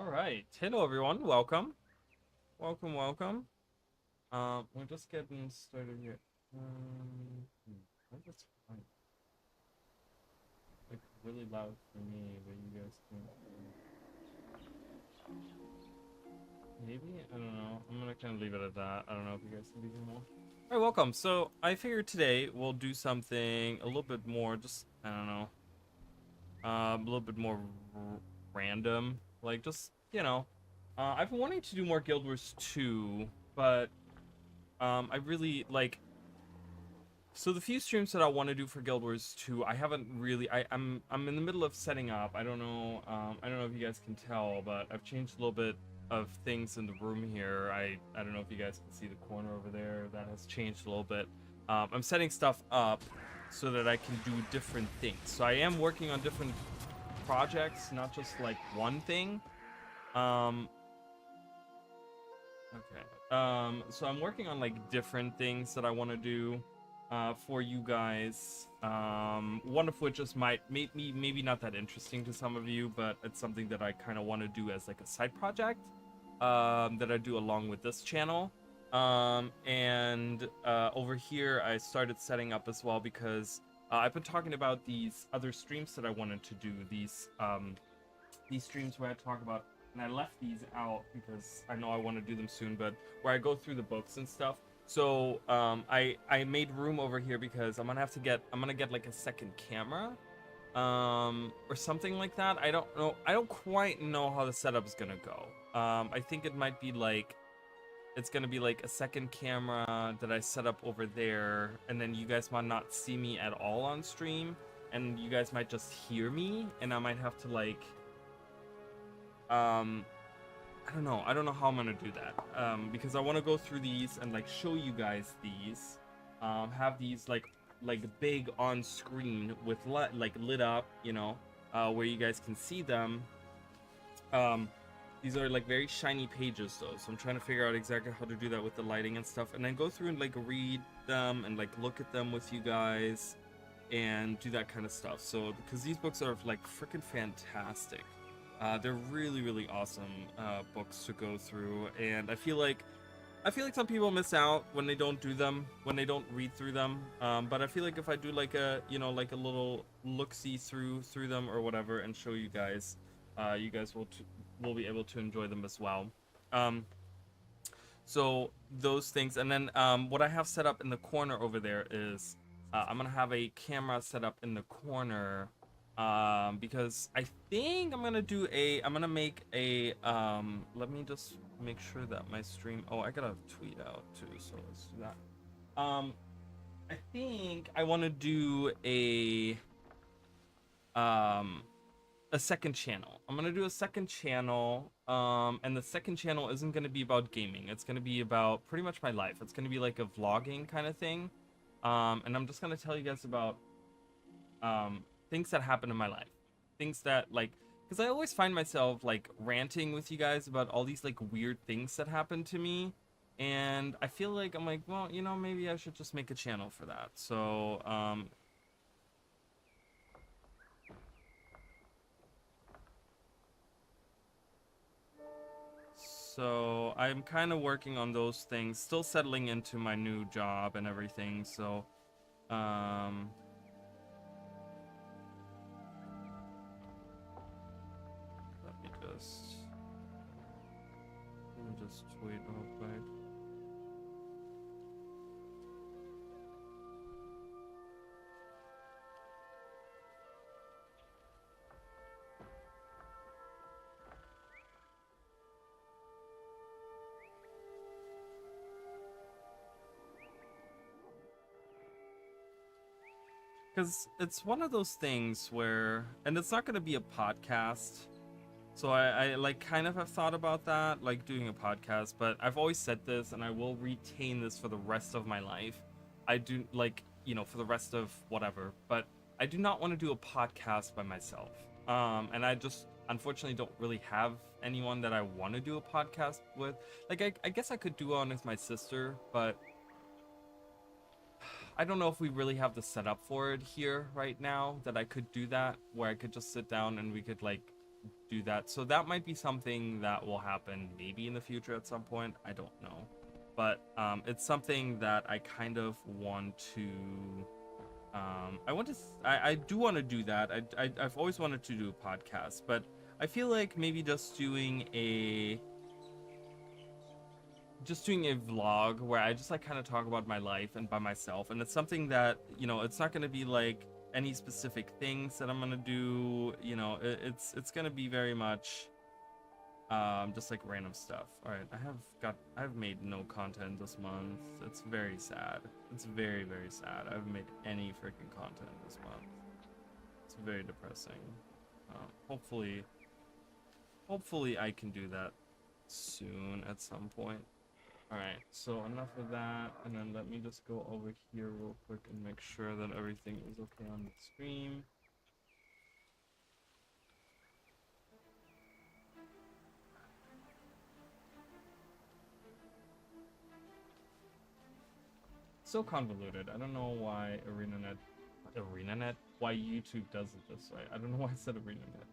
All right. Hello, everyone. Welcome. Welcome. We're just getting started here. That's fine. Like really loud for me, but you guys can. Maybe? I don't know. I'm gonna kind of leave it at that. I don't know if you guys can be more. All right, welcome. So I figured today we'll do something a little bit more, just I don't know, a little bit more random. Like just I've been wanting to do more Guild Wars 2, but I really like. So the few streams that I want to do for Guild Wars 2, I haven't really. I'm in the middle of setting up. I don't know. I don't know if you guys can tell, but I've changed a little bit of things in the room here. I don't know if you guys can see the corner over there. That has changed a little bit. I'm setting stuff up so that I can do different things. So I am working on different projects, not just like one thing. Um, okay. So I'm working on like different things that I want to do for you guys. One of which just might maybe not that interesting to some of you, but it's something that I kind of want to do as like a side project that I do along with this channel. And over here, I started setting up as well because I've been talking about these other streams that I wanted to do. These streams where I talk about, and I left these out because I know I want to do them soon, but where I go through the books and stuff. So I made room over here because I'm gonna get like a second camera, or something like that. I don't know. I don't quite know how the setup is gonna go. I think it might be like it's gonna be like a second camera that I set up over there, and then you guys might not see me at all on stream, and you guys might just hear me, and I might have to like um I don't know how I'm gonna do that. Because I want to go through these and like show you guys these. Have these like big on screen with like lit up, where you guys can see them. Um, these are like very shiny pages though, so I'm trying to figure out exactly how to do that with the lighting and stuff, and then go through and like read them and like look at them with you guys and do that kind of stuff. So because these books are like freaking fantastic. They're really, really awesome books to go through, and I feel like some people miss out when they don't do them, when they don't read through them. But I feel like if I do like a like a little look-see through them or whatever, and show you guys, you guys will be able to enjoy them as well. Um, so those things, and then what I have set up in the corner over there is I'm gonna have a camera set up in the corner, because I think I'm gonna make a let me just make sure that my stream. Oh, I gotta tweet out too, so let's do that. I think I want to do um a second channel. I'm gonna do a second channel, and the second channel isn't gonna be about gaming. It's gonna be about pretty much my life. It's gonna be like a vlogging kind of thing, and I'm just gonna tell you guys about things that happen in my life, things that like, because I always find myself like ranting with you guys about all these like weird things that happen to me, and I feel like I'm like, well, maybe I should just make a channel for that. So I'm kind of working on those things, still settling into my new job and everything. So, um, let me just tweet real quick. Because it's one of those things where, and it's not going to be a podcast. So I like kind of have thought about that, like doing a podcast, but I've always said this and I will retain this for the rest of my life. I do like, for the rest of whatever, but I do not want to do a podcast by myself. And I just unfortunately don't really have anyone that I want to do a podcast with. Like I guess I could do one with my sister, but I don't know if we really have the setup for it here right now that I could do that, where I could just sit down and we could like do that. So that might be something that will happen maybe in the future at some point. I don't know. But it's something that I kind of want to. I do want to do that. I've always wanted to do a podcast, but I feel like maybe just doing a vlog where I just like kind of talk about my life and by myself, and it's something that, you know, it's not going to be like any specific things that I'm going to do, you know. It's going to be very much just like random stuff. All right, I've made no content this month. It's very sad. It's very, very sad. I haven't made any freaking content this month. It's very depressing. Hopefully I can do that soon at some point. Alright, so enough of that, and then let me just go over here real quick and make sure that everything is okay on the stream. So convoluted. I don't know why why YouTube does it this way. I don't know why I said ArenaNet.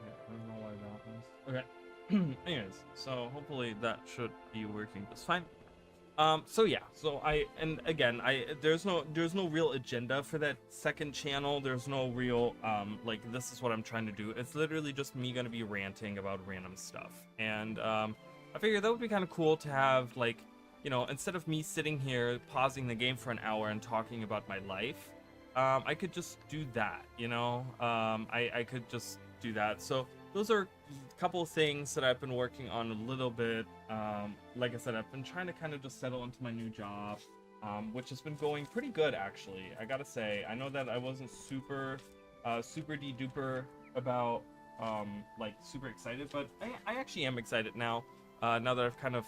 I don't know why that was. Okay. Anyways, so hopefully that should be working just fine. So yeah, so there's no real agenda for that second channel. There's no real like, this is what I'm trying to do. It's literally just me gonna be ranting about random stuff. And I figured that would be kind of cool to have, like, you know, instead of me sitting here pausing the game for an hour and talking about my life, I could just do that, you know. I could just do that. So those are a couple of things that I've been working on a little bit. Like I said, I've been trying to kind of just settle into my new job, which has been going pretty good, actually. I gotta say, I know that I wasn't super duper about like super excited, but I actually am excited now. Now that I've kind of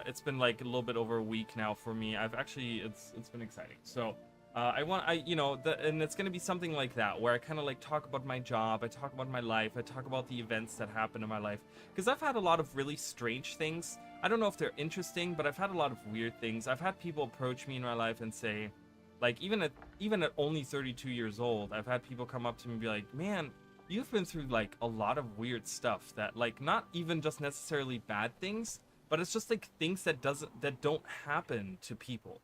it's been like a little bit over a week now for me. It's been exciting. So and it's gonna be something like that, where I kind of like talk about my job, I talk about my life, I talk about the events that happen in my life, because I've had a lot of really strange things. I don't know if they're interesting, but I've had a lot of weird things. I've had people approach me in my life and say, like, even at only 32 years old, I've had people come up to me and be like, man, you've been through like a lot of weird stuff, that like, not even just necessarily bad things, but it's just like things that don't happen to people,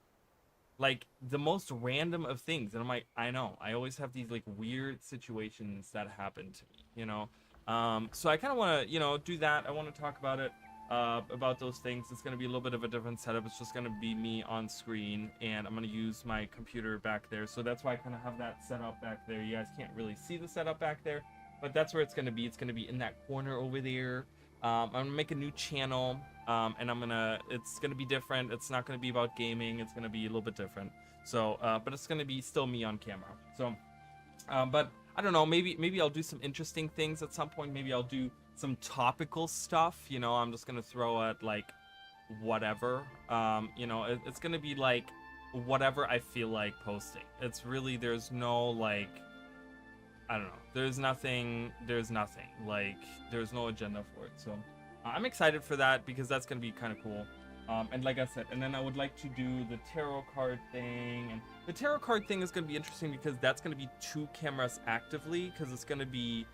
like the most random of things. And I'm like, I know, I always have these like weird situations that happen to me, you know. So I kind of want to, you know, do that. I want to talk about it, about those things. It's going to be a little bit of a different setup. It's just going to be me on screen, and I'm going to use my computer back there. So that's why I kind of have that set up back there. You guys can't really see the setup back there, but that's where it's going to be. It's going to be in that corner over there. I'm gonna make a new channel, and it's gonna be different. It's not gonna be about gaming. It's gonna be a little bit different. So, but it's gonna be still me on camera. So, but I don't know. Maybe I'll do some interesting things at some point. Maybe I'll do some topical stuff. You know, I'm just gonna throw at like whatever. You know, it's gonna be like whatever I feel like posting. It's really, there's no like, I don't know. There's nothing. Like, there's no agenda for it. So I'm excited for that, because that's gonna be kind of cool. And like I said, and then I would like to do the tarot card thing. And the tarot card thing is gonna be interesting, because that's gonna be 2 cameras actively, because it's gonna be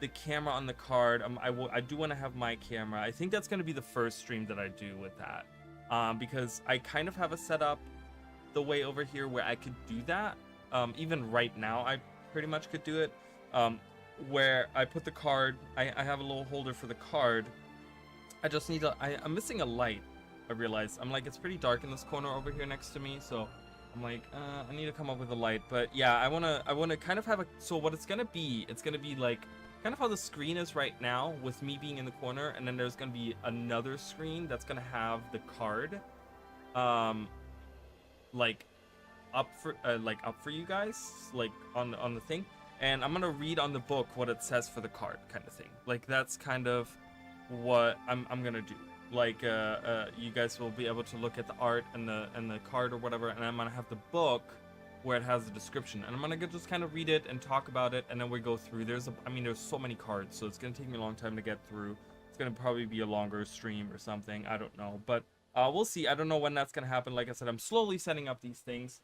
the camera on the card. I do want to have my camera. I think that's gonna be the first stream that I do with that, because I kind of have a setup the way over here where I could do that. Even right now, I pretty much could do it, where I put the card. I have a little holder for the card. I just need I'm missing a light. I realize I'm like, it's pretty dark in this corner over here next to me, so I'm like, I need to come up with a light. But yeah, I wanna kind of have so what it's gonna be like kind of how the screen is right now, with me being in the corner, and then there's gonna be another screen that's gonna have the card, like up for you guys, like on the thing, and I'm gonna read on the book what it says for the card, kind of thing. Like that's kind of what I'm gonna do. Like you guys will be able to look at the art and the card or whatever, and I'm gonna have the book where it has the description, and I'm gonna just kind of read it and talk about it, and then we go through. I mean, there's so many cards, so it's gonna take me a long time to get through. It's gonna probably be a longer stream or something. I don't know, but we'll see. I don't know when that's gonna happen. Like I said, I'm slowly setting up these things,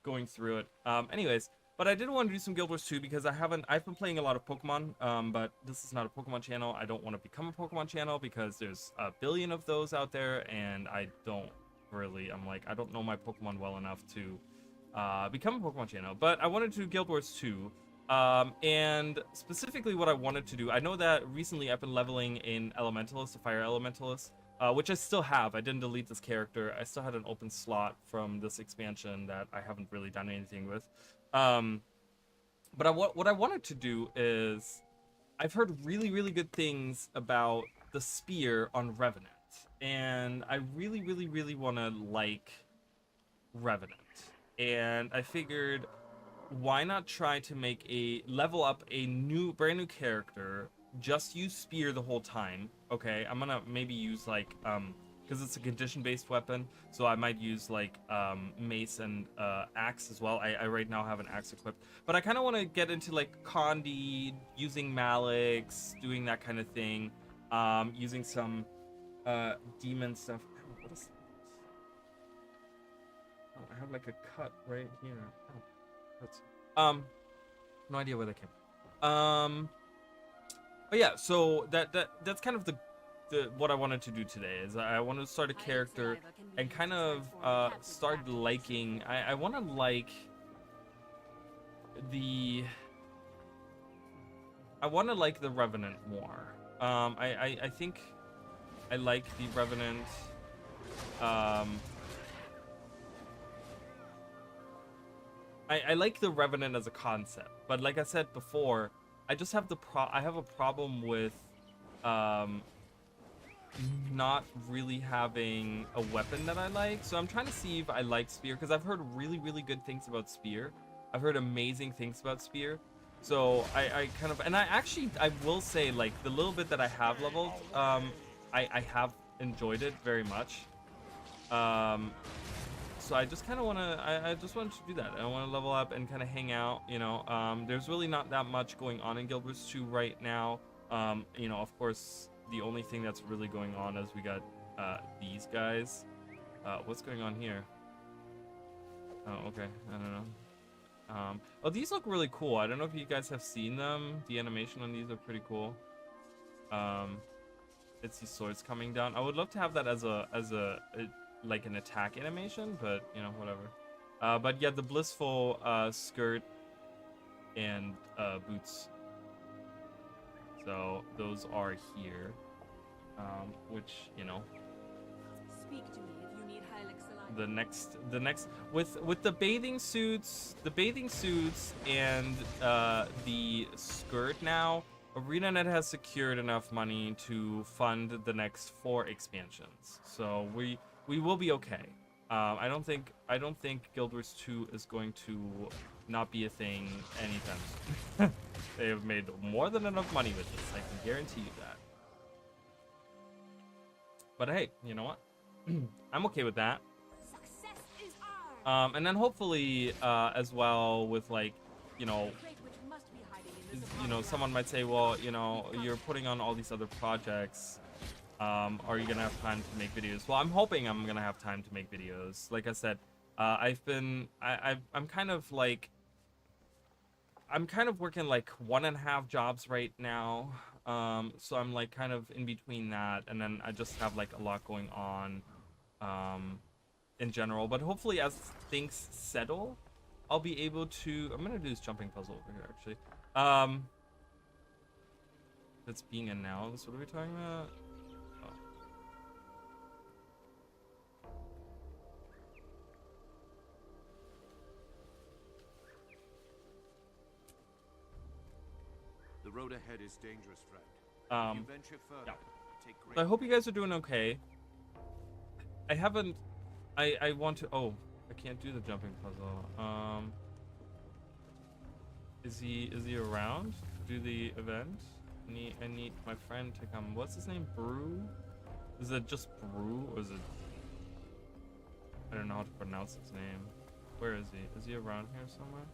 going through it. Anyways, but I did want to do some Guild Wars 2 because I've been playing a lot of Pokemon, but this is not a Pokemon channel. I don't want to become a Pokemon channel because there's a billion of those out there, and I don't really, I don't know my Pokemon well enough to become a Pokemon channel. But I wanted to do Guild Wars 2, and specifically what I wanted to do, I know that recently I've been leveling in Elementalist, a Fire Elementalist, which I still have. I didn't delete this character. I still had an open slot from this expansion that I haven't really done anything with. But what I wanted to do is, I've heard really, really good things about the spear on Revenant, and I really, really, really want to like Revenant. And I figured, why not try to make level up a brand new character, just use spear the whole time. Okay, I'm gonna maybe use like because it's a condition based weapon, so I might use like mace and axe as well. I right now have an axe equipped, but I kind of want to get into like Condi, using Malix, doing that kind of thing, using some demon stuff. What is that? Oh, I have like a cut right here. Oh, that's no idea where that came from. But yeah, so that's kind of the what I wanted to do today. Is I wanted to start a character and kind of start liking. I want to like the Revenant more. I think I like the Revenant. I like the Revenant as a concept, but like I said before, I just have I have a problem with not really having a weapon that I like. So I'm trying to see if I like Spear, because I've heard really, really good things about Spear. I've heard amazing things about Spear. So I kind of, and I will say, like, the little bit that I have leveled, I have enjoyed it very much. So I just kind of want to, I just wanted to do that. I want to level up and kind of hang out, you know. There's really not that much going on in Guild Wars 2 right now. You know, of course, the only thing that's really going on is we got these guys. What's going on here? Oh, okay. I don't know. Oh, these look really cool. I don't know if you guys have seen them. The animation on these are pretty cool. It's these swords coming down. I would love to have that as a like an attack animation, but you know, whatever. But yeah, the blissful skirt and boots. So those are here, which, you know, speak to me if you need Hylic. the next with the bathing suits and the skirt now, ArenaNet has secured enough money to fund the next 4 expansions. So we will be okay. I don't think Guild Wars 2 is going to not be a thing anytime soon. They have made more than enough money with this, I can guarantee you that. But hey, you know what? I'm okay with that. Success is ours. And then hopefully, as well, with, like, you know, someone might say, well, you know, you're putting on all these other projects. Are you gonna have time to make videos? Well, I'm hoping I'm gonna have time to make videos. Like I said, I'm kind of working like 1.5 jobs right now. So I'm like kind of in between that, and then I just have like a lot going on, in general. But hopefully, as things settle, I'll be able to. I'm gonna do this jumping puzzle over here, actually. That's being announced. What are we talking about? The road ahead is dangerous, friend. You venture further. Yeah. So I hope you guys are doing okay. I want to. Oh, I can't do the jumping puzzle. Is he around to do the event? I need my friend to come. What's his name? Brew? Is it just Brew, or is it? I don't know how to pronounce his name. Where is he? Is he around here somewhere?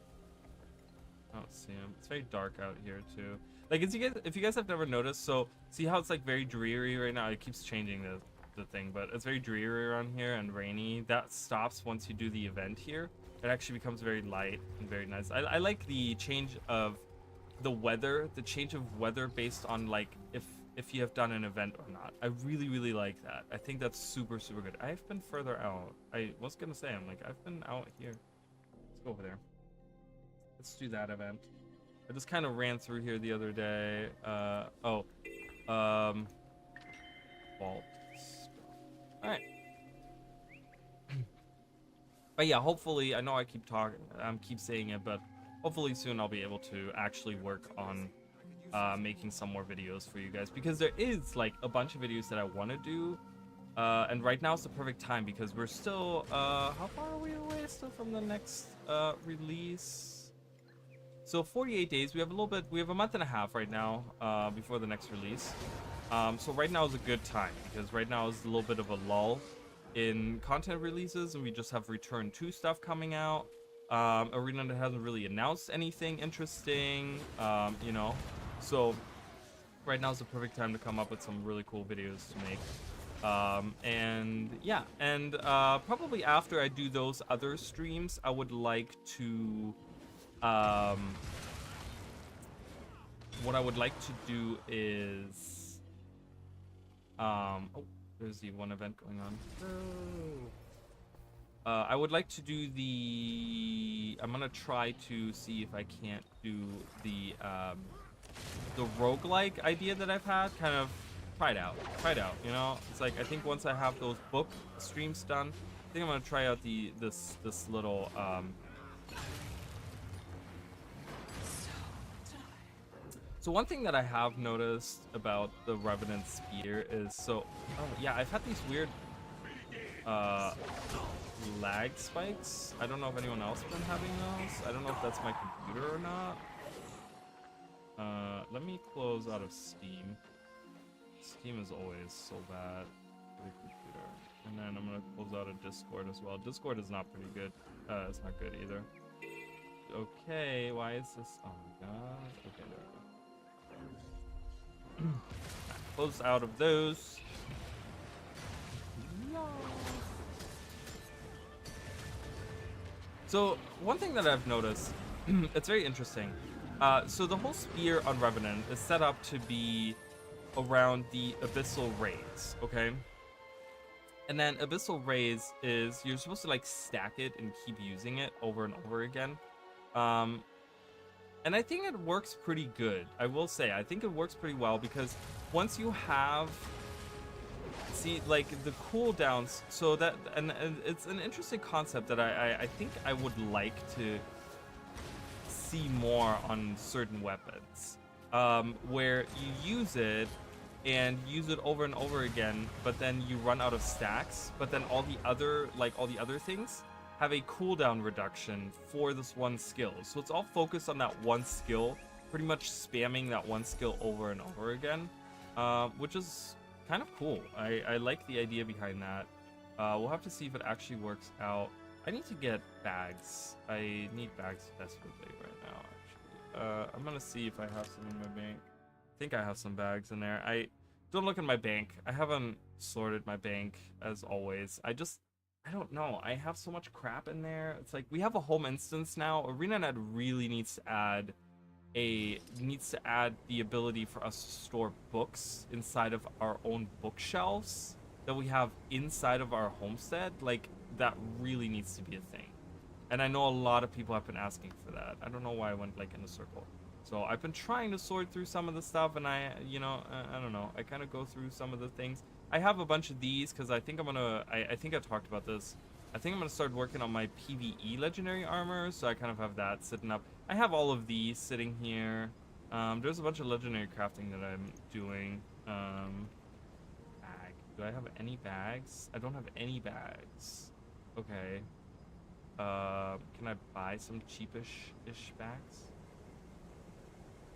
I don't see him. It's very dark out here too. Like, if you guys have never noticed, so see how it's like very dreary right now? It keeps changing the thing, but it's very dreary around here and rainy. That stops once you do the event here. It actually becomes very light and very nice. I like the change of the weather, the change of weather based on like if you have done an event or not. I really like that. I think that's super good. I've been further out. I was gonna say, I'm like, I've been out here. Let's go over there. Let's do that event. I just kind of ran through here the other day. Vault. All right. But yeah, hopefully, I know I keep talking, keep saying it, but hopefully soon I'll be able to actually work on making some more videos for you guys, because there is like a bunch of videos that I want to do, and right now is the perfect time because we're still how far are we away still from the next release? So 48 days. We have a month and a half right now before the next release. So right now is a good time because right now is a little bit of a lull in content releases, and we just have Return 2 stuff coming out. Arena hasn't really announced anything interesting, you know, so right now is the perfect time to come up with some really cool videos to make. And yeah, and probably after I do those other streams, I would like to what I would like to do is oh, there's the one event going on. I would like to do I'm gonna try to see if I can't do the roguelike idea that I've had. Kind of try it out, you know? It's like, I think once I have those book streams done, I think I'm gonna try out this little So one thing that I have noticed about the Revenant Spear is, oh yeah, I've had these weird lag spikes. I don't know if anyone else has been having those. I don't know if that's my computer or not. Let me close out of Steam. Steam is always so bad for the computer. And then I'm gonna close out of Discord as well. Discord is not pretty good. It's not good either. Okay, why is this? Oh my god. Okay, there we go. Close out of those. So one thing that I've noticed, it's very interesting. So the whole spear on Revenant is set up to be around the Abyssal Rays, okay? And then Abyssal Rays is, you're supposed to like stack it and keep using it over and over again. And I think it works pretty good. I will say, I think it works pretty well because once you have, see, like the cooldowns, so that, and it's an interesting concept that I think I would like to see more on certain weapons, where you use it and use it over and over again, but then you run out of stacks, but then all the other things have a cooldown reduction for this one skill. So it's all focused on that one skill, pretty much spamming that one skill over and over again, which is kind of cool. I like the idea behind that. We'll have to see if it actually works out. I need to get bags. I need bags desperately right now, actually. I'm gonna see if I have some in my bank. I think I have some bags in there. Don't look in my bank. I haven't sorted my bank as always. I don't know. I have so much crap in there. It's like we have a home instance now. ArenaNet really needs to add the ability for us to store books inside of our own bookshelves that we have inside of our homestead. Like, that really needs to be a thing. And I know a lot of people have been asking for that. I don't know why I went like in a circle. So I've been trying to sort through some of the stuff, and I don't know. I kind of go through some of the things. I have a bunch of these because I think I'm gonna. I think I talked about this. I think I'm gonna start working on my PvE legendary armor, so I kind of have that sitting up. I have all of these sitting here. There's a bunch of legendary crafting that I'm doing. Bag. Do I have any bags? I don't have any bags. Okay. Can I buy some cheapish bags?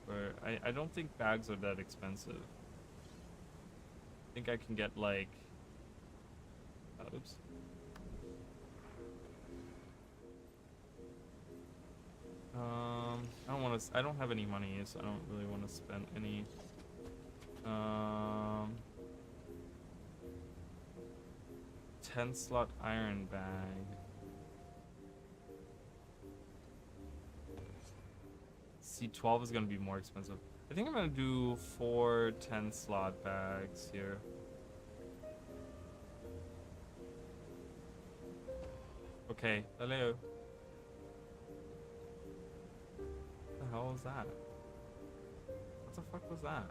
Or I don't think bags are that expensive. I think I can get like, oops. I don't have any money, so I don't really want to spend any. 10-slot iron bag. C12 is gonna be more expensive. I think I'm gonna do 4 10-slot bags here. Okay, hello. What the hell was that? What the fuck was that?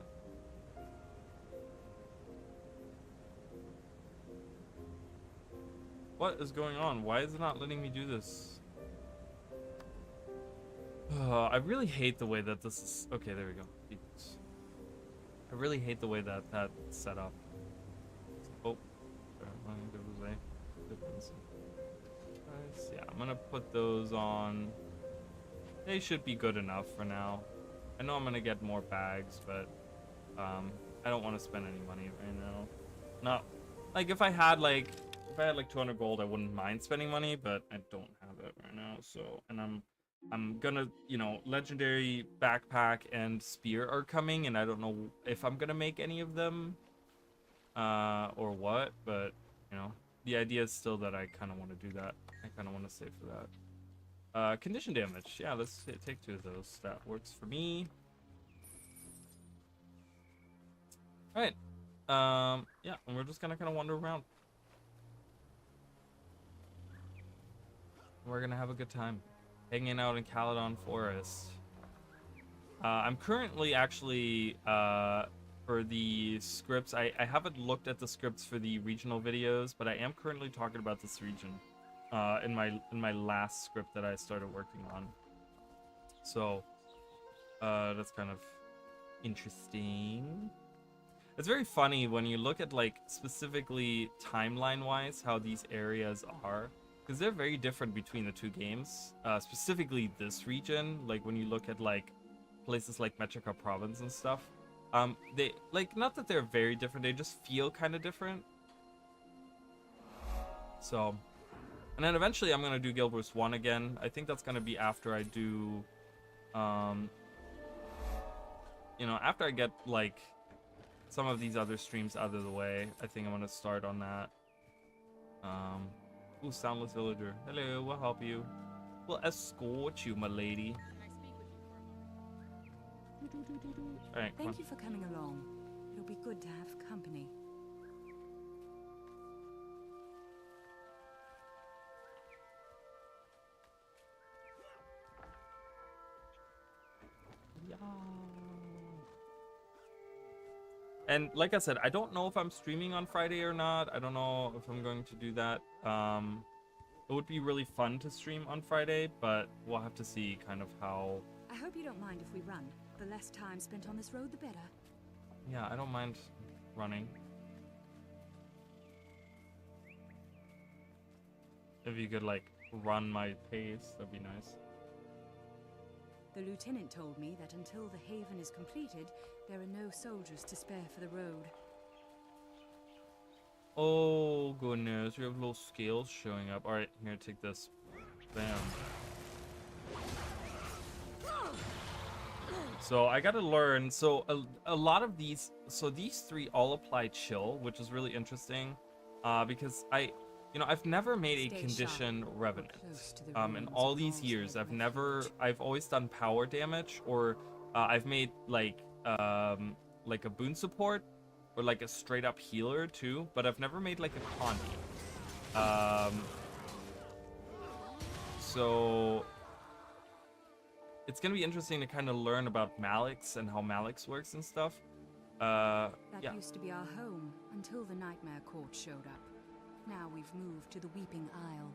What is going on? Why is it not letting me do this? I really hate the way that this is. Okay, there we go. I really hate the way that that's set up. Oh, there was a difference. Yeah, I'm gonna put those on. They should be good enough for now. I know I'm gonna get more bags, but I don't want to spend any money right now. Not like if I had like 200 gold, I wouldn't mind spending money, but I don't have it right now. So, and I'm gonna, you know, legendary backpack and spear are coming, and I don't know if I'm gonna make any of them or what, but you know, the idea is still that I kind of want to do that. I kind of want to save for that. Condition damage. Yeah, let's take 2 of those. That works for me. All right. Yeah, and we're just gonna kind of wander around. We're gonna have a good time hanging out in Caledon Forest. I'm currently actually for the scripts. I haven't looked at the scripts for the regional videos, but I am currently talking about this region in my last script that I started working on. So that's kind of interesting. It's very funny when you look at like specifically timeline-wise how these areas are. Because they're very different between the 2 games. Specifically this region, like when you look at like places like Metrica Province and stuff. They, like, not that they're very different, they just feel kind of different. So, and then eventually I'm going to do Guild Wars 1 again. I think that's going to be after I do, you know, after I get like some of these other streams out of the way. I think I'm going to start on that. Ooh, Soundless Villager. Hello, we'll help you. We'll escort you, my lady. Alright, Thank you for coming along. It'll be good to have company. Yeah. And like I said, I don't know if I'm streaming on Friday or not. I don't know if I'm going to do that. It would be really fun to stream on Friday, but we'll have to see kind of how... I hope you don't mind if we run. The less time spent on this road, the better. Yeah, I don't mind running. If you could, like, run my pace, that'd be nice. The lieutenant told me that until the haven is completed, there are no soldiers to spare for the road. Oh, goodness. We have little scales showing up. Alright, here, take this. Bam. So I gotta learn. So a lot of these, so these 3 all apply chill, which is really interesting. Because I've never made a condition revenant. In all these years, I've always done power damage, or I've made like a boon support, or like a straight up healer too, but I've never made like a Condi. So it's gonna be interesting to kind of learn about Malix and how Malix works and stuff. That used to be our home until the Nightmare Court showed up. Now we've moved to the Weeping Isle.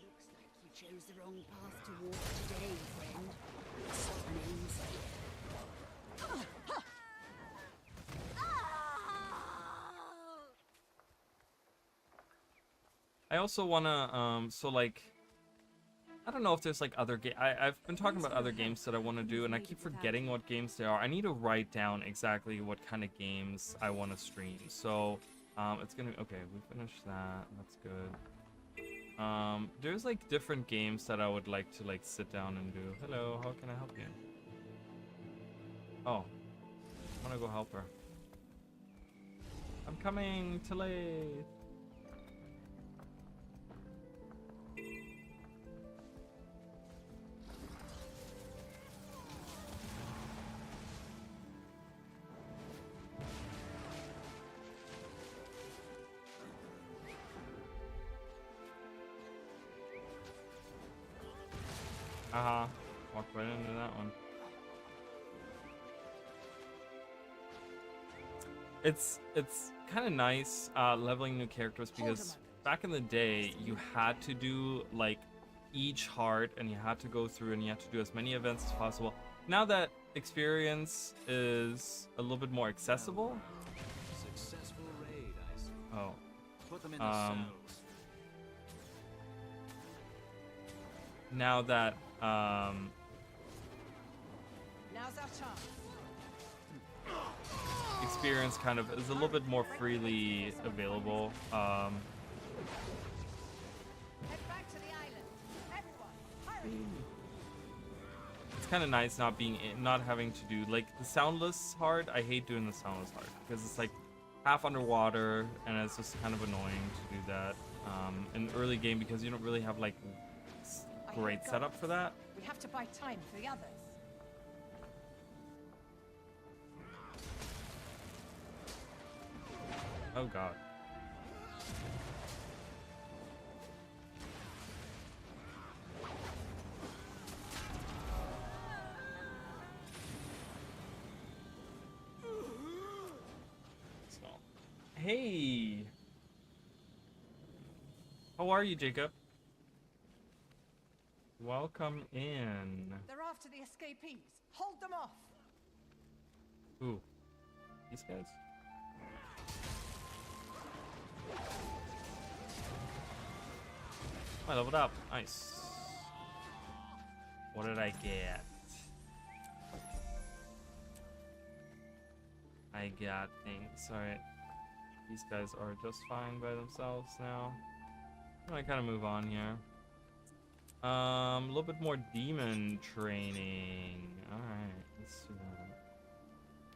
Looks like you chose the wrong path to walk today, friend. Name's... I also wanna so like I don't know if there's like other I've been talking about other games that I want to do, and I keep forgetting what games they are. I need to write down exactly what kind of games I want to stream. So it's gonna be okay. We finished that. That's good. There's like different games that I would like to like sit down and do. Hello, how can I help you? Oh, I wanna go help her. I'm coming to late. Walked right into that one. It's kind of nice leveling new characters, because back in the day you had to do like each heart, and you had to go through and you had to do as many events as possible. Now that experience is a little bit more accessible. Successful raid, I see. Oh. Put them in the cells. Now that Now's our chance. experience kind of is a little bit more freely available. Head back to the island. Everyone, hurry. It's kind of nice not having to do like the soundless hard. I hate doing the soundless hard because it's like half underwater, and it's just kind of annoying to do that in early game, because you don't really have like great setup for that. We have to buy time for the others. Oh god. So, hey. How are you, Jacob? Welcome in. They're after the escapees. Hold them off. Ooh. These guys? I leveled up. Nice. What did I get? I got things. Alright. These guys are just fine by themselves now. I'm gonna kind of move on here. A little bit more demon training. Alright, let's do that.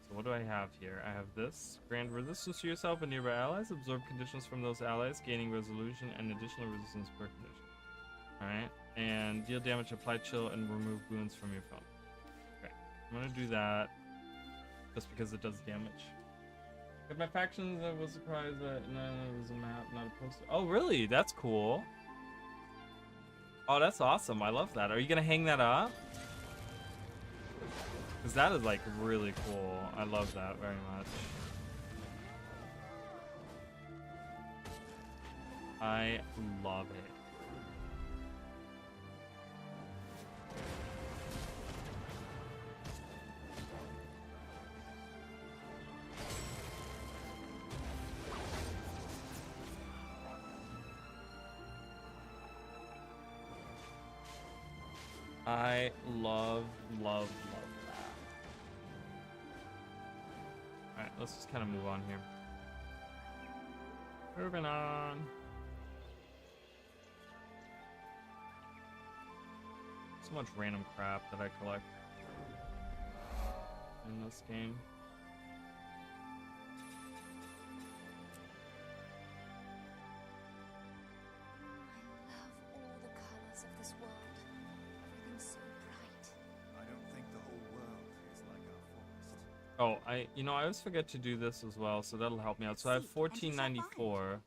So what do I have here? I have this. Grant resistance to yourself and nearby allies. Absorb conditions from those allies, gaining resolution and additional resistance per condition. Alright. And deal damage, apply chill, and remove wounds from your phone. Okay. I'm gonna do that just because it does damage. Got my factions. I was surprised that no, it was a map, not a poster. Oh, really? That's cool. Oh, that's awesome. I love that. Are you gonna hang that up? Because that is like really cool. I love that very much. I love it. I love that. Alright, let's just kind of move on here. Moving on. So much random crap that I collect in this game. I love all the colors of this world. Everything's so bright. I don't think the whole world is like our forest. Oh, I always forget to do this as well, so that'll help me out. So I have 1494.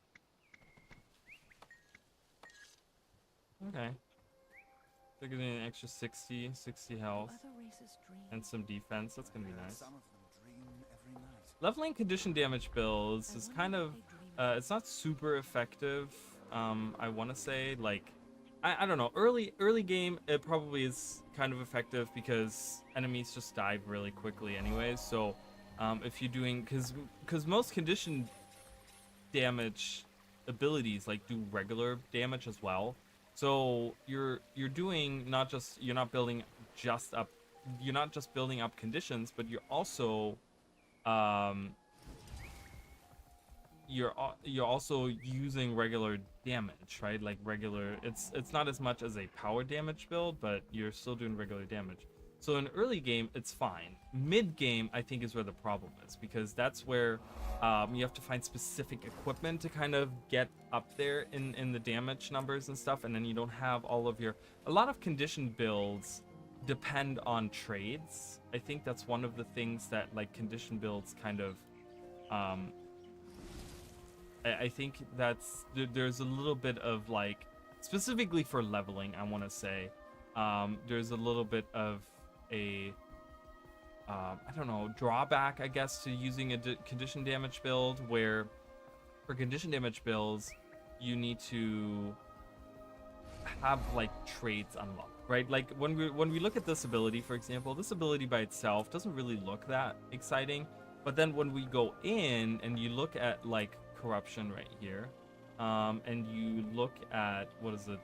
Okay. They're getting an extra 60 health, and some defense. That's gonna be nice. Some of them dream every night. Leveling condition damage builds is kind of, it's not super effective. I want to say, like, I don't know. Early game, it probably is kind of effective because enemies just die really quickly anyways. So, if you're doing, because most condition damage abilities like do regular damage as well. So you're doing not just, you're not building just up, you're not just building up conditions, but you're also you're also using regular damage, right? Like regular, it's not as much as a power damage build, but you're still doing regular damage. So in early game, it's fine. Mid game, I think, is where the problem is, because that's where you have to find specific equipment to kind of get up there in the damage numbers and stuff, and then you don't have all of your... A lot of condition builds depend on trades. I think that's one of the things that like condition builds kind of... I think that's... There's a little bit of like... Specifically for leveling, I want to say, there's a little bit of a I don't know, drawback, I guess, to using a condition damage build, where for condition damage builds you need to have like trades unlocked, right? Like when we look at this ability, for example, this ability by itself doesn't really look that exciting, but then when we go in and you look at like corruption right here, and you look at, what is it,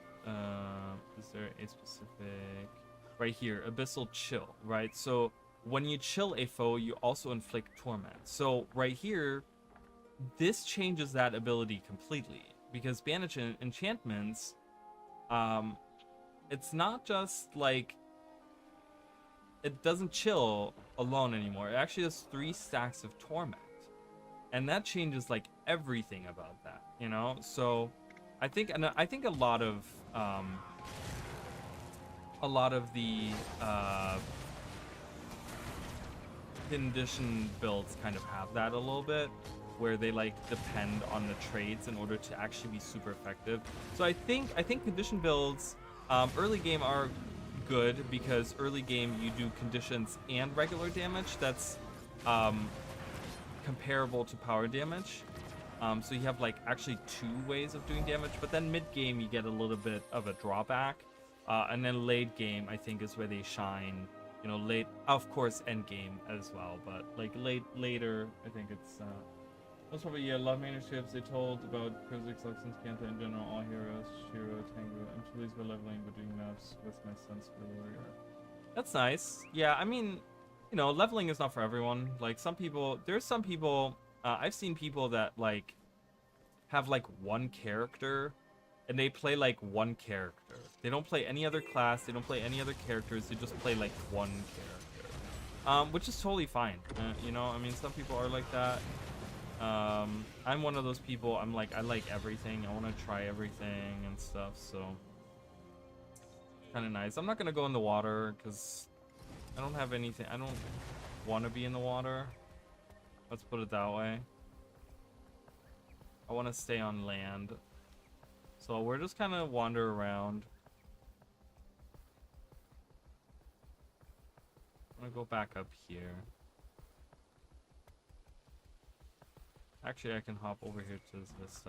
is there a specific... Right here, Abyssal Chill, right? So when you chill a foe, you also inflict torment. So right here, this changes that ability completely, because banish enchantments, it's not just like, it doesn't chill alone anymore. It actually has 3 stacks of torment, and that changes like everything about that, you know? So I think a lot of the condition builds kind of have that a little bit, where they like depend on the trades in order to actually be super effective. So I think condition builds early game are good, because early game you do conditions and regular damage that's comparable to power damage. So you have like actually 2 ways of doing damage, but then mid game you get a little bit of a drawback. And then late game, I think, is where they shine. You know, late, of course, end game as well, but like later, I think it's most probably, yeah. Love manuscripts they told about Kha'Zix, Luxion's Kanta in general, all heroes, Shiro, Tengu. I'm pleased with leveling, but doing maps with my sense for the warrior. That's nice. Yeah, I mean, you know, leveling is not for everyone. Like some people, there's some people. I've seen people that like have like one character, and they play like one character. They don't play any other class. They don't play any other characters. They just play like one character, which is totally fine. You know, I mean, some people are like that. I'm one of those people. I'm like, I like everything. I want to try everything and stuff. So, kind of nice. I'm not gonna go in the water because I don't have anything. I don't want to be in the water. Let's put it that way. I want to stay on land. So we're just kind of wander around. I'm gonna go back up here. Actually, I can hop over here to this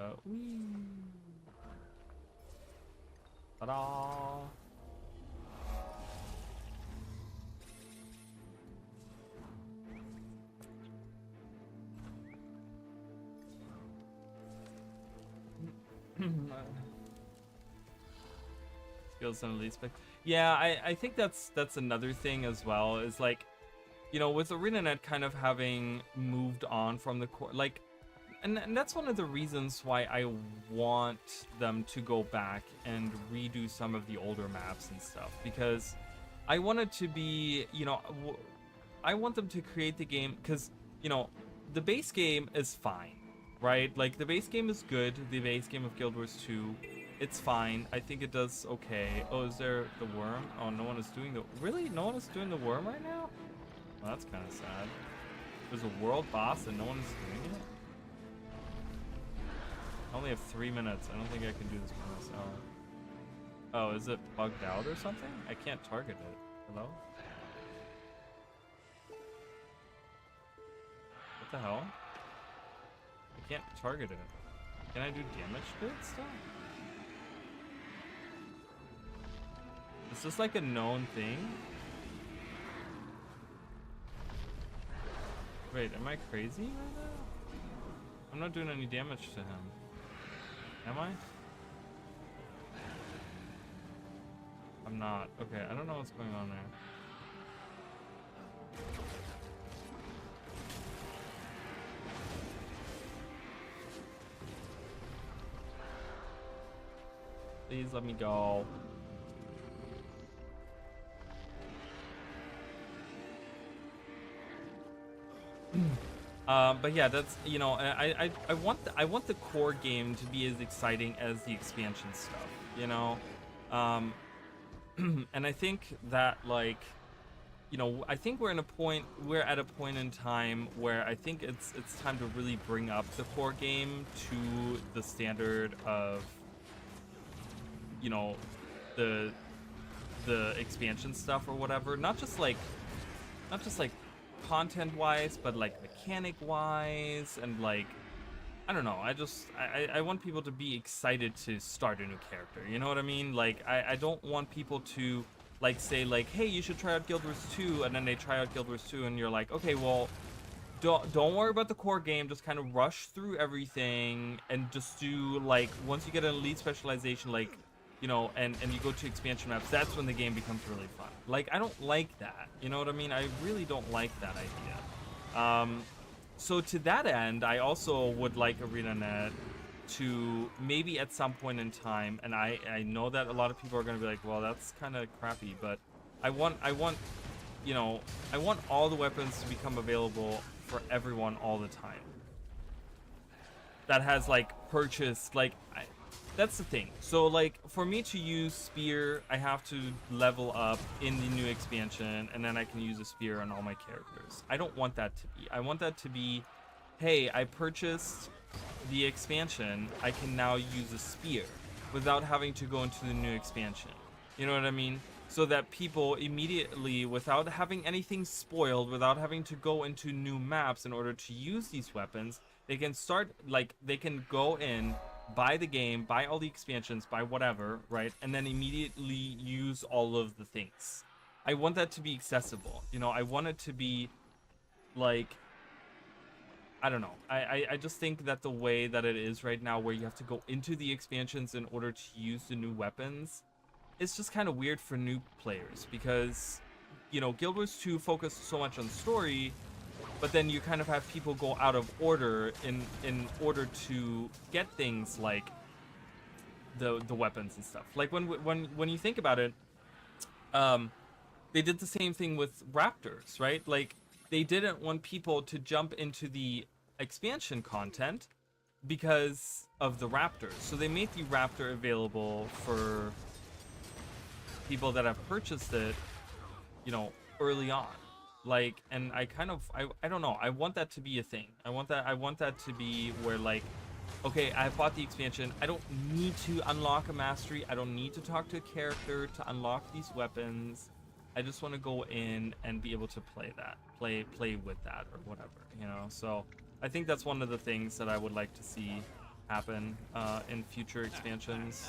Ta-da! Skills and elite spec. Yeah, I think that's another thing as well, is like, you know, with ArenaNet kind of having moved on from the core, like, and that's one of the reasons why I want them to go back and redo some of the older maps and stuff, because I want it to be, you know, I want them to create the game, because, you know, the base game is fine, right? Like, the base game is good. The base game of Guild Wars 2, it's fine. I think it does okay. Oh, is there the worm? Oh, no one is doing the... Really? No one is doing the worm right now? Well, that's kind of sad. There's a world boss and no one is doing it? I only have 3 minutes. I don't think I can do this by myself. Oh, is it bugged out or something? I can't target it. Hello? What the hell? I can't target it. Can I do damage to it still? Is this like a known thing? Wait, am I crazy right now? I'm not doing any damage to him. Am I? I'm not. Okay, I don't know what's going on there. Please let me go. But yeah, that's, you know, I want the core game to be as exciting as the expansion stuff, you know. And I think that, like, you know, I think we're at a point in time where I think it's time to really bring up the core game to the standard of, you know, the expansion stuff or whatever. Not just like content wise, but like mechanic wise, and like, I don't know, I want people to be excited to start a new character, you know what I mean? Like, I don't want people to like say like, hey, you should try out Guild Wars 2, and then they try out Guild Wars 2 and you're like, okay, well, don't worry about the core game, just kind of rush through everything and just do, like, once you get an elite specialization, like, you know, and you go to expansion maps, that's when the game becomes really fun. Like, I don't like that, you know what I mean? I really don't like that idea. So to that end, I also would like ArenaNet to maybe at some point in time, and I know that a lot of people are going to be like, well, that's kind of crappy, but I want, you know, I want all the weapons to become available for everyone all the time. That has, like, purchased, like, that's the thing. So, like, for me to use Spear, I have to level up in the new expansion, and then I can use a Spear on all my characters. I don't want that to be. I want that to be, hey, I purchased the expansion, I can now use a Spear without having to go into the new expansion. You know what I mean? So that people immediately, without having anything spoiled, without having to go into new maps in order to use these weapons, they can start, like, they can go in, buy the game, buy all the expansions, buy whatever, right? And then immediately use all of the things. I want that to be accessible. You know, I want it to be, like, I don't know. I just think that the way that it is right now, where you have to go into the expansions in order to use the new weapons, it's just kind of weird for new players, because, you know, Guild Wars 2 focused so much on story, but then you kind of have people go out of order in order to get things like the weapons and stuff. Like, when you think about it, they did the same thing with Raptors, right? Like, they didn't want people to jump into the expansion content because of the Raptors. So they made the Raptor available for people that have purchased it, you know, early on. Like, and I don't know, I want that to be a thing. I want that to be where, like, okay, I bought the expansion, I don't need to unlock a mastery, I don't need to talk to a character to unlock these weapons. I just want to go in and be able to play with that or whatever, you know. So I think that's one of the things that I would like to see happen in future expansions.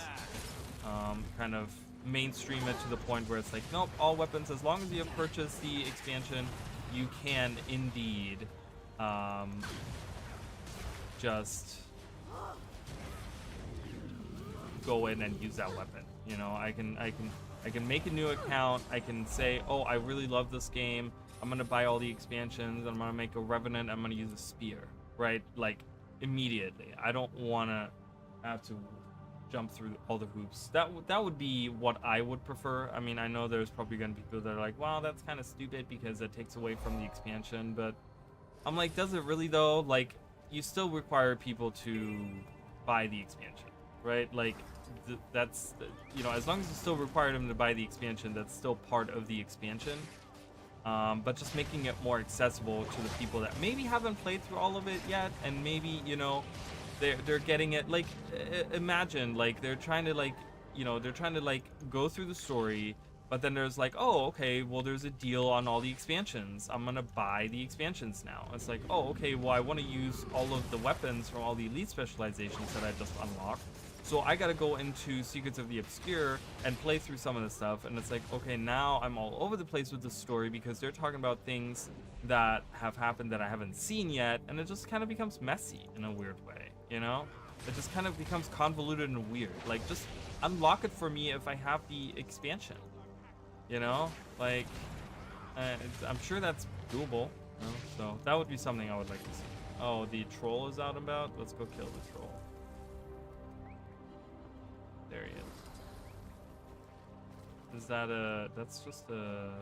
Kind of mainstream it to the point where it's like, nope, all weapons, as long as you have purchased the expansion, you can indeed just go in and use that weapon. You know, I can make a new account, I can say, oh, I really love this game, I'm gonna buy all the expansions, I'm gonna make a Revenant, I'm gonna use a Spear, right? Like, immediately. I don't wanna have to jump through all the hoops. That would be what I would prefer. I mean, I know there's probably gonna be people that are like, wow, that's kind of stupid because it takes away from the expansion, but I'm like, does it really though? Like, you still require people to buy the expansion, right? Like, that's, you know, as long as you still require them to buy the expansion, that's still part of the expansion. But just making it more accessible to the people that maybe haven't played through all of it yet, and maybe, you know, they're getting it. Like, imagine, like, they're trying to, like, you know, they're trying to, like, go through the story, but then there's like, oh, okay, well, there's a deal on all the expansions, I'm gonna buy the expansions now. It's like, oh, okay, well, I want to use all of the weapons from all the elite specializations that I just unlocked, so I gotta go into Secrets of the Obscure and play through some of the stuff. And it's like, okay, now I'm all over the place with the story because they're talking about things that have happened that I haven't seen yet, and it just kind of becomes messy in a weird way, you know? It just kind of becomes convoluted and weird. Like, just unlock it for me if I have the expansion. You know? Like, I'm sure that's doable. You know? So that would be something I would like to see. Oh, the troll is out and about? Let's go kill the troll. There he is. Is that a... That's just a...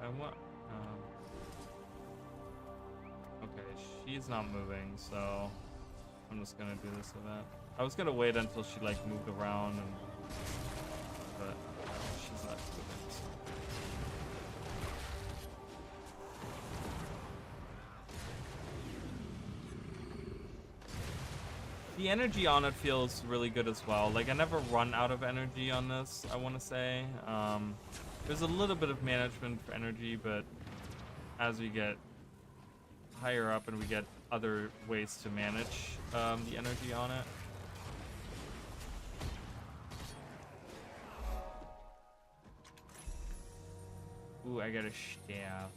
I want. Okay, she's not moving, so I'm just gonna do this event. I was gonna wait until she like moved around, but she's not moving. So. The energy on it feels really good as well. Like I never run out of energy on this, I want to say. There's a little bit of management for energy, but as we get higher up and we get other ways to manage the energy on it. Ooh, I got a staff.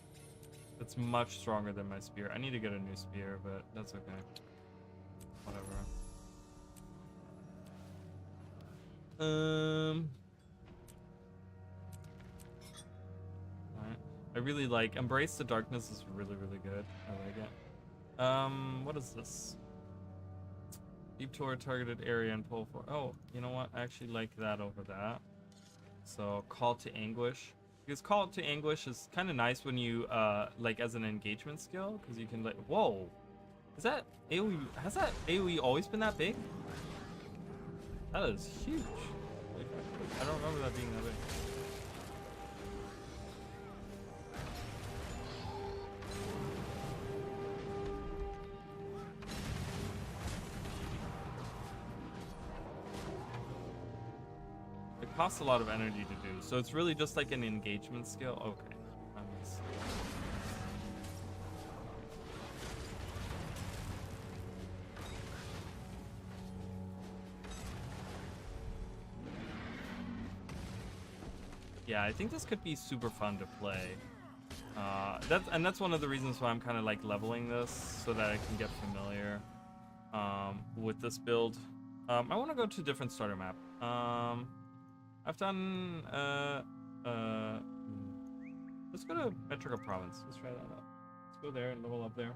That's much stronger than my spear. I need to get a new spear, but that's okay. Whatever. I really like Embrace the Darkness is really good. I like it. What is this? Deep toward targeted area and pull for. Oh, you know what? I actually like that over that. So Call to Anguish. Because Call to Anguish is kind of nice when you like as an engagement skill, because you can like. Whoa, is that AOE? Has that AOE always been that big? That is huge. Like, I don't remember that being that big. Costs a lot of energy to do, so it's really just like an engagement skill. Okay. Nice. Yeah, I think this could be super fun to play. That's one of the reasons why I'm kind of like leveling this, so that I can get familiar with this build. I want to go to a different starter map. I've done, let's go to Metrica Province. Let's try that out. Let's go there and level up there.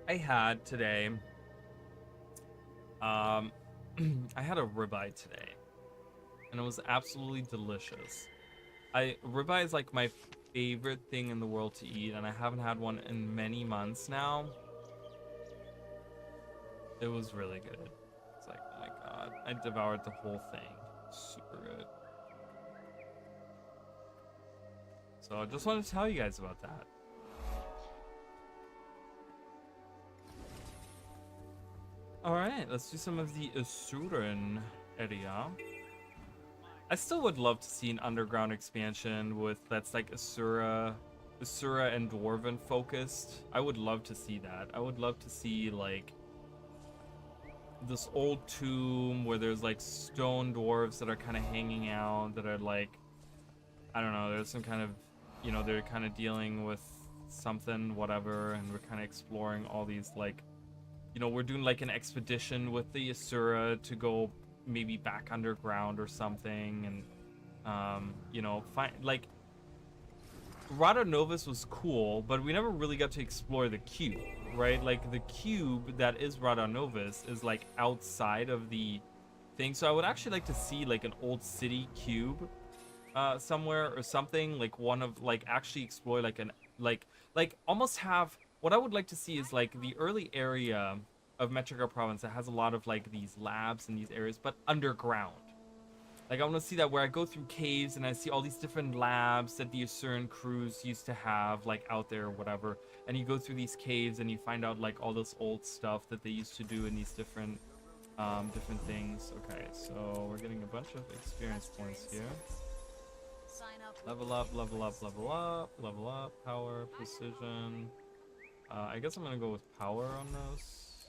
I had today, I had a ribeye today, and it was absolutely delicious. Ribeye is like my favorite thing in the world to eat, and I haven't had one in many months now. It was really good. It's like, oh my god, I devoured the whole thing. Super good. So I just wanted to tell you guys about that. Alright, let's do some of the Asuran area. I still would love to see an underground expansion with that's like Asura and Dwarven focused. I would love to see that. I would love to see like this old tomb where there's like stone dwarves that are kind of hanging out, that are like, I don't know, there's some kind of, you know, they're kind of dealing with something, whatever, and we're kind of exploring all these, like, you know, we're doing like an expedition with the Asura to go maybe back underground or something, and you know, find like Rada Novus was cool, but we never really got to explore the cube, right? Like the cube that is Rada Novus is like outside of the thing, so I would actually like to see like an old city cube somewhere or something, like one of like actually explore like an like almost have, what I would like to see is like the early area of Metrica Province that has a lot of like these labs and these areas, but underground. Like I want to see that where I go through caves and I see all these different labs that the Asuran crews used to have like out there or whatever, and you go through these caves and you find out like all this old stuff that they used to do in these different things. Okay, so we're getting a bunch of experience points here. Sign up Level up, level up, level up, level up. Power, precision. I guess I'm gonna go with power on those.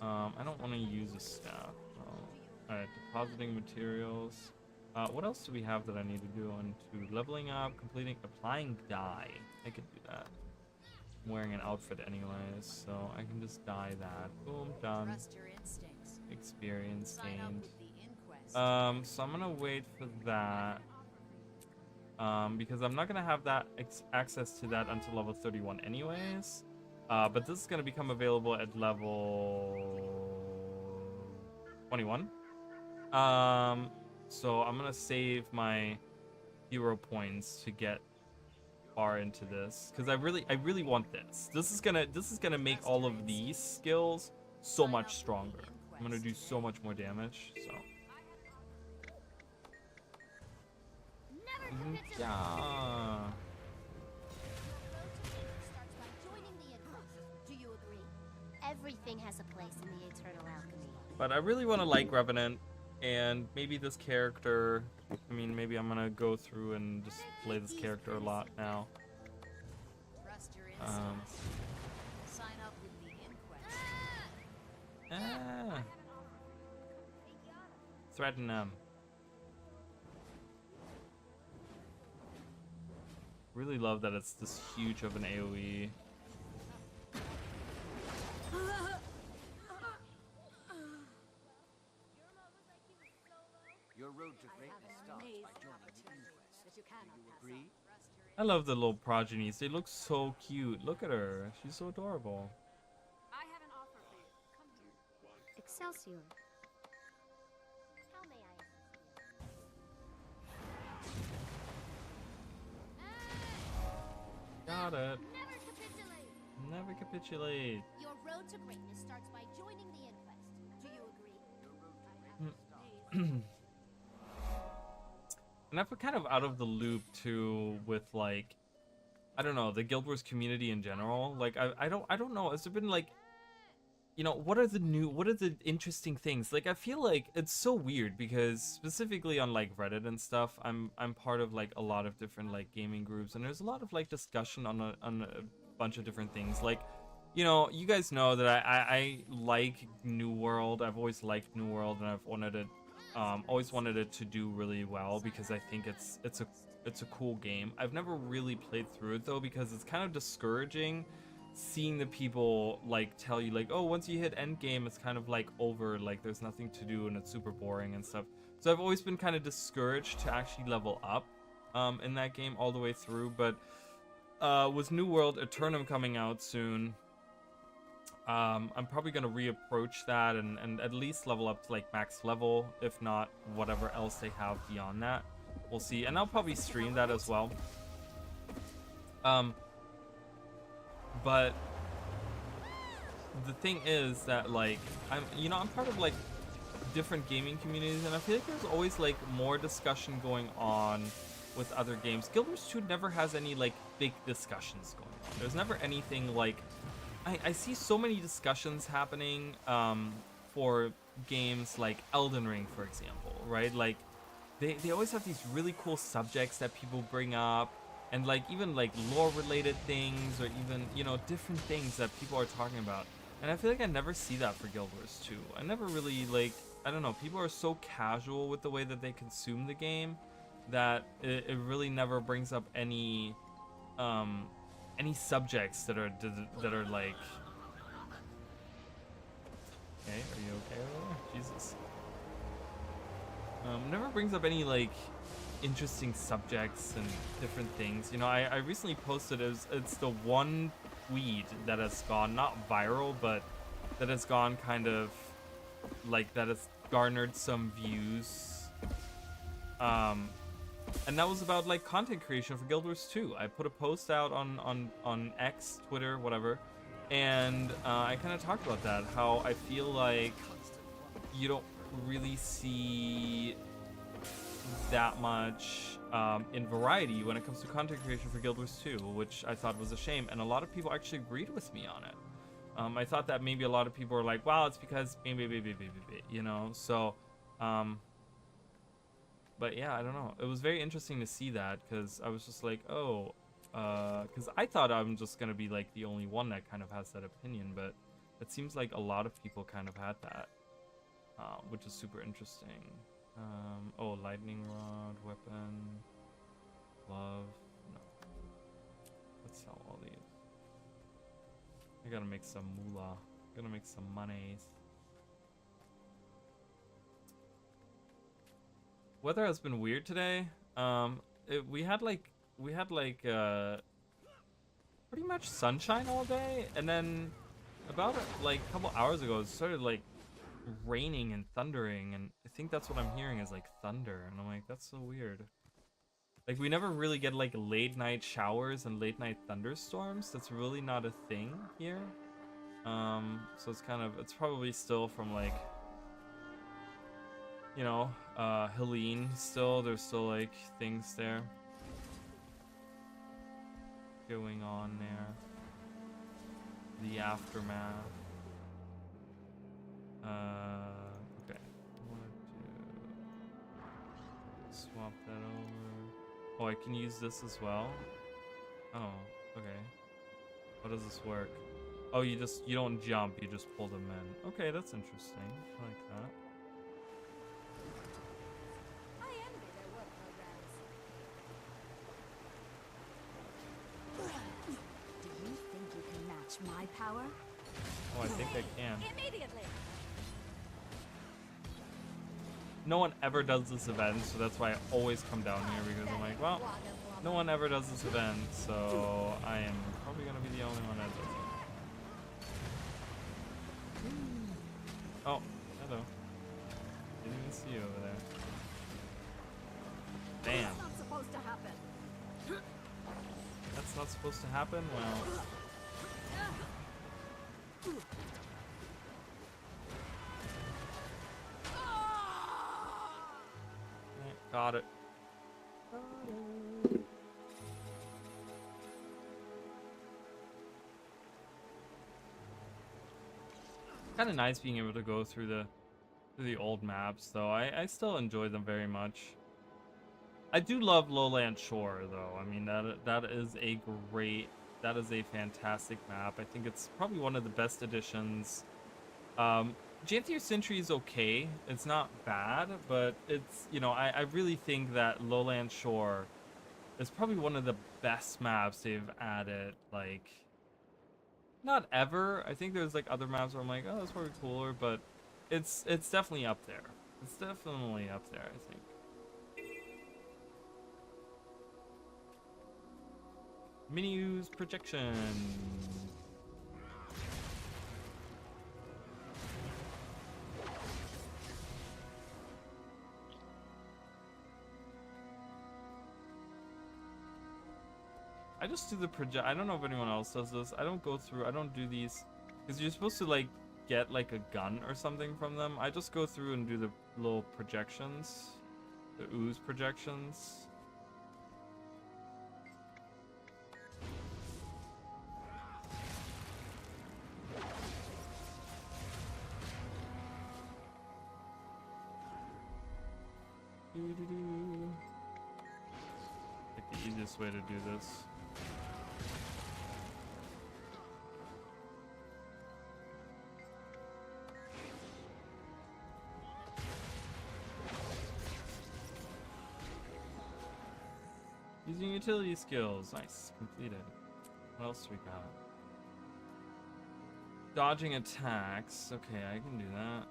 I don't want to use a staff. No. Alright, depositing materials. What else do we have that I need to do? Into leveling up, completing, applying dye. I could do that. I'm wearing an outfit anyways, so I can just dye that. Boom, done. Experience gained. So I'm gonna wait for that. Because I'm not gonna have that access to that until level 31 anyways. But this is gonna become available at level 21. So I'm gonna save my hero points to get far into this because I really want this. This is gonna make all of these skills so much stronger. I'm gonna do so much more damage. So. Yeah. Do you agree? Everything has a place in the Eternal Alchemy. But I really want to like Revenant, and maybe this character. I mean, maybe I'm gonna go through and just play this character a lot now. Sign up with the inquest. Threaten them. Really love that it's this huge of an AoE. Your road to greatness starts by joining the inquest. Do you agree? I love the little progenies. They look so cute. Look at her. She's so adorable. I have an offer for you. Come here. Excelsior. How may I assist you? Got it. Never capitulate! Never capitulate. Your road to greatness starts by joining the inquest. Do you agree? And I've been kind of out of the loop too with like, I don't know, the Guild Wars community in general. Like I don't know. Has there been like, you know, what are the interesting things? Like I feel like it's so weird because specifically on like Reddit and stuff, I'm part of like a lot of different like gaming groups, and there's a lot of like discussion on a bunch of different things. Like, you know, you guys know that I like New World. I've always liked New World, and I've wanted it. Always wanted it to do really well because I think it's a cool game. I've never really played through it though because it's kind of discouraging seeing the people like tell you like, oh, once you hit end game it's kind of like over, like there's nothing to do and it's super boring and stuff. So I've always been kind of discouraged to actually level up in that game all the way through. But with New World Eternum coming out soon, I'm probably going to reapproach that and at least level up to like max level, if not whatever else they have beyond that. We'll see. And I'll probably stream that as well. But the thing is that like, I'm part of like different gaming communities, and I feel like there's always like more discussion going on with other games. Guild Wars 2 never has any like big discussions going on. There's never anything like, I see so many discussions happening for games like Elden Ring, for example, right? Like they always have these really cool subjects that people bring up, and like even like lore related things, or even, you know, different things that people are talking about. And I feel like I never see that for Guild Wars 2. I never really, like, I don't know, people are so casual with the way that they consume the game that it really never brings up any subjects that are like, okay, are you okay over there? Jesus. Never brings up any like interesting subjects and different things. You know, I recently posted, it's the one tweet that has gone not viral, but that has gone kind of like, that has garnered some views. And that was about like content creation for Guild Wars 2. I put a post out on X, Twitter, whatever, and I kind of talked about that, how I feel like you don't really see that much in variety when it comes to content creation for Guild Wars 2, which I thought was a shame, and a lot of people actually agreed with me on it. I thought that maybe a lot of people were like, wow, it's because you know, so But yeah, I don't know. It was very interesting to see that because I was just like, oh, because I thought I'm just gonna be like the only one that kind of has that opinion, but it seems like a lot of people kind of had that, which is super interesting. Oh, lightning rod, weapon, glove. No. Let's sell all these. I gotta make some moolah. Gotta make some monies. Weather has been weird today. We had like pretty much sunshine all day, and then about like a couple hours ago it started like raining and thundering, and I think that's what I'm hearing is like thunder, and I'm like, that's so weird. Like, we never really get like late night showers and late night thunderstorms. That's really not a thing here. So it's probably still from like, you know, Helene still. There's still like things there going on there. The aftermath. Okay. I want to swap that over. Oh, I can use this as well. Oh, okay. How does this work? Oh, you don't jump, you just pull them in. Okay, that's interesting. I like that. I envy their work programs. Do you think you can match my power? Oh, I think I can. Immediately. No one ever does this event, so that's why I always come down here, because I'm like, well, no one ever does this event, so I am probably gonna be the only one that does it. Oh, hello. Didn't even see you over there. Damn. That's not supposed to happen. That's not supposed to happen? Well. Got it. Kind of nice being able to go through the old maps, though. I still enjoy them very much. I do love Lowland Shore, though. I mean, that is a fantastic map. I think it's probably one of the best additions. Janthier Sentry is okay. It's not bad, but it's, you know, I really think that Lowland Shore is probably one of the best maps they've added, like, not ever. I think there's like other maps where I'm like, oh, that's probably cooler, but it's definitely up there. It's definitely up there, I think. Menus projection. I just do the project. I don't know if anyone else does this. I don't do these because you're supposed to like get like a gun or something from them. I just go through and do the little projections, the ooze projections. Like the easiest way to do this. Using utility skills. Nice. Completed. What else do we got? Dodging attacks. Okay, I can do that.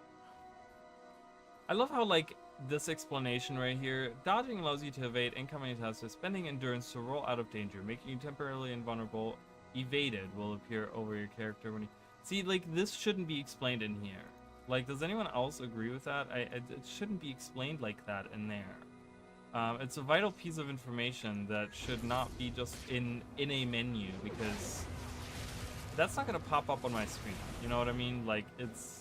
I love how, like, this explanation right here. Dodging allows you to evade incoming attacks by spending endurance to roll out of danger, making you temporarily invulnerable. Evaded will appear over your character when you... See, like, this shouldn't be explained in here. Like, does anyone else agree with that? It shouldn't be explained like that in there. It's a vital piece of information that should not be just in a menu, because that's not going to pop up on my screen. You know what I mean? Like, it's...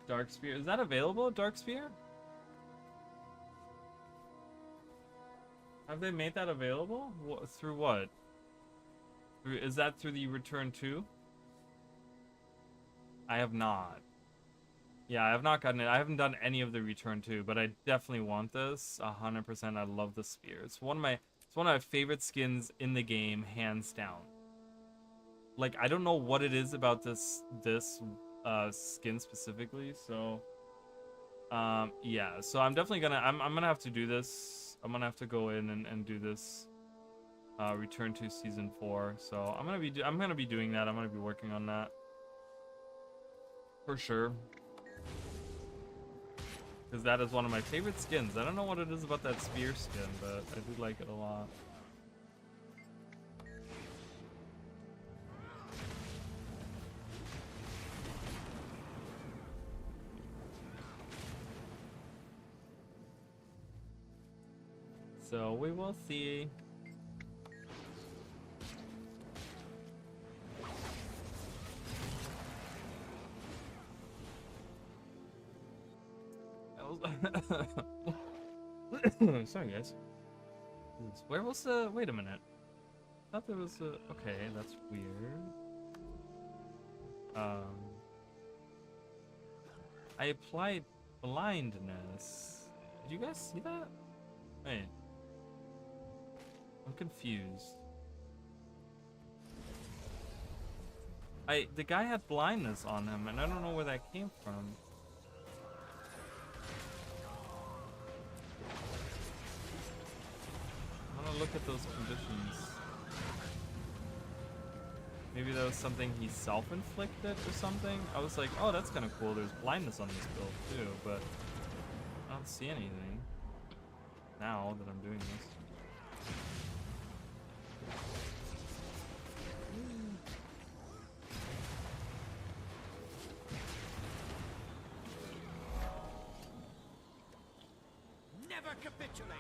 Dark Spear. Is that available, Dark Spear? Have they made that available? Through what? Is that through the Return 2? I have not. Yeah, I have not gotten it. I haven't done any of the Return to, but I definitely want this 100%. I love the spear. It's one of my favorite skins in the game, hands down. Like, I don't know what it is about this skin specifically, so yeah. So I'm definitely gonna I'm gonna have to do this. I'm gonna have to go in and do this Return to Season 4. So I'm gonna be doing that. I'm gonna be working on that for sure. Because that is one of my favorite skins. I don't know what it is about that spear skin, but I do like it a lot. So we will see. Sorry, guys. Where was the... Wait a minute. I thought there was a... Okay, that's weird. I applied blindness. Did you guys see that? Wait. I'm confused. The guy had blindness on him, and I don't know where that came from. I want to look at those conditions. Maybe that was something he self-inflicted or something? I was like, oh, that's kind of cool. There's blindness on this build too, but I don't see anything now that I'm doing this. Never capitulate.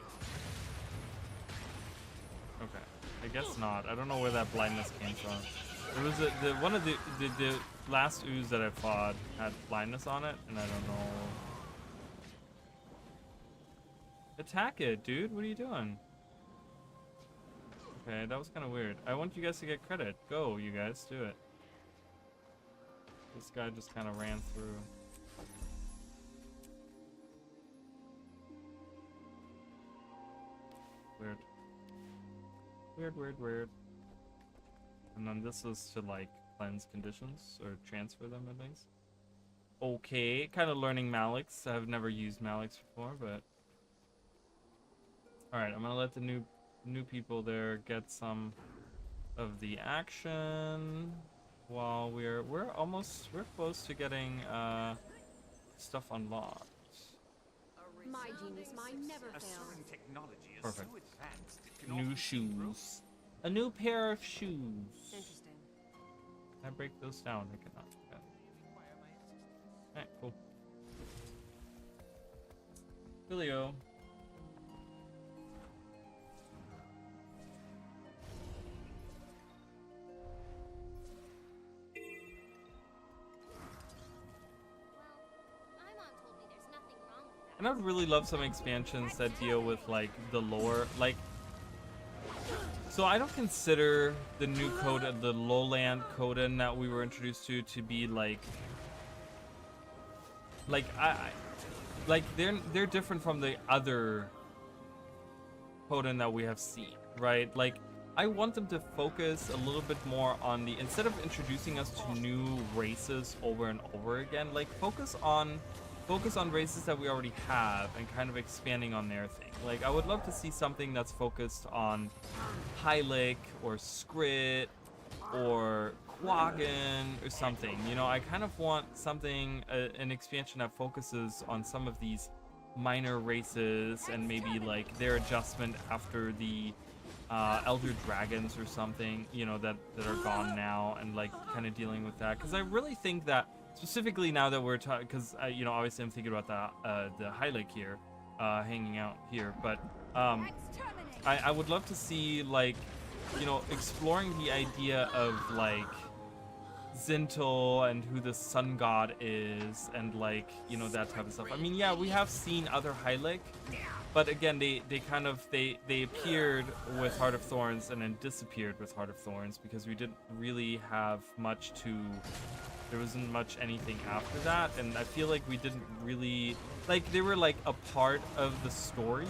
Okay, I guess not. I don't know where that blindness came from. There was one of the last ooze that I fought had blindness on it, and I don't know. Attack it, dude. What are you doing? Okay, that was kind of weird. I want you guys to get credit. Go, you guys, do it. This guy just kind of ran through. Weird. Weird, weird, weird. And then this is to like cleanse conditions or transfer them at least. Okay, kind of learning Malix. I've never used Malix before, but all right. I'm gonna let the new people there get some of the action while we're close to getting stuff unlocked. My genius mind never fails. Technology is Perfect. so advanced it can New often shoes. A new pair of shoes. Interesting. Can I break those down? I cannot. Okay. Alright, cool. Julio. And I would really love some expansions that deal with like the lore, like. So I don't consider the new Coda, the Lowland Coden that we were introduced to be like they're different from the other Coden that we have seen, right? Like I want them to focus a little bit more on the, instead of introducing us to new races over and over again, like focus on races that we already have and kind of expanding on their thing. Like, I would love to see something that's focused on Hylic or Skrit or Quaggan or something. You know, I kind of want something, an expansion that focuses on some of these minor races and maybe like their adjustment after the Elder Dragons or something, you know, that are gone now, and like kind of dealing with that. Because I really think that specifically now that we're talking, because you know, obviously I'm thinking about the Hylic here, hanging out here, but I would love to see, like, you know, exploring the idea of like Zintel and who the sun god is, and like, you know, that type of stuff. I mean, yeah, we have seen other Hylic, but again, they kind of they appeared with Heart of Thorns and then disappeared with Heart of Thorns because we didn't really have much to. There wasn't much anything after that, and I feel like we didn't really like. They were like a part of the story,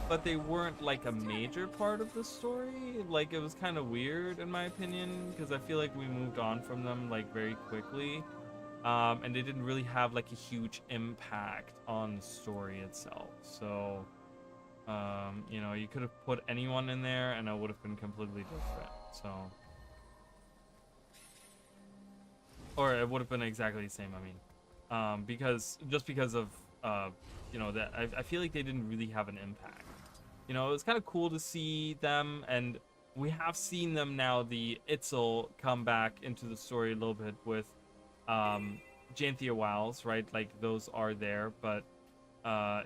but they weren't like a major part of the story. Like, it was kind of weird in my opinion, because I feel like we moved on from them like very quickly, and they didn't really have like a huge impact on the story itself. So you know, you could have put anyone in there and it would have been completely different. So, or it would have been exactly the same, I mean, because of you know, that I feel like they didn't really have an impact. You know, it was kind of cool to see them, and we have seen them now, the Itzel, come back into the story a little bit with Janthia Wiles, right? Like, those are there, but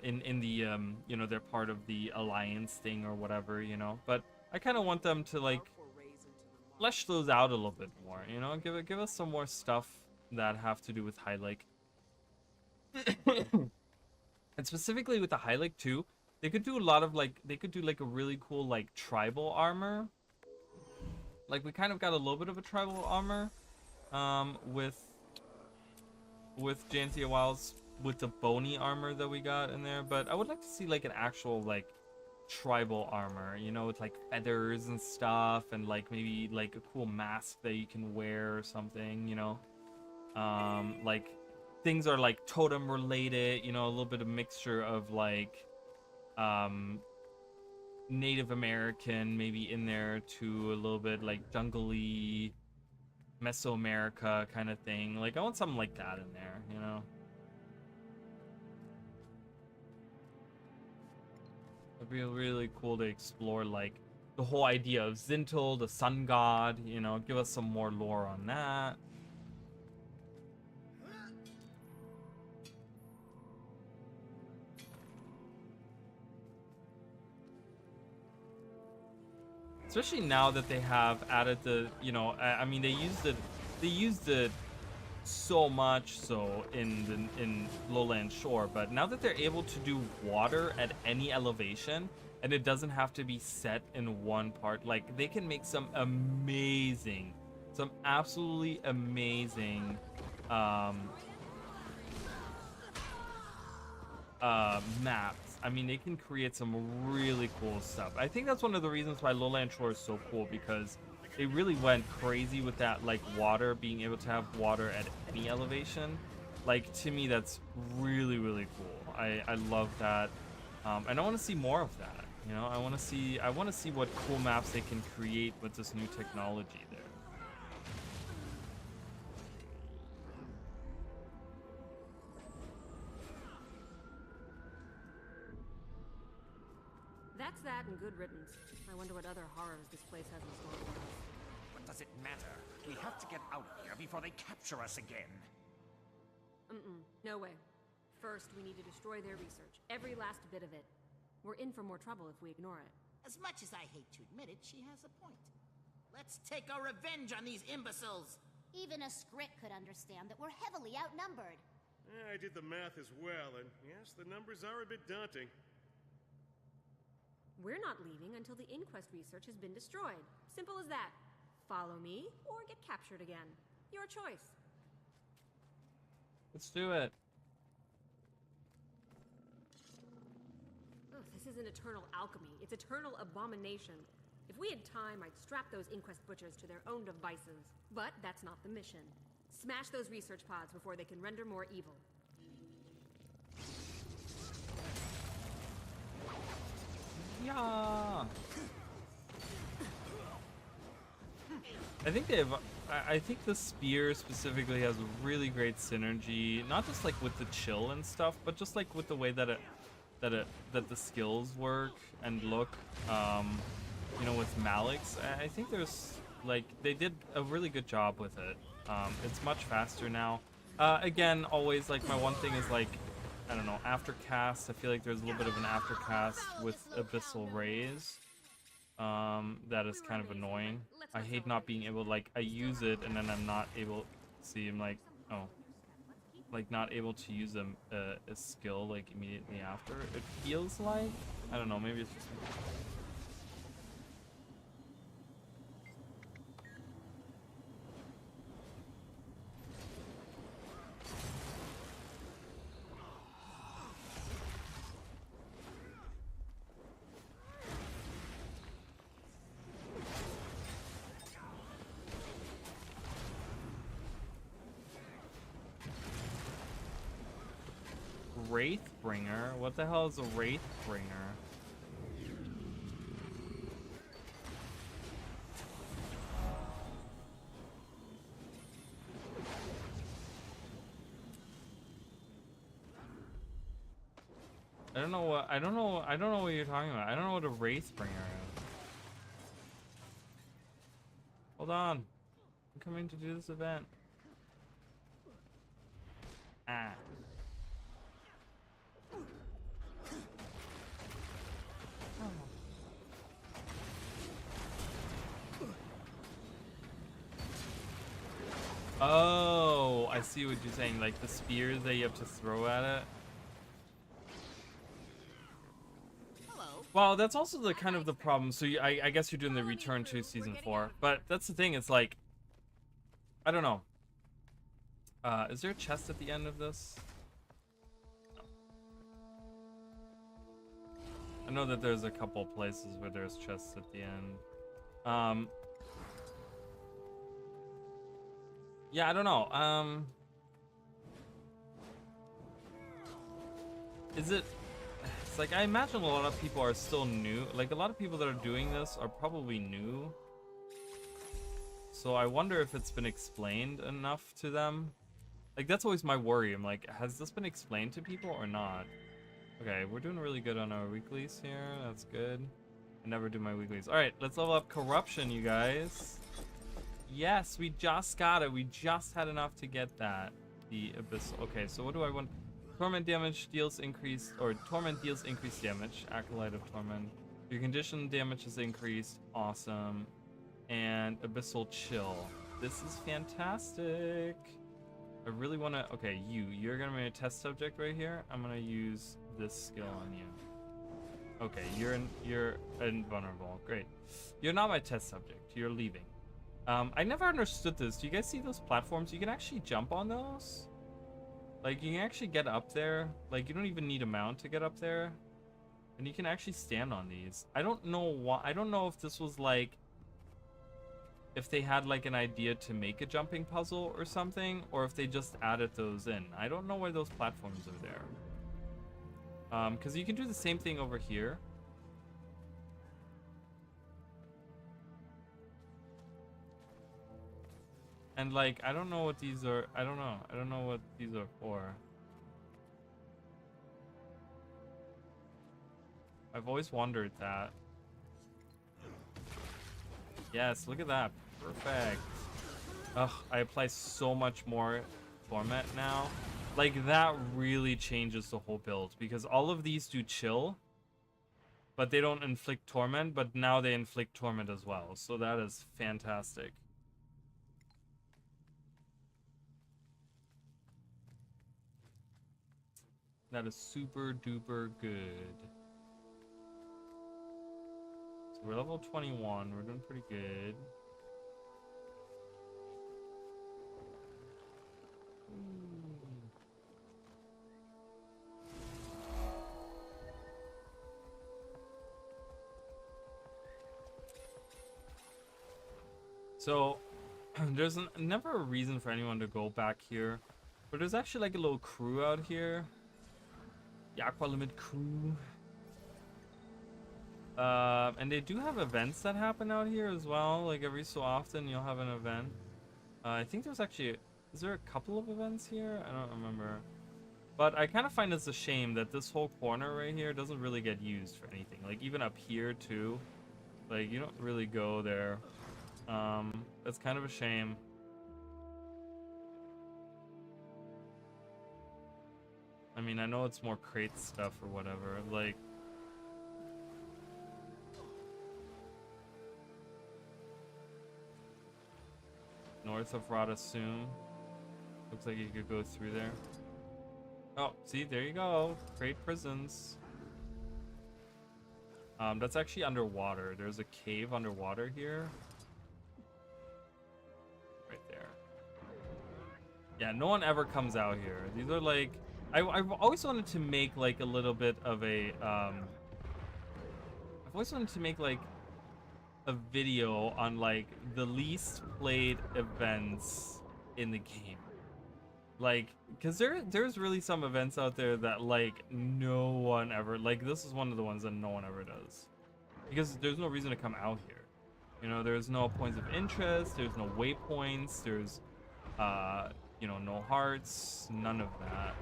in the you know, they're part of the alliance thing or whatever, you know. But I kind of want them to like flesh those out a little bit more, you know. Give us some more stuff that have to do with Hylic. And specifically with the Hylic too, they could do a lot of like, they could do like a really cool like tribal armor. Like, we kind of got a little bit of a tribal armor with Janthia Wiles, with the bony armor that we got in there, but I would like to see like an actual like tribal armor, you know, with like feathers and stuff, and like maybe like a cool mask that you can wear or something, you know. Like, things are like totem related, you know, a little bit of mixture of like Native American maybe in there to a little bit like jungle-y Mesoamerica kind of thing. Like, I want something like that in there, you know. It'd be really cool to explore like the whole idea of Zintel, the sun god, you know, give us some more lore on that. Especially now that they have added the, you know, I mean, they used it so much so in Lowland Shore, but now that they're able to do water at any elevation and it doesn't have to be set in one part, like, they can make some absolutely amazing maps. I mean, they can create some really cool stuff. I think that's one of the reasons why Lowland Shore is so cool, because they really went crazy with that, like, water, being able to have water at any elevation. Like, to me, that's really, really cool. I love that. And I want to see more of that. You know, I want to see what cool maps they can create with this new technology there. That's that and good riddance. I wonder what other horrors this place has in store for us. What does it matter? We have to get out of here before they capture us again. No way. First, we need to destroy their research. Every last bit of it. We're in for more trouble if we ignore it. As much as I hate to admit it, she has a point. Let's take our revenge on these imbeciles. Even a script could understand that we're heavily outnumbered. I did the math as well, and yes, the numbers are a bit daunting. We're not leaving until the inquest research has been destroyed. Simple as that. Follow me, or get captured again. Your choice. Let's do it. Ugh, this isn't eternal alchemy. It's eternal abomination. If we had time, I'd strap those inquest butchers to their own devices. But that's not the mission. Smash those research pods before they can render more evil. Yeah. I think the spear specifically has really great synergy, not just like with the chill and stuff, but just like with the way that the skills work and look. You know, with Malik's, I think there's like, they did a really good job with it. It's much faster now. Again, always like my one thing is like, I don't know, aftercast. I feel like there's a little bit of an aftercast with Abyssal Rays. That is kind of annoying. I hate not being able, like, I use it and then I'm not able to see him, like, oh. Like, not able to use a skill, like, immediately after. It feels like, I don't know, maybe it's just... Wraithbringer? What the hell is a Wraithbringer? I don't know what you're talking about. I don't know what a Wraithbringer is. Hold on. I'm coming to do this event. Ah. Oh, I see what you're saying. Like the spears that you have to throw at it. Hello. Well, that's also the kind of the problem. So I guess you're doing the return to season 4, but that's the thing. It's like, I don't know. Is there a chest at the end of this? No. I know that there's a couple places where there's chests at the end. Yeah, I don't know. Is it... It's like, I imagine a lot of people are still new. Like, a lot of people that are doing this are probably new. So I wonder if it's been explained enough to them. Like, that's always my worry. I'm like, has this been explained to people or not? Okay, we're doing really good on our weeklies here. That's good. I never do my weeklies. Alright, let's level up corruption, you guys. Yes, we just got it. We just had enough to get that. The abyssal. Okay, so what do I want? Torment damage deals increased, or torment deals increased damage. Acolyte of Torment. Your condition damage is increased. Awesome. And abyssal chill. This is fantastic. I really want to. Okay, you're gonna be a test subject right here. I'm gonna use this skill on you. Okay, you're invulnerable. Great. You're not my test subject. You're leaving. I never understood this. Do you guys see those platforms? You can actually jump on those. Like, you can actually get up there. Like, you don't even need a mount to get up there. And you can actually stand on these. I don't know why. I don't know if this was like... If they had like an idea to make a jumping puzzle or something. Or if they just added those in. I don't know why those platforms are there. Because you can do the same thing over here. And like, I don't know what these are. I don't know what these are for. I've always wondered that. Yes, look at that. Perfect. Ugh, I apply so much more torment now. Like, that really changes the whole build. Because all of these do chill. But they don't inflict torment. But now they inflict torment as well. So that is fantastic. That is super duper good. So we're level 21. We're doing pretty good. So there's never a reason for anyone to go back here, but there's actually like a little crew out here. The Aqua Limit crew. And they do have events that happen out here as well. Like every so often you'll have an event. I think there's actually... Is there a couple of events here? I don't remember. But I kind of find it's a shame that this whole corner right here doesn't really get used for anything. Like even up here too. Like you don't really go there. That's kind of a shame. I mean, I know it's more crate stuff or whatever. Like, north of Radasum. Looks like you could go through there. Oh, see, there you go. Great prisons. That's actually underwater. There's a cave underwater here. Right there. Yeah, no one ever comes out here. These are like... I've always wanted to make like a little bit of a... I've always wanted to make like a video on like the least played events in the game. Like, because there's really some events out there that like no one ever, like this is one of the ones that no one ever does, because there's no reason to come out here. You know, there's no points of interest, there's no waypoints, there's you know, no hearts, none of that.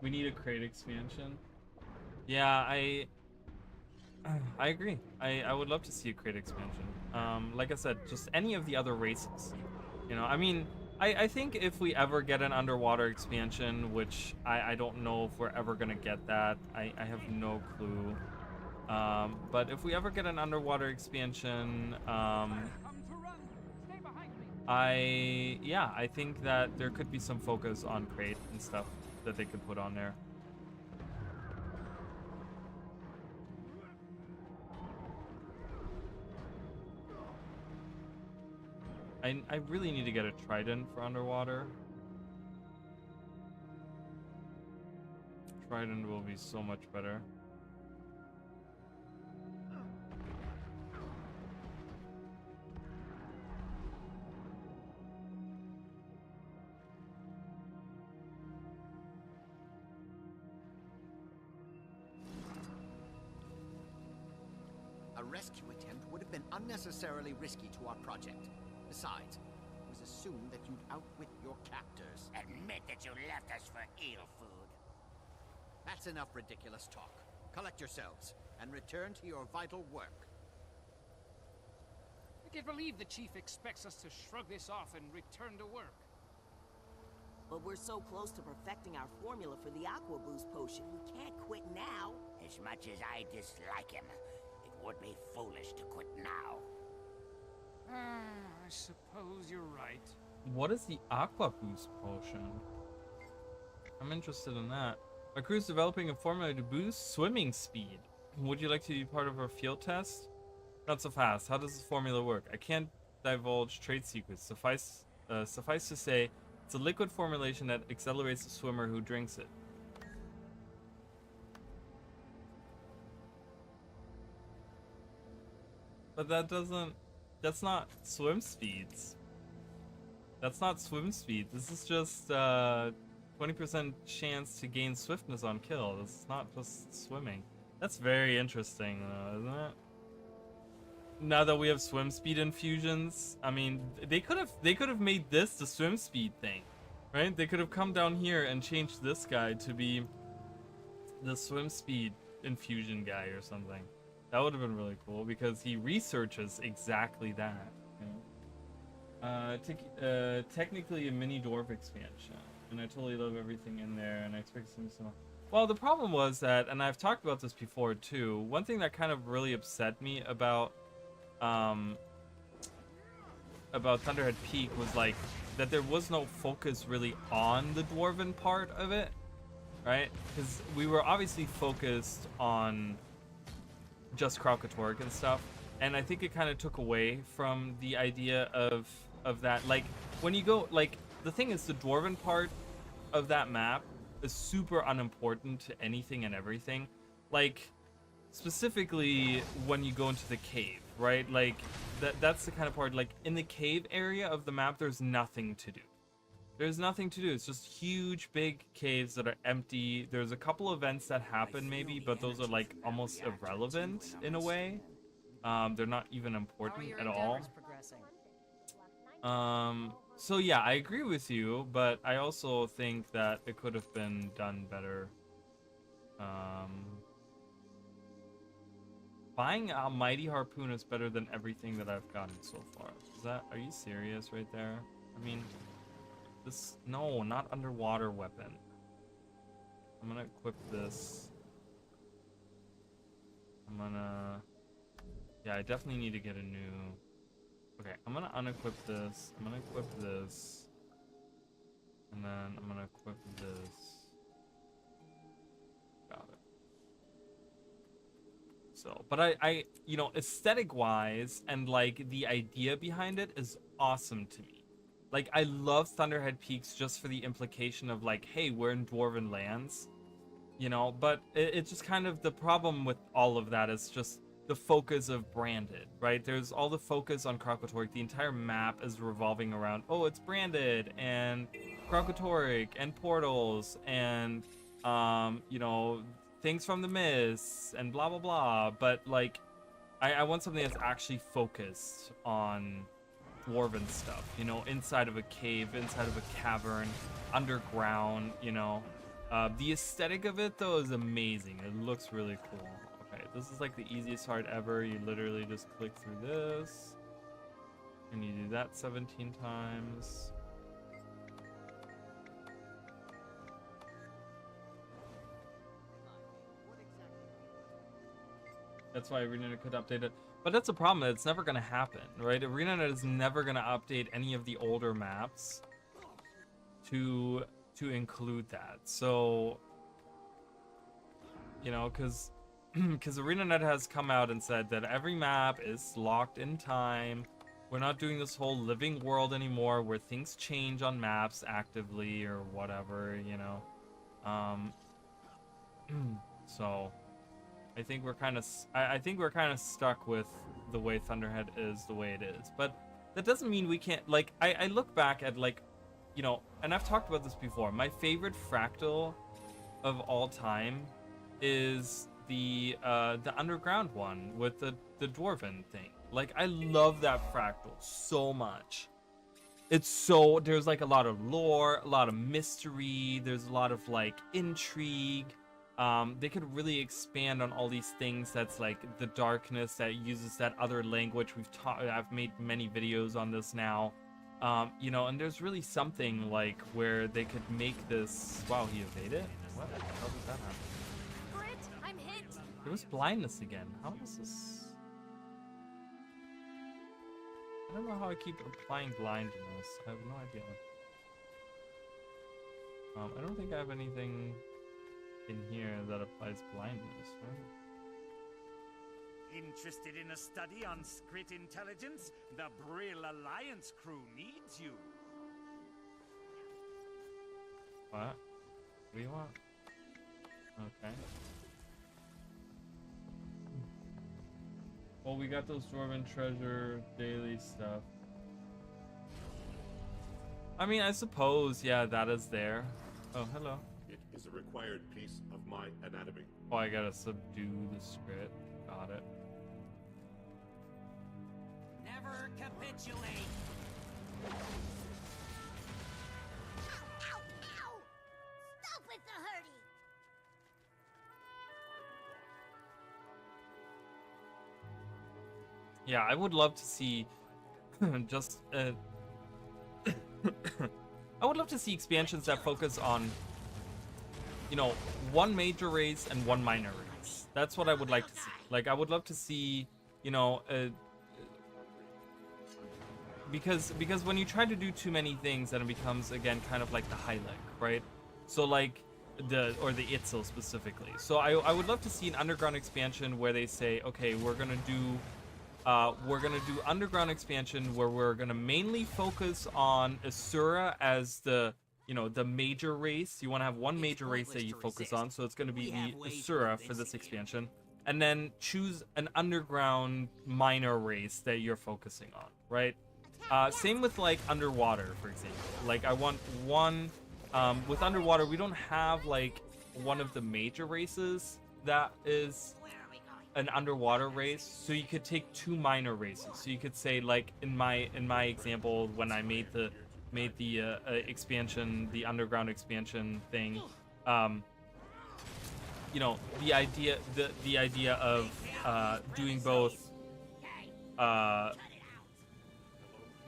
We need a crate expansion. Yeah, I agree. I would love to see a crate expansion. Like I said, just any of the other races. You know, I mean, I think if we ever get an underwater expansion, which I don't know if we're ever gonna get that. I have no clue. But if we ever get an underwater expansion, I think that there could be some focus on crate and stuff that they could put on there. I really need to get a trident for underwater. Trident will be so much better. A rescue attempt would have been unnecessarily risky to our project. Besides, it was assumed that you'd outwit your captors. Admit that you left us for eel food. That's enough ridiculous talk. Collect yourselves and return to your vital work. I can't believe the Chief expects us to shrug this off and return to work. But we're so close to perfecting our formula for the Aqua Boost potion, we can't quit now. As much as I dislike him, it would be foolish to quit now. I suppose you're right. What is the Aqua Boost potion? I'm interested in that. My crew's developing a formula to boost swimming speed. Would you like to be part of our field test? Not so fast. How does this formula work? I can't divulge trade secrets. Suffice to say, it's a liquid formulation that accelerates the swimmer who drinks it. But that's not swim speeds. That's not swim speed. This is just 20% chance to gain swiftness on kill. This is not just swimming. That's very interesting though, isn't it? Now that we have swim speed infusions, I mean, they could have made this the swim speed thing, right? They could have come down here and changed this guy to be the swim speed infusion guy or something. That would have been really cool because he researches exactly that. Technically a mini dwarf expansion, and I totally love everything in there, and I expect some. Well, the problem was that, and I've talked about this before too. One thing that kind of really upset me about Thunderhead Peak was like that there was no focus really on the dwarven part of it, right? Because we were obviously focused on just Kralkatorrik and stuff, and I think it kind of took away from the idea of that. Like when you go, like the thing is, the dwarven part of that map is super unimportant to anything and everything. Like specifically when you go into the cave, right? Like that's the kind of part, like in the cave area of the map, there's nothing to do. There's nothing to do. It's just huge, big caves that are empty. There's a couple events that happen maybe, but those are like almost irrelevant in a way. They're not even important at all. So yeah, I agree with you, but I also think that it could have been done better. Buying a Mighty Harpoon is better than everything that I've gotten so far. Are you serious right there? I mean, this, no, not underwater weapon. I'm gonna equip this. I'm gonna, yeah, I definitely need to get a new, okay, I'm gonna unequip this. I'm gonna equip this. And then I'm gonna equip this. Got it. So, but I, you know, aesthetic wise and like the idea behind it is awesome to me. Like, I love Thunderhead Peaks just for the implication of like, hey, we're in Dwarven lands, you know, but it's just kind of the problem with all of that is just the focus of branded, right? There's all the focus on Kralkatorrik. The entire map is revolving around, oh, it's branded and Kralkatorrik and portals and, you know, things from the mists and blah, blah, blah. But like, I want something that's actually focused on Dwarven stuff, you know, inside of a cave, inside of a cavern, underground, you know. The aesthetic of it though is amazing. It looks really cool. Okay, this is like the easiest part ever. You literally just click through this and you do that 17 times. That's why ArenaNet could update it. But that's a problem. It's never going to happen, right? ArenaNet is never going to update any of the older maps to include that. So, you know, because ArenaNet has come out and said that every map is locked in time. We're not doing this whole living world anymore where things change on maps actively or whatever, you know. So I think we're kind of stuck with the way Thunderhead is the way it is. But that doesn't mean we can't, like, I look back at, like, you know, and I've talked about this before. My favorite fractal of all time is the underground one with the dwarven thing. Like, I love that fractal so much. It's so, there's like a lot of lore, a lot of mystery, there's a lot of like intrigue. They could really expand on all these things. That's like the darkness that uses that other language. I've made many videos on this now. You know, and there's really something like where they could make this. Wow, he evaded? What the hell did that happen? Brit, I'm hit. There was blindness again. How is this? I don't know how I keep applying blindness. I have no idea. I don't think I have anything in here that applies blindness, right? Interested in a study on Skrit intelligence? The Brill Alliance crew needs you. What? What do you want? Okay. Well, we got those Dwarven treasure daily stuff. I mean, I suppose, yeah, that is there. Oh, hello. It is a required piece of my anatomy. Oh, I gotta subdue the Skrit. Got it. Never capitulate. Ow, ow, ow! Stop with the hurdy! Yeah, I would love to see just I would love to see expansions that focus on, you know, one major race and one minor race. That's what I would like to see. Like, I would love to see, you know, because when you try to do too many things, then it becomes, again, kind of like the Hylek, right? So, like, the Itzel specifically. So I would love to see an underground expansion where they say, okay, we're gonna do underground expansion where we're gonna mainly focus on Asura as the, you know, the major race. You want to have one major race that you focus on, so it's gonna be the Asura for this expansion, and then choose an underground minor race that you're focusing on, right? Same with like underwater, for example. Like, I want one with underwater. We don't have like one of the major races that is an underwater race, so you could take two minor races. So you could say, like, in my example, when I made the expansion, the underground expansion thing, you know, the idea of doing both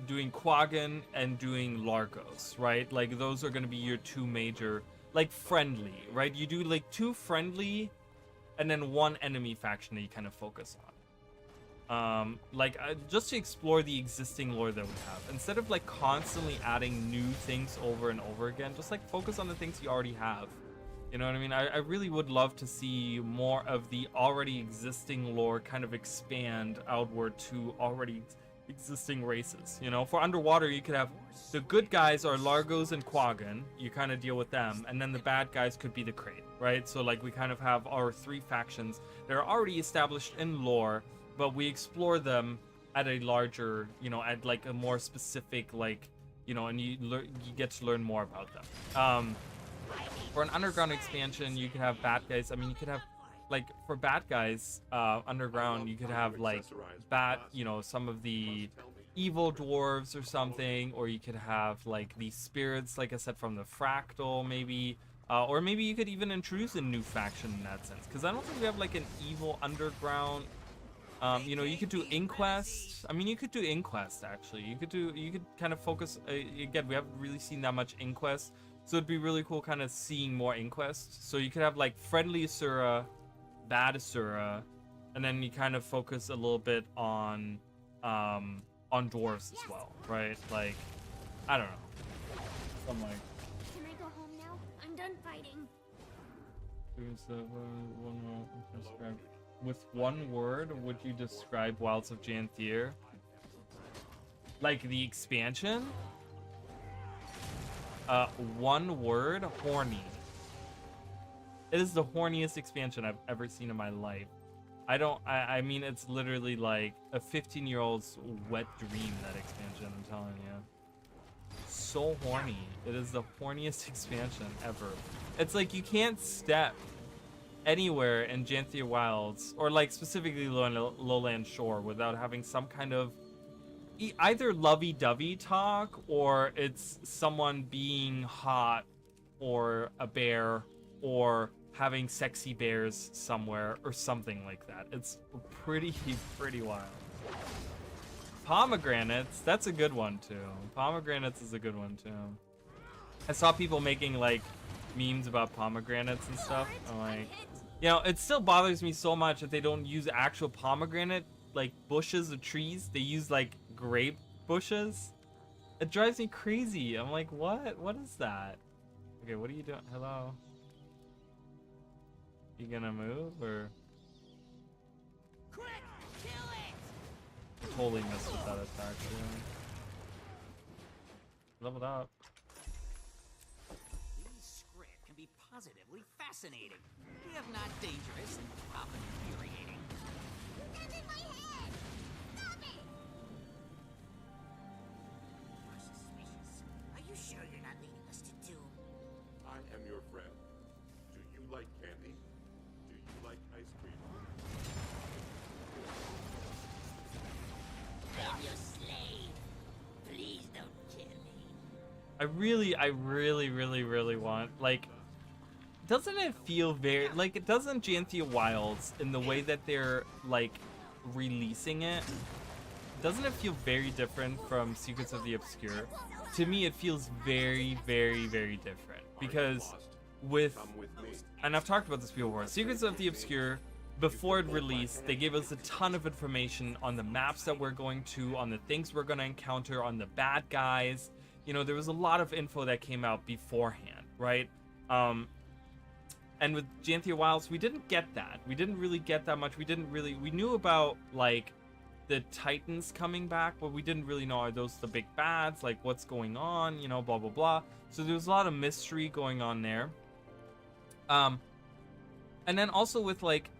doing Quaggan and doing Largos, right? Like those are going to be your two major, like friendly, right? You do like 2 friendly and then 1 enemy faction that you kind of focus on. Just to explore the existing lore that we have, instead of like constantly adding new things over and over again, just like focus on the things you already have. You know what I mean? I really would love to see more of the already existing lore kind of expand outward to already existing races. You know, for underwater, you could have the good guys are Largos and Quaggan. You kind of deal with them, and then the bad guys could be the Crate, right? So like we kind of have our 3 factions that are already established in lore, but we explore them at a larger, you know, at like a more specific, like, you know, and you get to learn more about them. For an underground expansion, you could have bad guys. I mean, you could have, like, for bad guys, underground, you could have, like, you know, some of the evil dwarves or something, or you could have, like, these spirits, like I said, from the Fractal, maybe, or maybe you could even introduce a new faction in that sense, because I don't think we have, like, an evil underground. You know, you could do Inquest. I mean, you could do Inquest, actually. You could kind of focus, again, we haven't really seen that much Inquest, so it'd be really cool kind of seeing more Inquest. So you could have, like, friendly Asura, bad Asura, and then you kind of focus a little bit on dwarves as well, right? Like, I don't know. Something like... Can I go home now? I'm done fighting. With 1 word, would you describe Wilds of Janthier? Like the expansion? 1 word, horny. It is the horniest expansion I've ever seen in my life. I mean, it's literally like a 15-year-old's wet dream, that expansion, I'm telling you. So horny. It is the horniest expansion ever. It's like you can't step anywhere in Janthier Wilds, or like specifically Lowland Shore, without having some kind of either lovey-dovey talk, or it's someone being hot, or a bear, or having sexy bears somewhere, or something like that. It's pretty wild. Pomegranates, that's a good one too. Pomegranates is a good one too. I saw people making like memes about pomegranates and stuff. I'm like, you know, it still bothers me so much that they don't use actual pomegranate, like bushes or trees. They use like grape bushes. It drives me crazy. I'm like, what? What is that? Okay, what are you doing? Hello? You gonna move or? Quick, kill it! Totally missed with that attack. Leveled up. These script can be positively fascinating, if not dangerous and often infuriating. Get in my head! Stop it! You're suspicious. Are you sure you're not leading us to doom? I am your friend. Do you like candy? Do you like ice cream? I'm your slave. Please don't kill me. I really want, like, doesn't it feel very, like, it doesn't Janthier Wilds, in the way that they're, like, releasing it, doesn't it feel very different from Secrets of the Obscure? To me, it feels very different, because with, and I've talked about this before, Secrets of the Obscure, before it released, they gave us a ton of information on the maps that we're going to, on the things we're going to encounter, on the bad guys. You know, there was a lot of info that came out beforehand, right? And with Janthier Wilds, we didn't get that. We didn't really get that much. We knew about, like, the Titans coming back, but we didn't really know, are those the big bads? Like, what's going on? You know, blah, blah, blah. So there was a lot of mystery going on there. And then also with, like,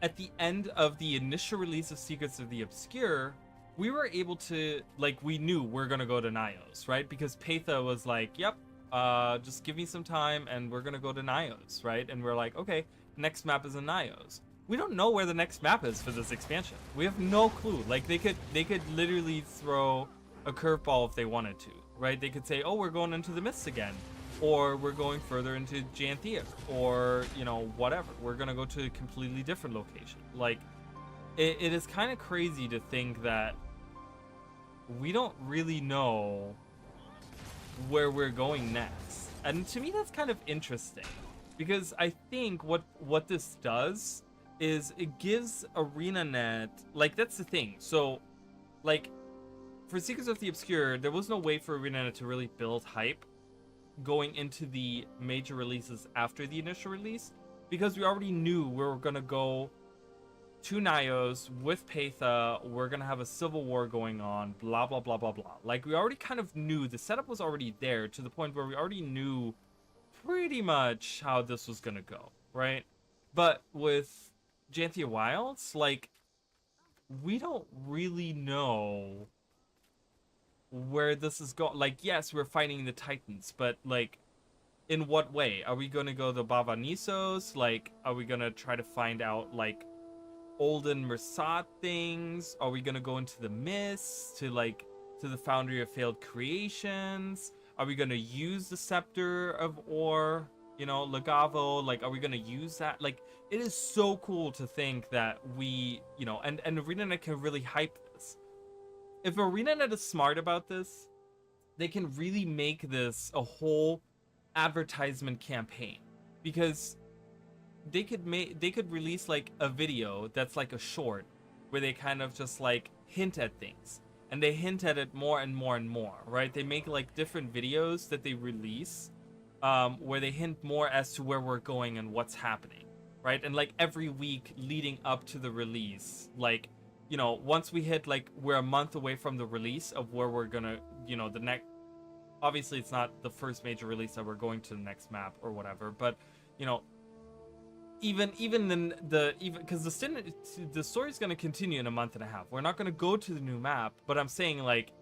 at the end of the initial release of Secrets of the Obscure, we were able to, like, we knew we're gonna go to Nyos, right? Because Paitha was like, yep, just give me some time and we're gonna go to Nyos, right? And we're like, okay, next map is in Nyos. We don't know where the next map is for this expansion. We have no clue. Like, they could literally throw a curveball if they wanted to, right? They could say, oh, we're going into the Mists again, or we're going further into Janthier, or, you know, whatever. We're gonna go to a completely different location. Like, it is kind of crazy to think that we don't really know where we're going next. And to me, that's kind of interesting, because I think what this does is it gives ArenaNet, like, that's the thing. So, like, for Seekers of the Obscure, there was no way for ArenaNet to really build hype going into the major releases after the initial release, because we already knew we were gonna go to Nyos with Peitha, we're gonna have a civil war going on, blah blah blah blah blah. Like, we already kind of knew, the setup was already there to the point where we already knew pretty much how this was gonna go, right? But with Janthia Wilds, like, we don't really know where this is going. Like, yes, we're fighting the Titans, but, like, in what way? Are we gonna go the Bava Nisos? Like, are we gonna try to find out, like, Olden Mersat things? Are we gonna go into the Mist to, like, to the Foundry of Failed Creations? Are we gonna use the Scepter of Ore, you know, Legavo? Like, are we gonna use that? Like, it is so cool to think that we, you know, and ArenaNet can really hype this. If ArenaNet is smart about this, they can really make this a whole advertisement campaign, because they could release like a video that's like a short where they kind of just like hint at things, and they hint at it more and more and more, right? They make like different videos that they release where they hint more as to where we're going and what's happening, right? And like every week leading up to the release, like, you know, once we hit, like, we're a month away from the release of where we're gonna, you know, the next, obviously it's not the first major release that we're going to the next map or whatever, but, you know, even because the story is going to continue in a month and a half. We're not going to go to the new map, but I'm saying, like,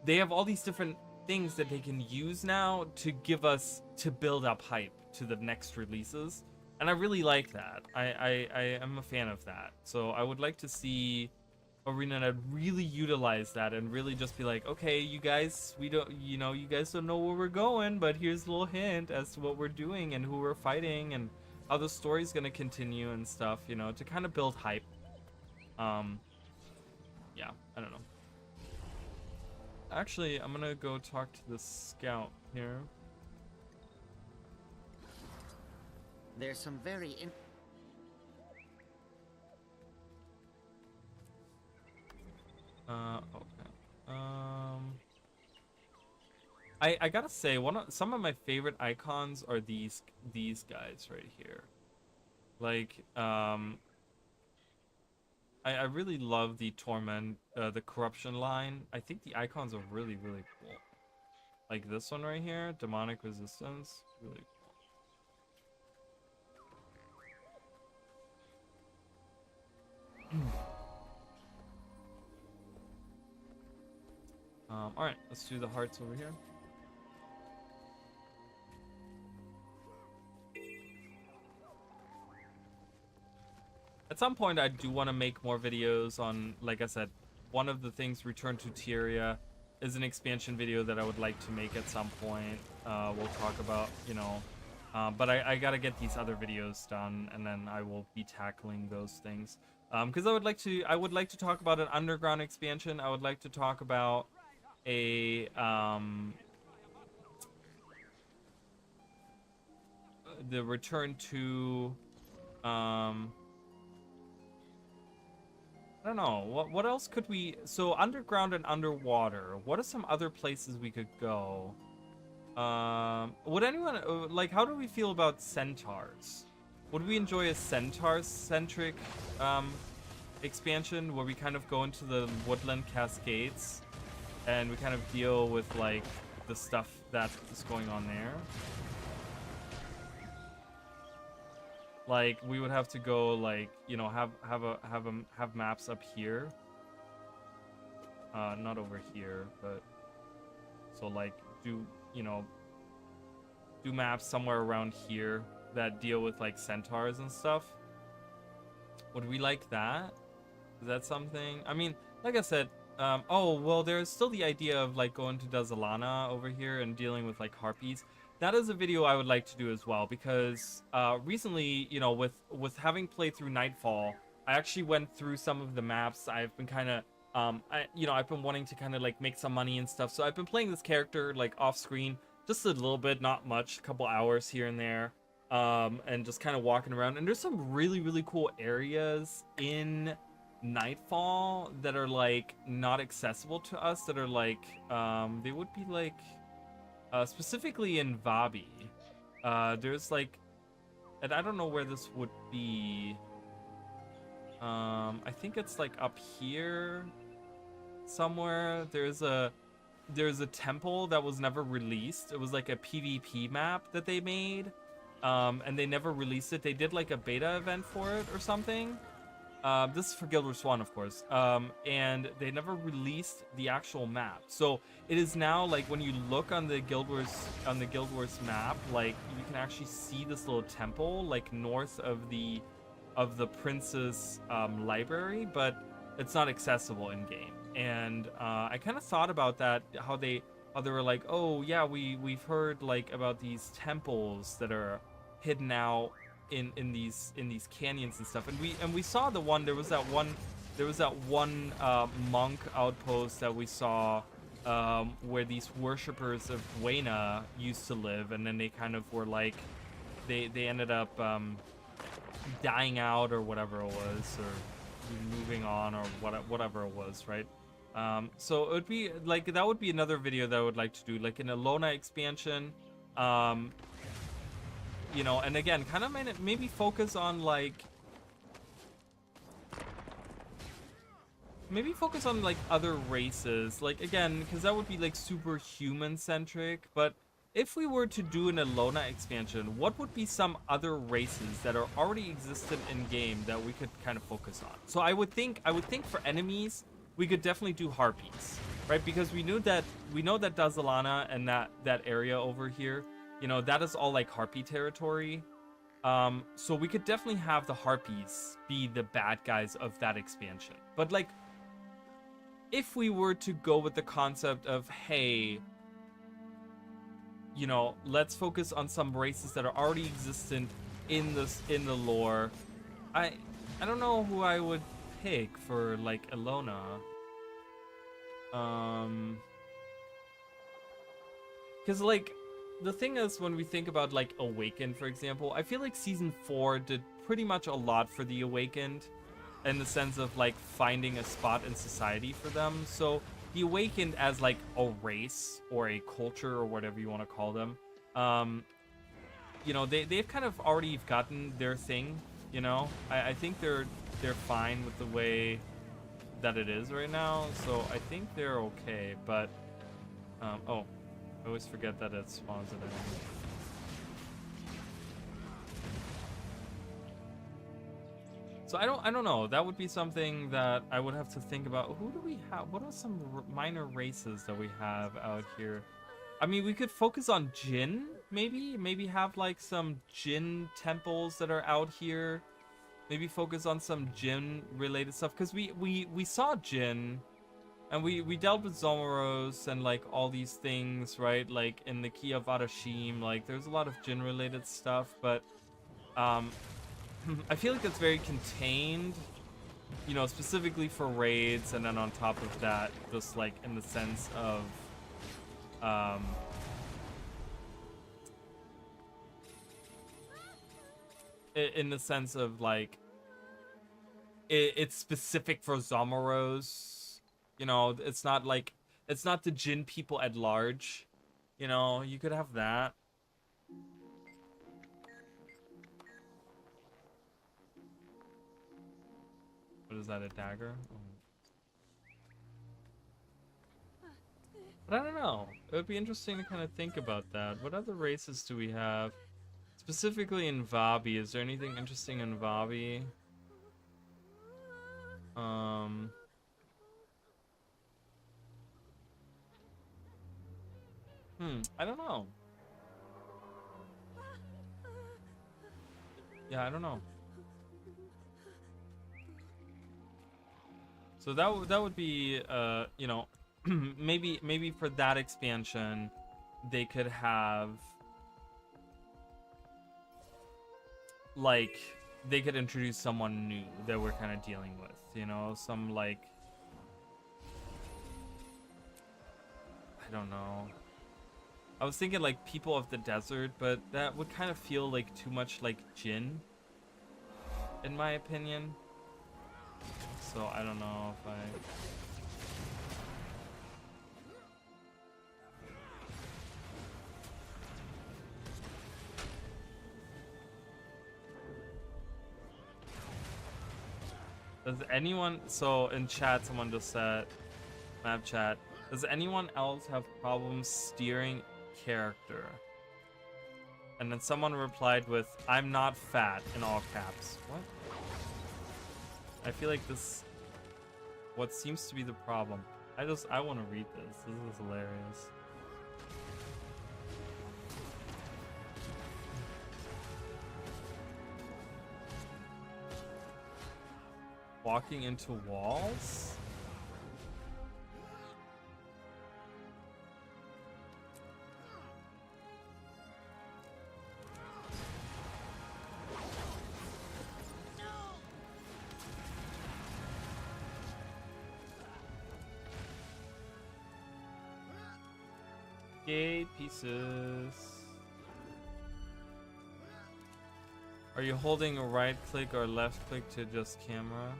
they have all these different things that they can use now to give us, to build up hype to the next releases, and I really like that. I am a fan of that. So I would like to see ArenaNet really utilize that and really just be like, okay, you guys, you guys don't know where we're going, but here's a little hint as to what we're doing and who we're fighting and how the story's gonna continue and stuff, you know, to kind of build hype. Yeah, I don't know. Actually, I'm gonna go talk to the scout here. There's some very okay. I gotta say, some of my favorite icons are these guys right here. Like, I really love the Torment, the Corruption line. I think the icons are really, really cool. Like this one right here, Demonic Resistance, really cool. Alright, let's do the hearts over here. At some point, I do want to make more videos on, like I said, one of the things, Return to Tyria, is an expansion video that I would like to make at some point. We'll talk about, you know, but I gotta get these other videos done, and then I will be tackling those things. Because I would like to talk about an underground expansion. I would like to talk about a the return to I don't know, what else could we, so underground and underwater, what are some other places we could go? Would anyone, like, how do we feel about centaurs? Would we enjoy a centaur-centric expansion where we kind of go into the woodland cascades and we kind of deal with, like, the stuff that is going on there? Like, we would have to go, like, you know, have maps up here. Not over here, but so, like, do maps somewhere around here that deal with, like, centaurs and stuff. Would we like that? Is that something? I mean, like I said, oh, well, there's still the idea of, like, going to Dazalana over here and dealing with, like, harpies. That is a video I would like to do as well, because recently, you know, with having played through Nightfall, I actually went through some of the maps. I've been kind of I've been wanting to kind of like make some money and stuff, so I've been playing this character like off screen just a little bit, not much, a couple hours here and there, and just kind of walking around. And there's some really, really cool areas in Nightfall that are like not accessible to us, that are like they would be like specifically in Vabi. There's like, and I don't know where this would be. I think it's like up here somewhere. There's a temple that was never released. It was like a PvP map that they made, and they never released it. They did like a beta event for it or something. This is for Guild Wars 1, of course, and they never released the actual map. So it is now like when you look on the Guild Wars map, like you can actually see this little temple like north of the prince's library, but it's not accessible in game. And I kind of thought about that, how they were like, oh yeah, we've heard like about these temples that are hidden out in these canyons and stuff, and we saw the one. There was that one monk outpost that we saw where these worshippers of Buena used to live, and then they kind of were like they ended up dying out or whatever it was, or moving on or whatever it was, right? So it would be like, that would be another video that I would like to do, like an Elona expansion. And again, kind of maybe focus on like other races, like, again, because that would be like super human centric. But if we were to do an Elona expansion, what would be some other races that are already existent in game that we could kind of focus on? So I would think for enemies, we could definitely do Harpies, right? Because we know that Dazalana and that area over here, that is all like Harpy territory. So we could definitely have the Harpies be the bad guys of that expansion. But like, if we were to go with the concept of, hey, let's focus on some races that are already existent in the lore, I don't know who I would pick for like Elona. Because like, the thing is, when we think about like Awakened, for example, I feel like Season 4 did pretty much a lot for the Awakened, in the sense of like finding a spot in society for them. So the Awakened as like a race or a culture or whatever you want to call them, they've kind of already gotten their thing. I think they're fine with the way that it is right now, so I think they're okay. But oh, I always forget that it spawns an enemy. So I don't know. That would be something that I would have to think about. Who do we have? What are some minor races that we have out here? I mean, we could focus on Jinn, maybe. Maybe have like some Jinn temples that are out here. Maybe focus on some Jinn related stuff, because we saw Jinn, and we dealt with Zomoros and like all these things, right? Like in the Key of Arashim, like there's a lot of Jinn related stuff, but I feel like it's very contained, specifically for raids, and then on top of that, just like in the sense of like it's specific for Zomoros. It's not the Jinn people at large. You could have that. What is that, a dagger? Oh. But I don't know. It would be interesting to kind of think about that. What other races do we have? Specifically in Vabi, is there anything interesting in Vabi? I don't know. Yeah, I don't know. So that would be maybe for that expansion they could have like, they could introduce someone new that we're kind of dealing with, some like I don't know. I was thinking like people of the desert, but that would kind of feel like too much like Jin, in my opinion. So I don't know if I... Does anyone, so in chat someone just said, map chat, does anyone else have problems steering character? And then someone replied with, I'm not fat, in all caps. What? I feel like this, what seems to be the problem. I want to read this. This is hilarious. Walking into walls? Gate pieces. Are you holding a right click or left click to adjust camera?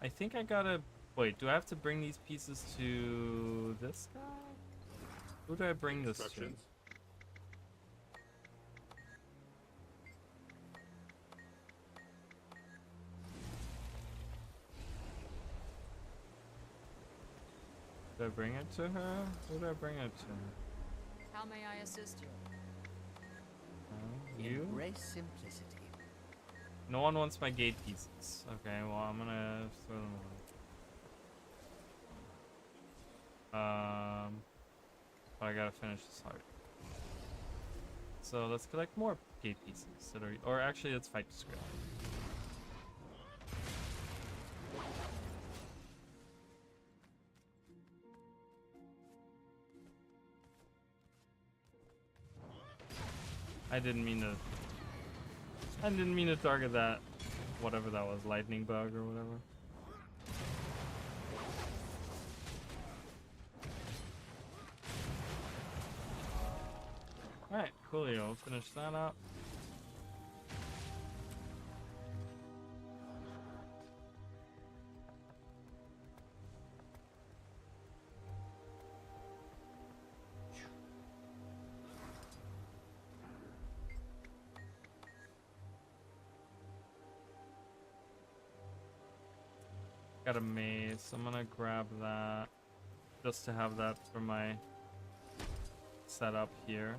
I think I gotta... Wait, do I have to bring these pieces to this guy? Who do I bring this to? Do I bring it to her? Who do I bring it to? How may I assist you? You? Embrace simplicity. No one wants my gate pieces. Okay, well I'm gonna throw them away. But I gotta finish this heart. So let's collect more gate pieces that are, or actually let's fight Skrill. I didn't mean to target that, whatever that was, lightning bug or whatever. Alright, coolio, finish that up. Got a mace. I'm gonna grab that just to have that for my setup here.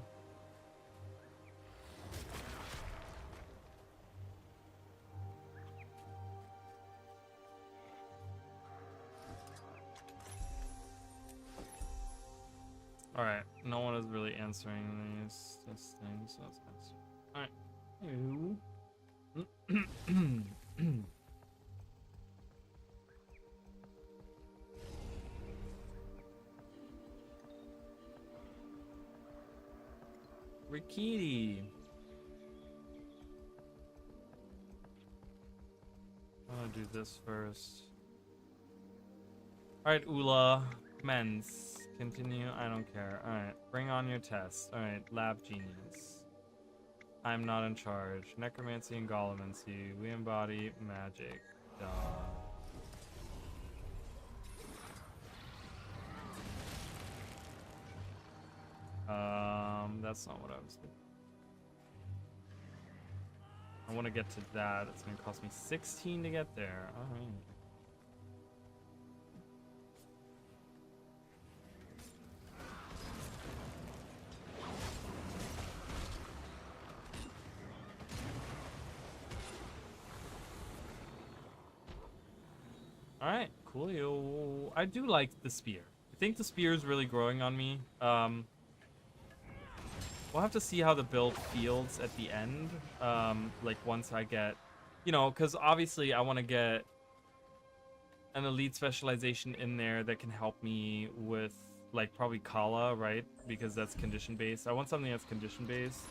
Alright, no one is really answering this thing, so that's nice. Alright. Rikiti. I'm gonna do this first. Alright, Ula. Commence. Continue. I don't care. Alright. Bring on your test. Alright. Lab genius. I'm not in charge. Necromancy and Gollemancy. We embody magic. Duh. That's not what I was thinking. I want to get to that. It's going to cost me 16 to get there. Alright, coolio. I do like the spear. I think the spear is really growing on me. We'll have to see how the build feels at the end. Like once I get, you know, because obviously I want to get an elite specialization in there that can help me with like probably Kala, right? Because that's condition based. I want something that's condition based.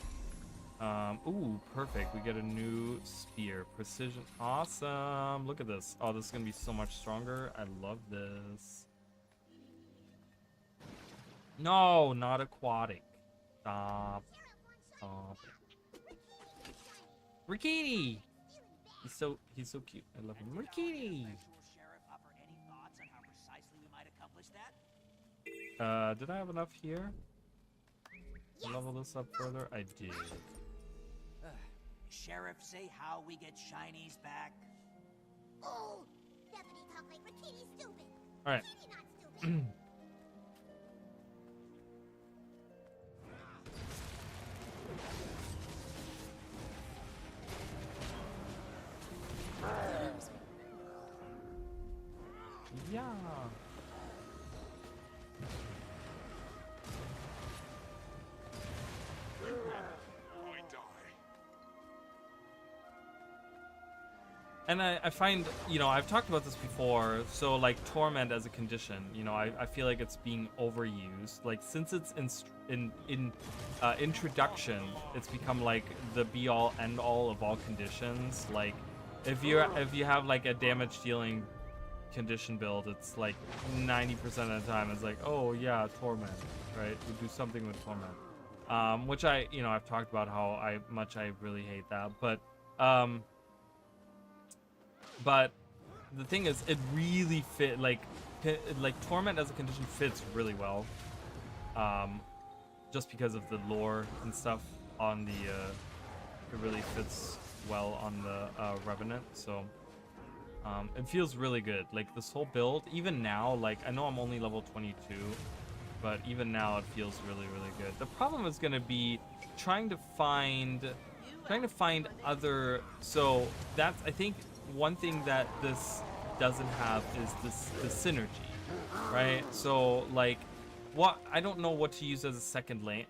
Ooh, perfect. We get a new spear. Precision. Awesome. Look at this. Oh, this is going to be so much stronger. I love this. No, not aquatic. Stop. Stop. Rikini! He's so cute. I love him. Rikini! Did I have enough here? To level this up further? I did. Sheriff, say how we get shinies back. Oh, Bethany talk like Rikini stupid. Alright. Rikini not stupid. Yeah. And I find, you know, I've talked about this before, so like torment as a condition, you know, I feel like it's being overused. Like since it's in introduction, it's become like the be all end all of all conditions. Like if you have like a damage dealing condition build, it's like 90% of the time it's like, oh yeah, torment, right? We do something with torment, which I've talked about how much I really hate that, but the thing is, it really fit, like torment as a condition fits really well, just because of the lore and stuff on the it really fits well on the Revenant. So it feels really good. Like this whole build, even now, like I know I'm only level 22, but even now it feels really good. The problem is gonna be trying to find other. So that's, I think, one thing that this doesn't have is the synergy, right? So like, what I don't know what to use as a second legend.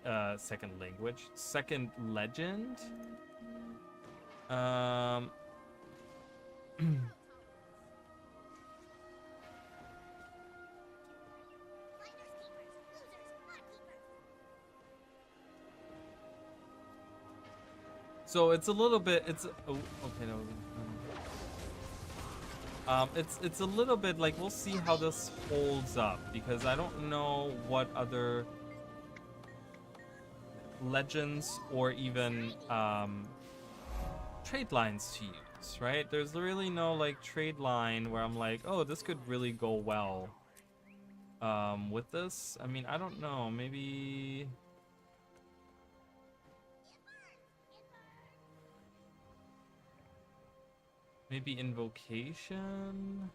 So it's a little bit, it's, oh, okay, no. It's a little bit like, we'll see how this holds up, because I don't know what other legends or even trade lines to use, right? There's really no like trade line where I'm like, oh, this could really go well with this. I mean, I don't know, maybe invocation.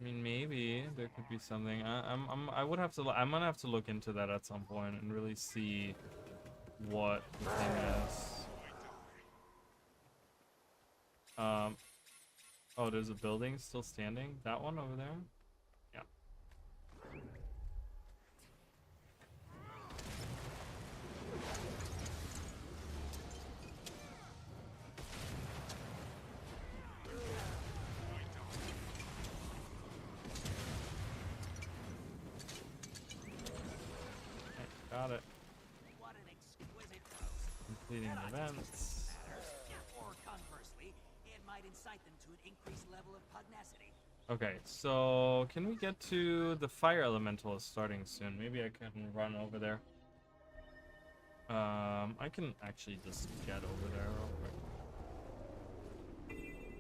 I mean, maybe there could be something. I'm gonna have to look into that at some point and really see what the thing is. Oh, there's a building still standing. That one over there? Yeah. Got it. Completing events. Or conversely, it might incite them to an increased level of pugnacity. Okay, so can we get to the fire elemental is starting soon? Maybe I can run over there. I can actually just get over there real quick.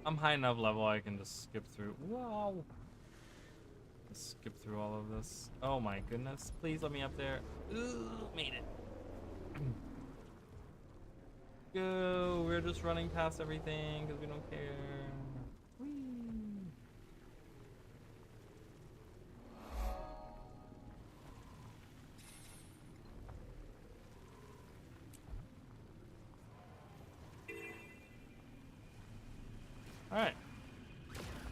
I'm high enough level I can just skip through. Wow. Just skip through all of this. Oh my goodness. Please let me up there. Ooh, made it. Go. We're just running past everything because we don't care. Whee. Alright.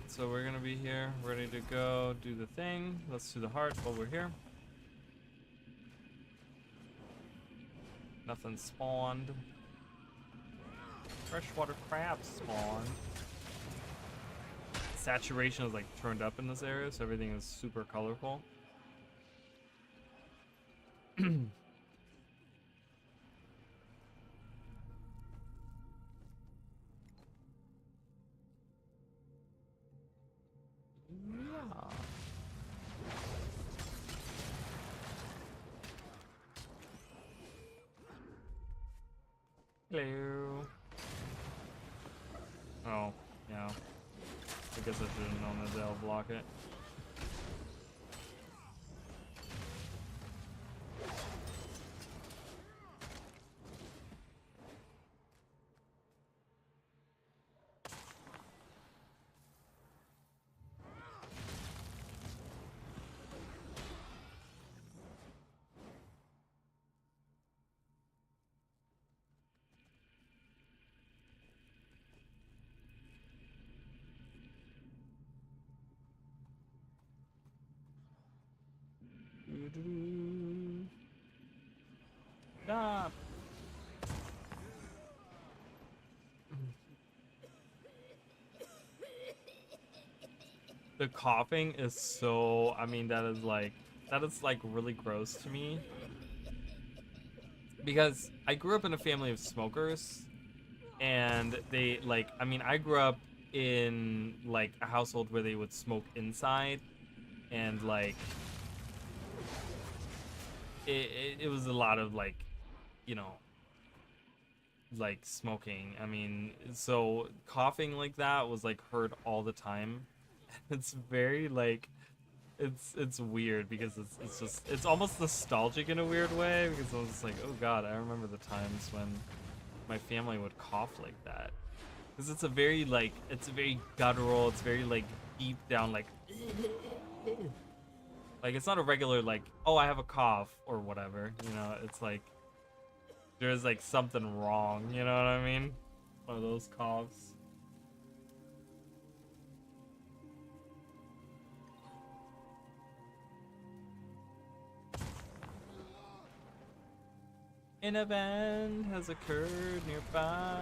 So we're gonna be here, ready to go do the thing. Let's do the heart while we're here. Nothing spawned. Freshwater crabs spawned. saturation is like turned up in this area, so everything is super colorful. Hello. Oh, yeah. I guess I should have known that they'll block it. Stop. The coughing is so, I mean, that is like really gross to me. Because I grew up in a family of smokers, and they like, I mean, I grew up in like a household where they would smoke inside, and like it was a lot of like, you know, like smoking. I mean, so coughing like that was like heard all the time. It's very like, it's weird because it's almost nostalgic in a weird way, because I was just like, oh god, I remember the times when my family would cough like that, because it's a very like, it's very guttural, it's very like deep down, like it's not a regular like, oh, I have a cough or whatever, you know. It's like there's like something wrong, you know what I mean? One of those coughs. An event has occurred nearby.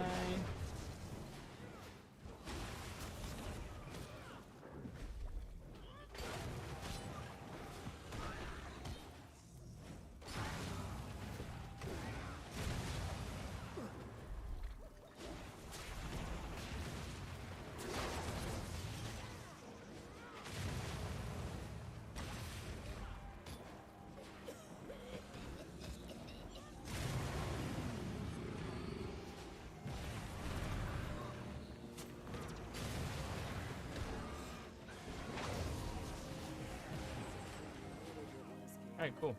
Alright, cool.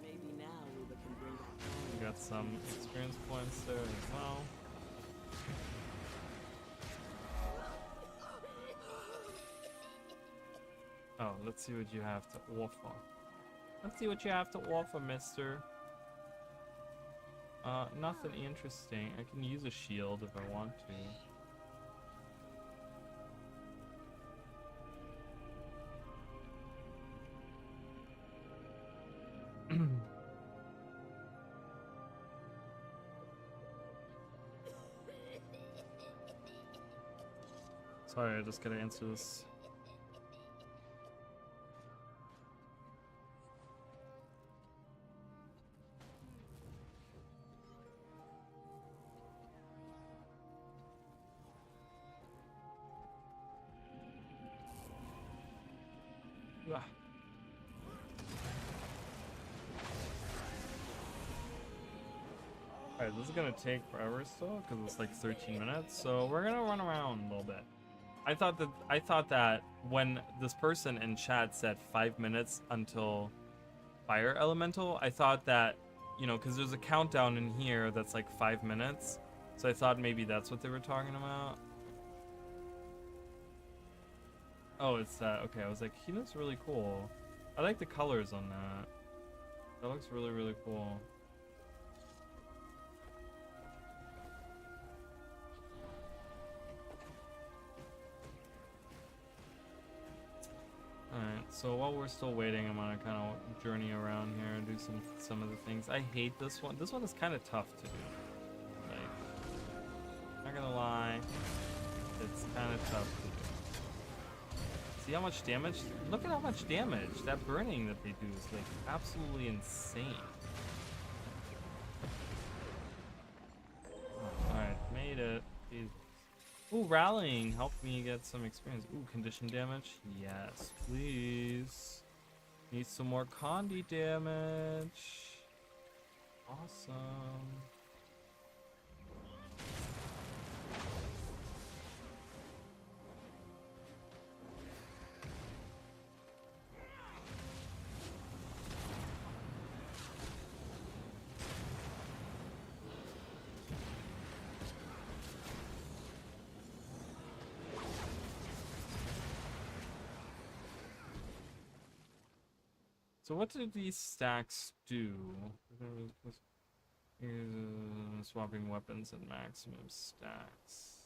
We got some experience points there as well. Oh, let's see what you have to offer. Let's see what you have to offer, mister. Nothing interesting. I can use a shield if I want to. Sorry, I just gotta answer this. Ah. Alright, this is gonna take forever still, because it's like 13 minutes, so we're gonna run around a little bit. I thought that when this person in chat said 5 minutes until fire elemental, I thought that, you know, because there's a countdown in here that's like 5 minutes, so I thought maybe that's what they were talking about. Oh, it's that. Okay, I was like, he looks really cool. I like the colors on that. That looks really, really cool. Alright, so while we're still waiting, I'm gonna kind of journey around here and do some of the things. I hate this one. This one is kind of tough to do. Like, not gonna lie, it's kind of tough to do. See how much damage? Look at how much damage. That burning that they do is like absolutely insane. Alright, made it. Ooh, rallying helped me get some experience. Ooh, condition damage. Yes, please. Need some more Condi damage. Awesome. So what do these stacks do? Swapping weapons and maximum stacks.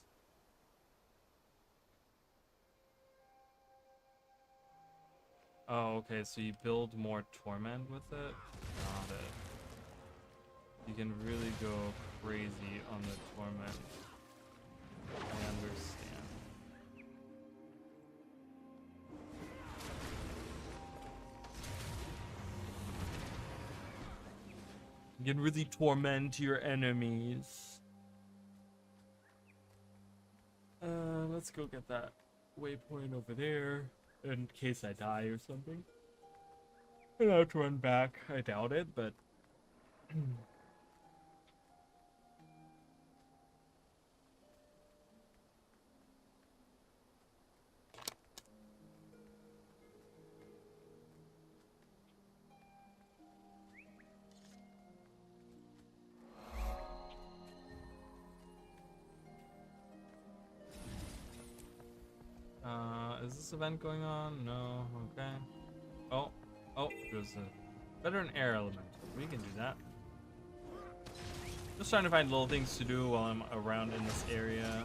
Oh, okay, so you build more torment with it? Got it. You can really go crazy on the torment. I understand. You can really torment your enemies. Let's go get that waypoint over there in case I die or something. And I have to run back. I doubt it, but is this event going on? No. Okay. Oh, there's a veteran air element. We can do that. Just trying to find little things to do while I'm around in this area.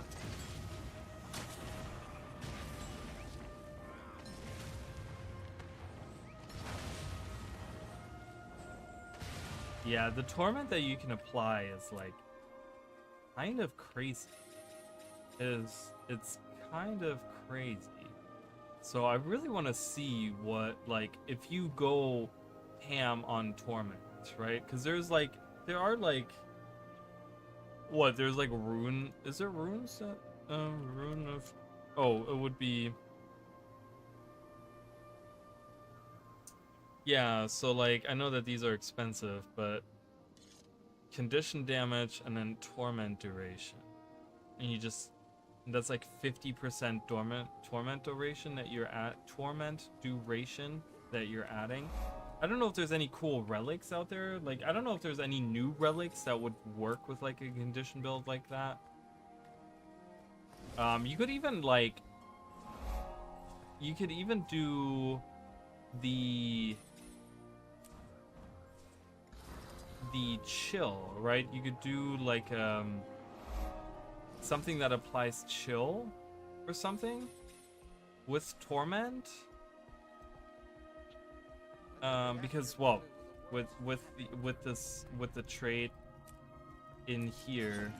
Yeah, the torment that you can apply is like kind of crazy. It's kind of crazy. So I really want to see what, like, if you go ham on torment, right? Because there are like what, there's like rune, is there runes that rune of, oh, it would be, yeah, so like I know that these are expensive, but condition damage and then torment duration, and you just, that's like 50% torment duration that you're adding. I don't know if there's any cool relics out there. Like, I don't know if there's any new relics that would work with like a condition build like that. You could even do the chill, right? You could do like something that applies chill or something with torment, because, well, with the trait in here,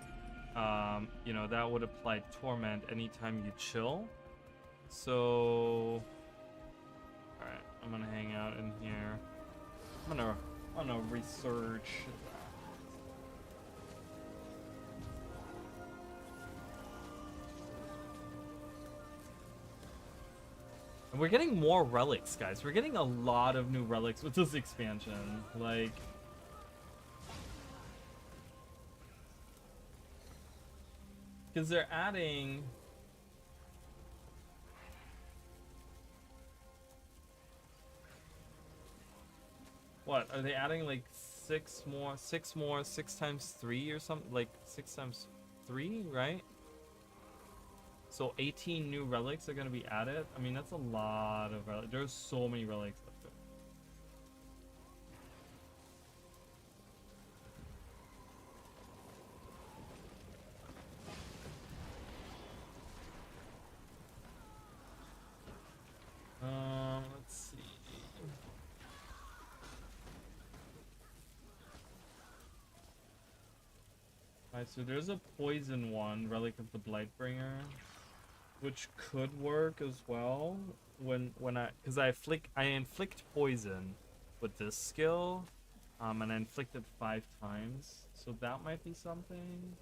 you know, that would apply torment anytime you chill. So all right, I'm gonna hang out in here. I'm gonna research. And we're getting more relics, guys. We're getting a lot of new relics with this expansion. Like, because they're adding, what are they adding? Like six times 3 or something, like 6 times 3, right? So 18 new relics are going to be added. I mean, that's a lot of relics. There's so many relics up there. Let's see. Alright, so there's a poison one, Relic of the Blightbringer. which could work as well because I inflict poison with this skill, and I inflict it 5 times, so that might be something.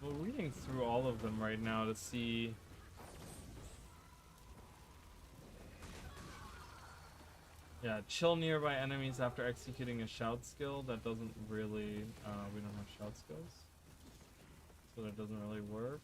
We're reading through all of them right now to see. Yeah, chill nearby enemies after executing a shout skill. That doesn't really, we don't have shout skills, so that doesn't really work.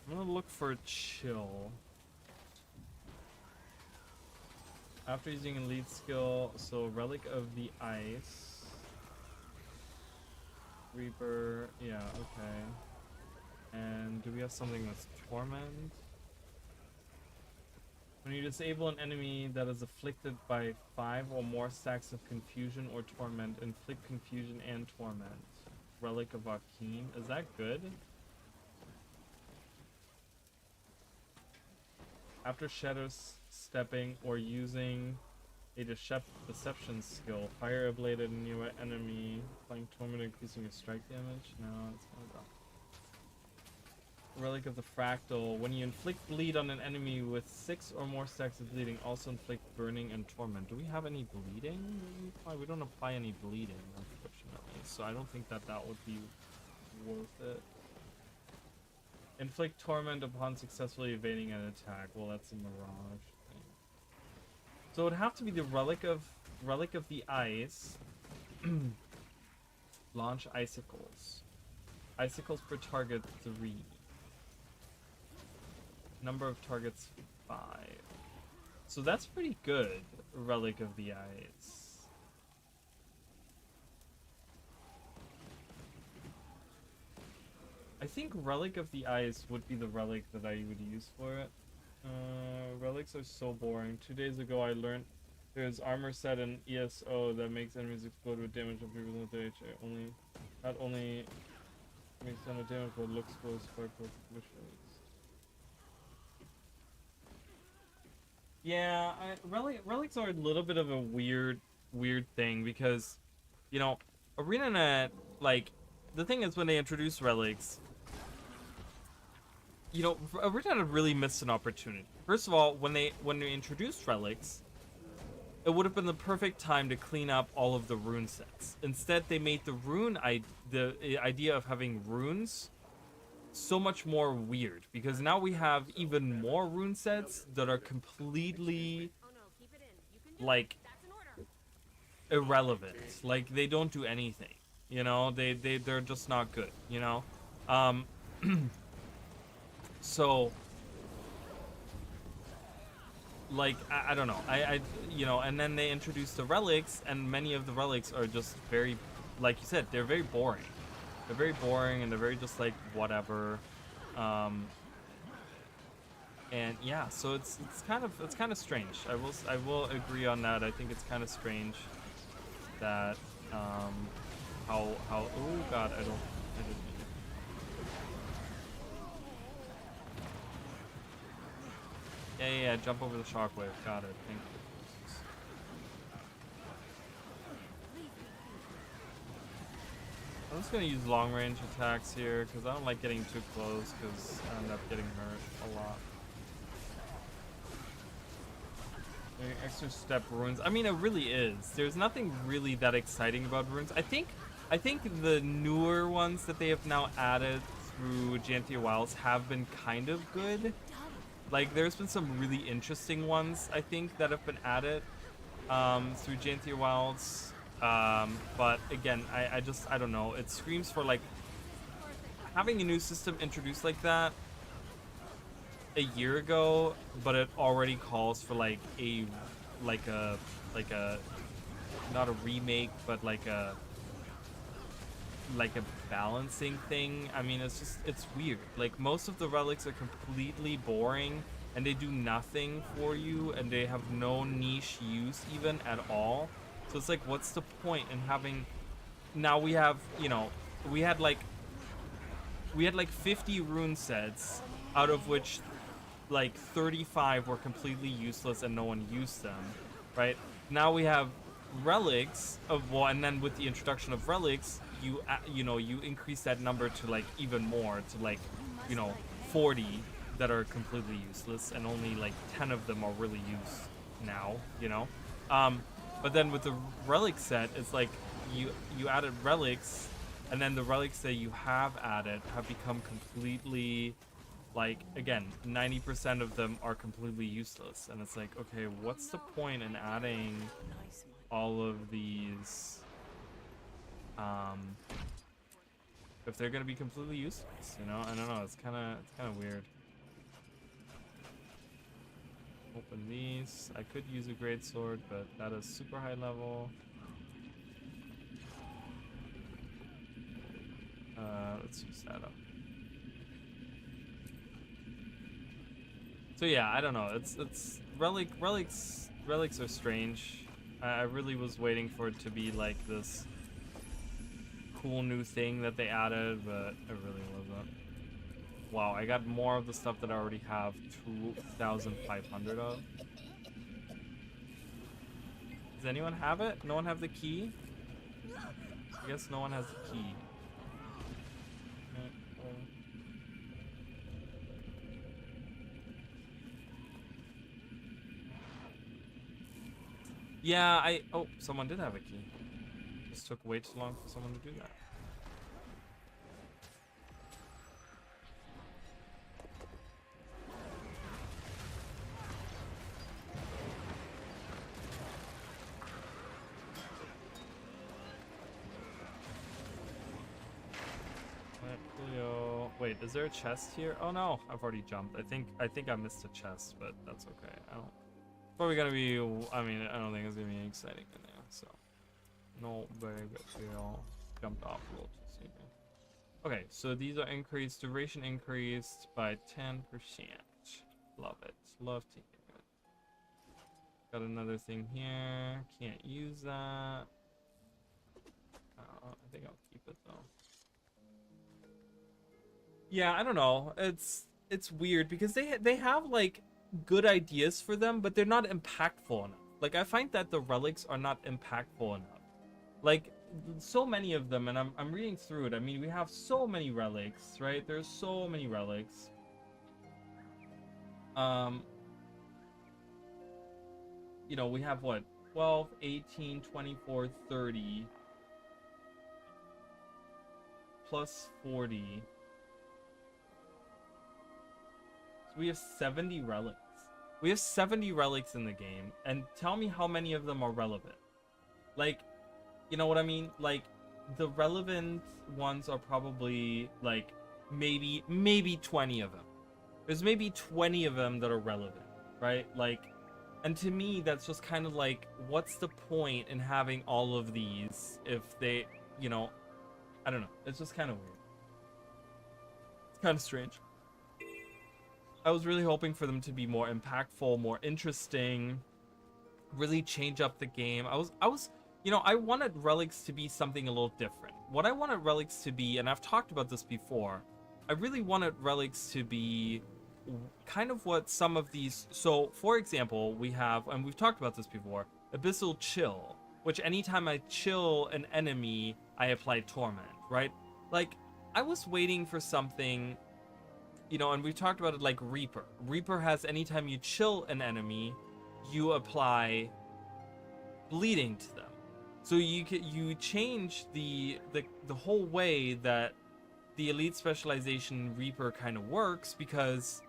I'm gonna look for chill. After using a lead skill, so Relic of the Ice. Reaper, yeah, okay. And do we have something that's Torment? When you disable an enemy that is afflicted by 5 or more stacks of Confusion or Torment, inflict Confusion and Torment. Relic of Akeem, is that good? After shadow stepping or using a deception skill, fire a blade at a nearby enemy, applying torment, increasing your strike damage. No, it's not that. Relic of the Fractal. When you inflict bleed on an enemy with 6 or more stacks of bleeding, also inflict burning and torment. Do we have any bleeding? We don't apply any bleeding, unfortunately, so I don't think that would be worth it. Inflict torment upon successfully evading an attack. Well, that's a mirage thing. So it would have to be the Relic of the Ice. Launch icicles. Icicles per target 3. Number of targets 5. So that's pretty good. Relic of the Ice. I think Relic of the Ice would be the relic that I would use for it. Relics are so boring. 2 days ago I learned there's armor set in ESO that makes enemies explode with damage of people with HA. Not only makes ton of damage, but looks cool as fuck with visuals. Yeah, relics are a little bit of a weird thing because, you know, ArenaNet, like, the thing is when they introduce relics, you know, ArenaNet really missed an opportunity. First of all, when they introduced relics, it would have been the perfect time to clean up all of the rune sets. Instead, they made the idea of having runes so much more weird, because now we have even more rune sets that are completely like irrelevant. Like, they don't do anything, you know, they're just not good, you know. So like, I don't know, I you know, and then they introduced the relics, and many of the relics are just very, like you said, they're very boring. They're very boring, and they're very just like whatever. And yeah, so it's kind of strange. I will agree on that. I think it's kind of strange that how oh god, I didn't mean it. Yeah, jump over the shockwave. Got it. Thank you. I'm just gonna use long range attacks here because I don't like getting too close because I end up getting hurt a lot. Extra step runes. I mean, it really is. There's nothing really that exciting about runes. I think the newer ones that they have now added through Jantia Wilds have been kind of good. Like, there's been some really interesting ones, I think, that have been added through Jantia Wilds. But again, I don't know. It screams for, like, having a new system introduced like that a year ago, but it already calls for like a not a remake, but like a like a balancing thing. I mean, it's weird. Like, most of the relics are completely boring and they do nothing for you and they have no niche use even at all. So it's like, what's the point in having... Now we have, you know, we had like 50 rune sets, out of which like 35 were completely useless and no one used them, right? Now we have relics of, well, and then with the introduction of relics, you know, you increase that number to like even more, to like, you know, 40 that are completely useless, and only like 10 of them are really used now, you know. But then with the relic set, it's like you added relics, and then the relics that you have added have become completely, like, again, 90% of them are completely useless. And it's like, okay, what's the point in adding all of these if they're gonna be completely useless, you know? I don't know, it's kind of weird. Open these. I could use a great sword, but that is super high level. Let's use that up. So yeah, I don't know. It's relics are strange. I really was waiting for it to be like this cool new thing that they added, but it really wasn't. Wow, I got more of the stuff that I already have 2,500 of. Does anyone have it? No one have the key? I guess no one has the key. Yeah, oh, someone did have a key. Just took way too long for someone to do that. Wait, is there a chest here? Oh no, I've already jumped. I think I missed a chest, but that's okay. Probably gonna be, I mean, I don't think it's gonna be exciting in there, so no big deal. Jumped off a little too soon. Okay, so these are increased, duration increased by 10%. Love it, love to hear it. Got another thing here, can't use that. I think I'll keep it though. Yeah, I don't know. It's weird because they have like good ideas for them, but they're not impactful enough. Like, I find that the relics are not impactful enough. Like, so many of them, and I'm reading through it. I mean, we have so many relics, right? There's so many relics. You know, we have what? 12, 18, 24, 30 plus 40. So we have 70 relics. We have 70 relics in the game, and tell me how many of them are relevant. Like, you know what I mean? Like, the relevant ones are probably like maybe 20 of them. There's maybe 20 of them that are relevant, right? Like, and to me, that's just kind of like, what's the point in having all of these if they, you know, I don't know. It's just kind of weird. It's kind of strange. I was really hoping for them to be more impactful, more interesting, really change up the game. I was, you know, I wanted relics to be something a little different. What I wanted relics to be, and I've talked about this before, I really wanted relics to be kind of what some of these, so for example, we have, and we've talked about this before, Abyssal Chill, which anytime I chill an enemy, I apply Torment, right? Like, I was waiting for something, you know, and we've talked about it like Reaper. Reaper has, anytime you chill an enemy, you apply bleeding to them. So you change the whole way that the elite specialization Reaper kind of works, because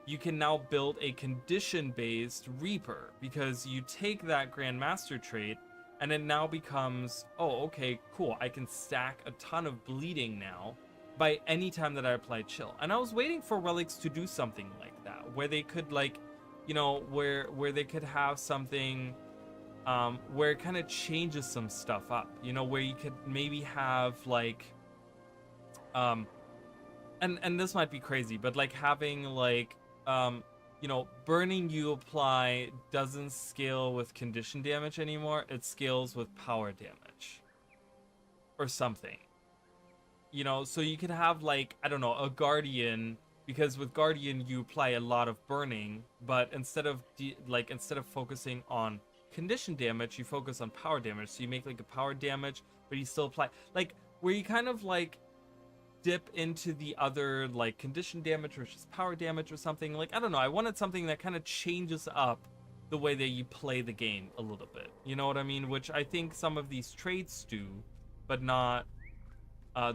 you can now build a condition-based Reaper, because you take that Grandmaster trait and it now becomes, oh, okay, cool, I can stack a ton of bleeding now by any time that I apply chill. And I was waiting for relics to do something like that, where they could, like, you know, where they could have something where it kind of changes some stuff up, you know, where you could maybe have, like, And this might be crazy, but like having like you know, burning you apply doesn't scale with condition damage anymore. It scales with power damage or something. You know, so you could have like, I don't know, a guardian, because with guardian you apply a lot of burning, but instead of focusing on condition damage, you focus on power damage. So you make like a power damage, but you still apply like where you kind of like dip into the other like condition damage versus power damage or something. Like, I don't know, I wanted something that kind of changes up the way that you play the game a little bit, you know what I mean? Which I think some of these traits do, but not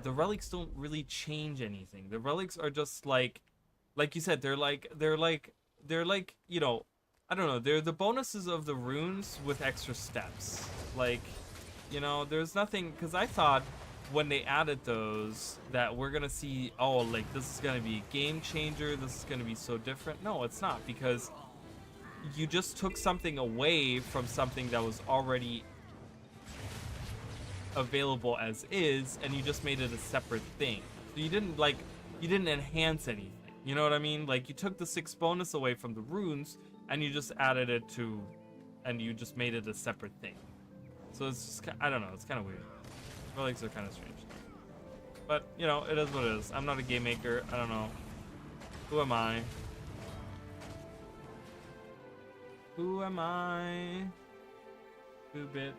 the relics don't really change anything. The relics are just like you said, they're like you know, I don't know, they're the bonuses of the runes with extra steps. Like, you know, there's nothing, because I thought when they added those that we're gonna see, oh, like this is gonna be a game changer, this is gonna be so different. No, it's not, because you just took something away from something that was already available as is, and you just made it a separate thing. So you didn't enhance anything, you know what I mean? Like, you took the 6 bonus away from the runes and you just added it to, and you just made it a separate thing. So it's just, I don't know, it's kind of weird. Relics are kind of strange, but you know, it is what it is. I'm not a game maker. I don't know. Who am I? Who am I? Who, bitch?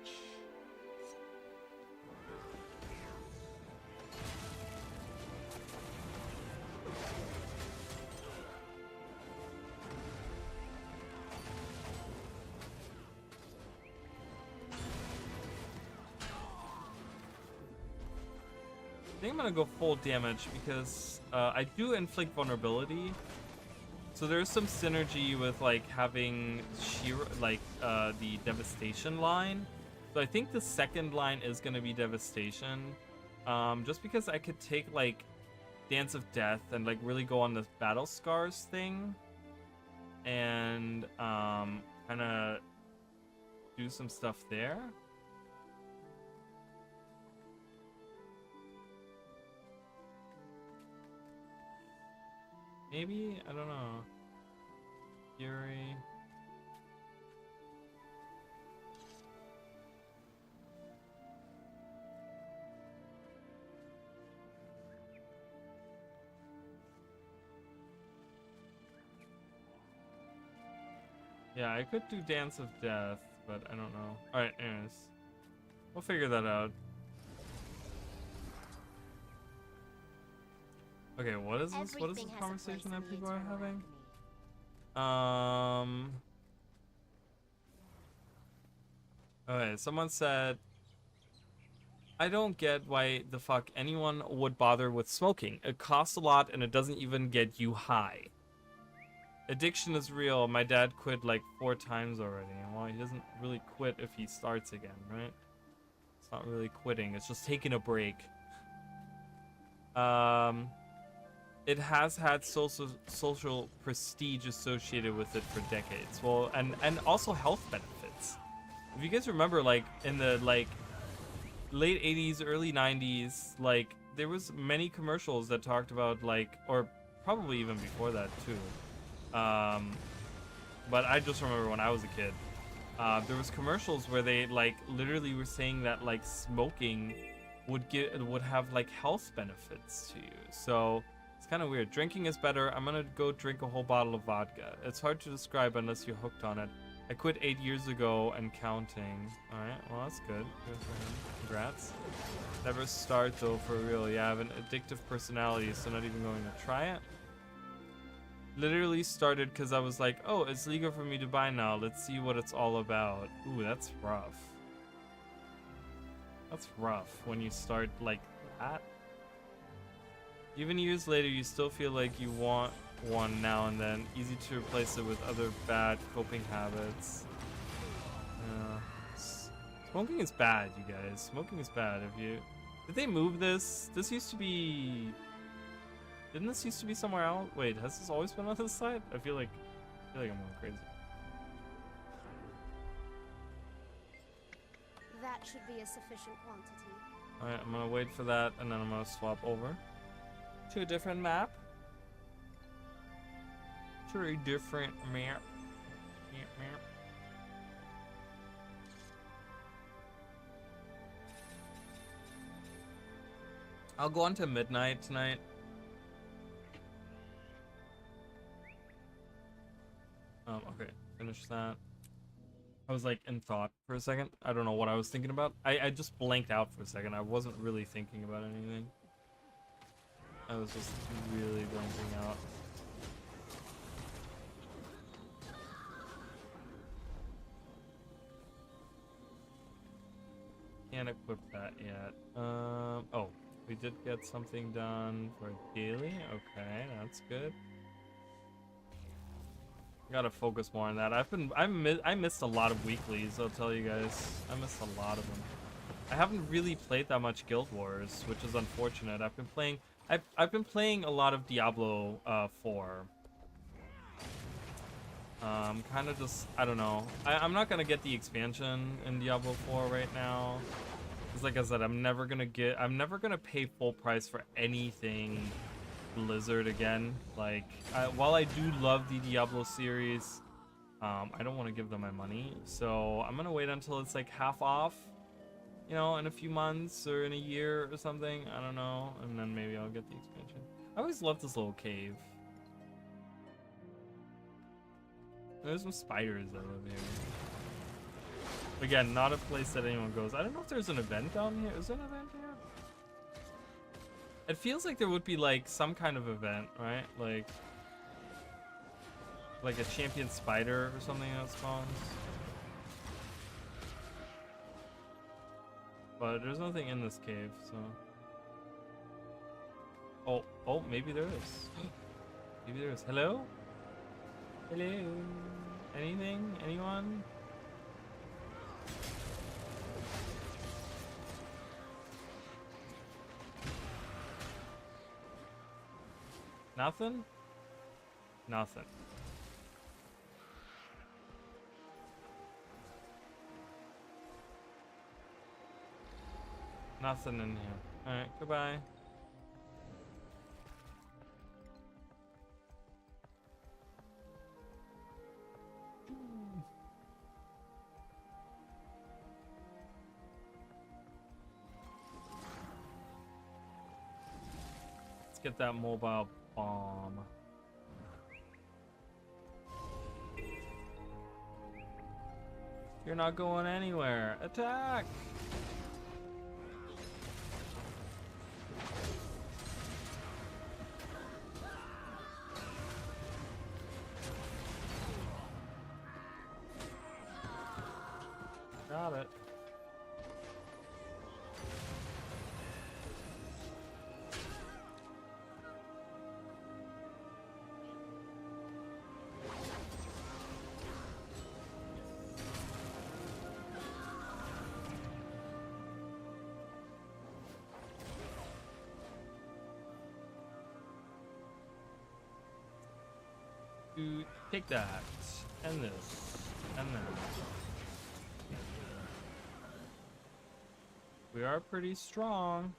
I think I'm gonna go full damage because I do inflict vulnerability, so there's some synergy with like having Shira, like the devastation line. So I think the second line is gonna be devastation, just because I could take like Dance of Death and like really go on this battle scars thing, and kind of do some stuff there. Maybe? I don't know. Fury. Yeah, I could do Dance of Death, but I don't know. Alright, anyways. We'll figure that out. Okay, what is this? What is this conversation that people are having? Okay, someone said, I don't get why the fuck anyone would bother with smoking. It costs a lot and it doesn't even get you high. Addiction is real. My dad quit like 4 times already. Well, he doesn't really quit if he starts again, right? It's not really quitting. It's just taking a break. It has had social prestige associated with it for decades. Well, and also health benefits. If you guys remember, like in the like late 80s, early 90s, like there was many commercials that talked about like, or probably even before that too. But I just remember when I was a kid, there was commercials where they like literally were saying that like smoking would have like health benefits to you. So it's kind of weird. Drinking is better. I'm gonna go drink a whole bottle of vodka. It's hard to describe unless you're hooked on it. I quit 8 years ago and counting. Alright, well that's good. Good for him. Congrats. Never start though, for real. Yeah, I have an addictive personality, so not even going to try it. Literally started because I was like, oh, it's legal for me to buy now. Let's see what it's all about. Ooh, that's rough. That's rough when you start like that. Even years later, you still feel like you want one now and then. Easy to replace it with other bad coping habits. Smoking is bad, you guys. Smoking is bad. Did they move this? This used to be... Didn't this used to be somewhere else? Wait, has this always been on this side? I feel like I'm going crazy. That should be a sufficient quantity. Alright, I'm gonna wait for that and then I'm gonna swap over. To a different map. To a different map. Map. I'll go on to midnight tonight. Okay, finish that. I was like in thought for a second. I don't know what I was thinking about. I just blanked out for a second. I wasn't really thinking about anything. I was just really blanking out. Can't equip that yet. Oh, we did get something done for daily. Okay, that's good. Gotta focus more on that. I missed a lot of weeklies, I'll tell you guys. I missed a lot of them. I haven't really played that much Guild Wars, which is unfortunate. I've been playing a lot of Diablo 4. Kind of just, I don't know. I'm not gonna get the expansion in Diablo 4 right now. Because like I said, I'm never gonna pay full price for anything Blizzard again. Like, while I do love the Diablo series, I don't want to give them my money. So I'm gonna wait until it's like half off, you know, in a few months or in a year or something. I don't know, and then maybe I'll get the expansion. I always loved this little cave. There's some spiders that live here. Again, not a place that anyone goes. I don't know if there's an event down here. Is there an event here? It feels like there would be like some kind of event, right? Like a champion spider or something that spawns. But there's nothing in this cave, so. Oh, maybe there is. Maybe there is. Hello? Hello? Anything? Anyone? Nothing? Nothing. Nothing in here. Alright, goodbye. Let's get that mobile bomb. You're not going anywhere. Attack! Got it. Take that, and this, and that. We are pretty strong.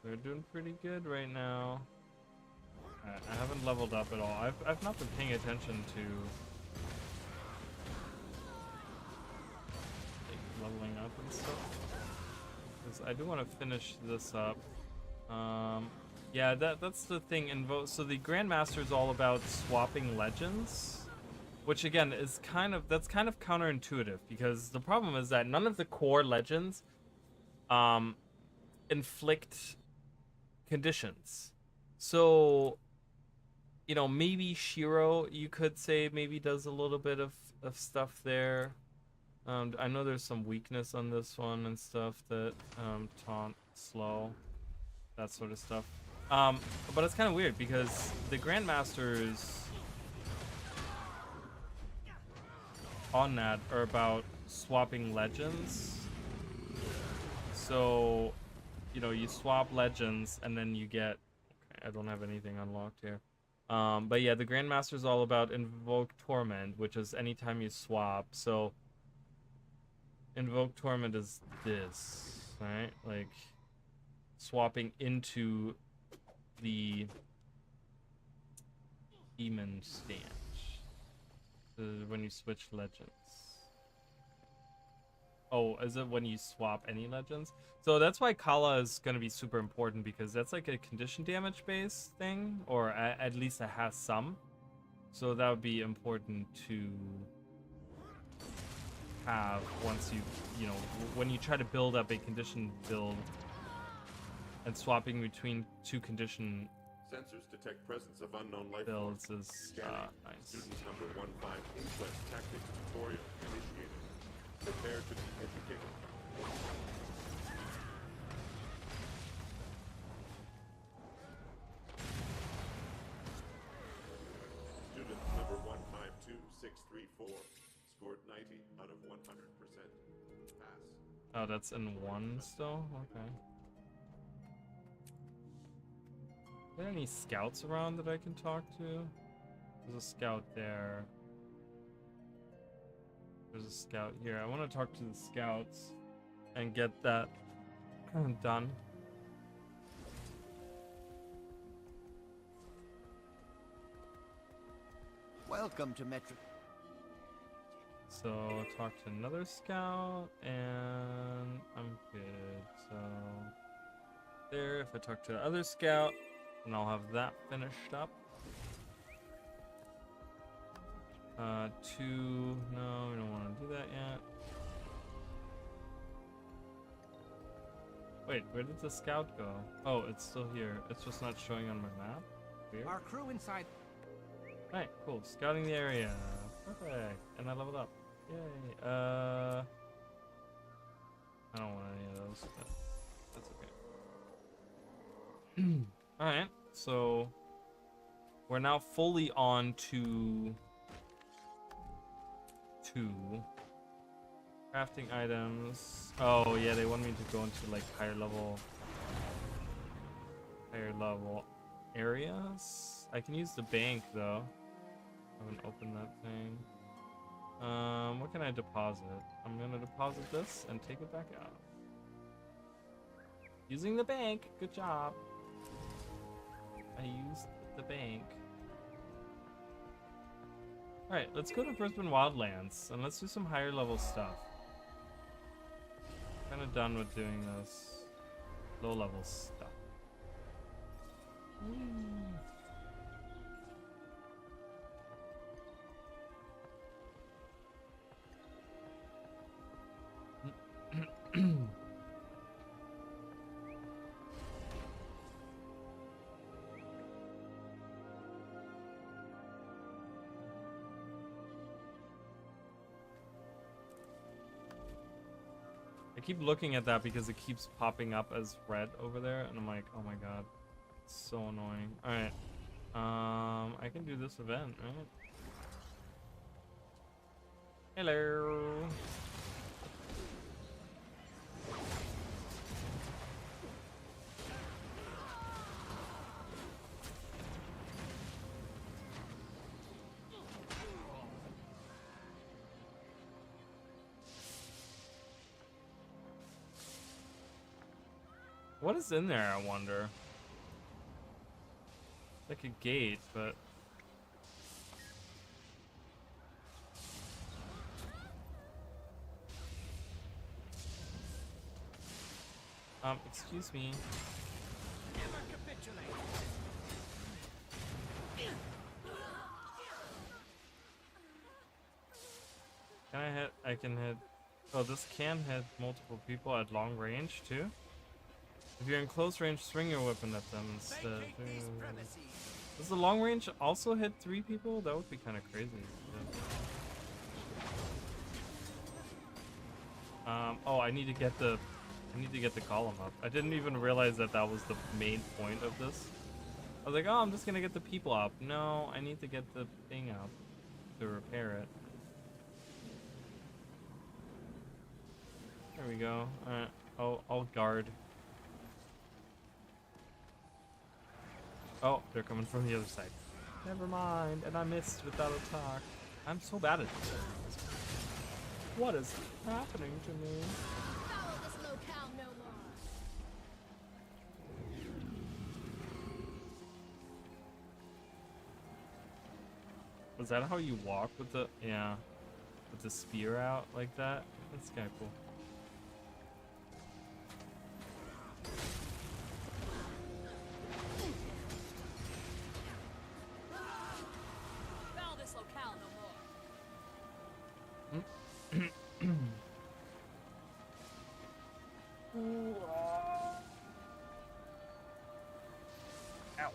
We're doing pretty good right now. I haven't leveled up at all. I've not been paying attention to like, leveling up and stuff. Because I do want to finish this up. Yeah, that's the thing. So the Grandmaster is all about swapping legends, which again is that's kind of counterintuitive, because the problem is that none of the core legends inflict conditions. So, you know, maybe Shiro, you could say, maybe does a little bit of stuff there. I know there's some weakness on this one and stuff that taunt, slow, that sort of stuff. But it's kind of weird because the Grandmasters on that are about swapping legends. So, you know, you swap legends and then you get... Okay, I don't have anything unlocked here. But yeah, the Grandmaster is all about Invoke Torment, which is anytime you swap. So, Invoke Torment is this, right? Like, swapping into the demon stand when you switch legends. Oh, is it when you swap any legends? So that's why Kala is going to be super important, because that's like a condition damage based thing, or at least it has some. So that would be important to have once you know, when you try to build up a condition build and swapping between two condition Sensors detect presence of unknown life builds forms. is nice. Student number 15 Inquest Tactics tutorial initiated. Prepare to be educated. Student number 152634 scored 90 out of 100%. Pass. Oh, that's in one still? Okay. Are there any scouts around that I can talk to? There's a scout there. There's a scout here. I want to talk to the scouts and get that done. Welcome to Metro. So I'll talk to another scout and I'm good. So there, if I talk to the other scout, then I'll have that finished up. 2, no, we don't want to do that yet. Wait, where did the scout go? Oh, it's still here. It's just not showing on my map. Weird. Our crew inside. Alright, cool. Scouting the area. Perfect. And I leveled up. Yay. I don't want any of those, but that's okay. Alright, so we're now fully on to 2 crafting items. Oh yeah, they want me to go into like higher level areas. I can use the bank though. I haven't opened that thing. What can I deposit? I'm gonna deposit this and take it back out. Using the bank. Good job. I used the bank. Alright, let's go to Brisbane Wildlands and let's do some higher level stuff. Kinda done with doing this low level stuff. I keep looking at that because it keeps popping up as red over there, and I'm like, oh my god, it's so annoying. Alright, I can do this event, right? Hello. What is in there, I wonder? Like a gate, but... excuse me. Never capitulate. Can I hit? I can hit... Oh, this can hit multiple people at long range, too? If you're in close range, swing your weapon at them instead. Does the long range also hit 3 people? That would be kind of crazy. Yeah. Oh, I need to get the column up. I didn't even realize that that was the main point of this. I was like, oh, I'm just gonna get the people up. No, I need to get the thing up to repair it. There we go. Alright, I'll guard. Oh, they're coming from the other side. Never mind, and I missed without a talk. I'm so bad at this. What is happening to me? Follow this locale no more. Was that how you walk with the, yeah, with the spear out like that? That's kind of cool. Foul this locale no more. Ow.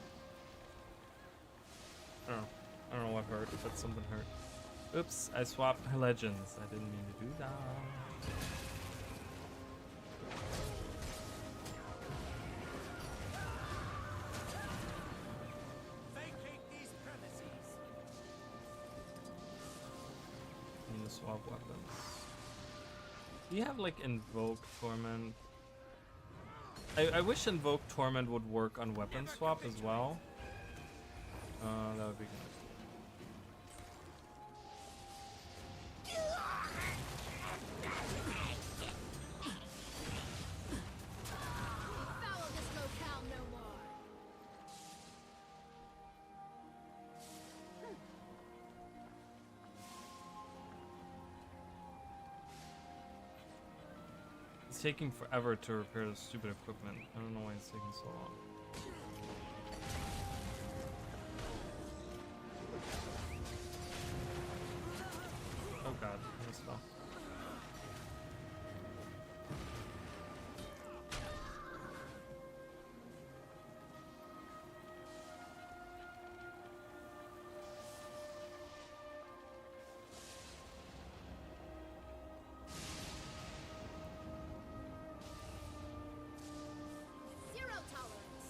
I don't know what hurt, but something hurt. Oops, I swapped my legends. I didn't mean to do that. Vacate these premises. I'm gonna swap weapons. Do you have like Invoke Torment? I wish Invoke Torment would work on weapon swap as well. That would be good. Foul this locale no more. It's taking forever to repair the stupid equipment. I don't know why it's taking so long. Oh god, I just fell. Zero tolerance.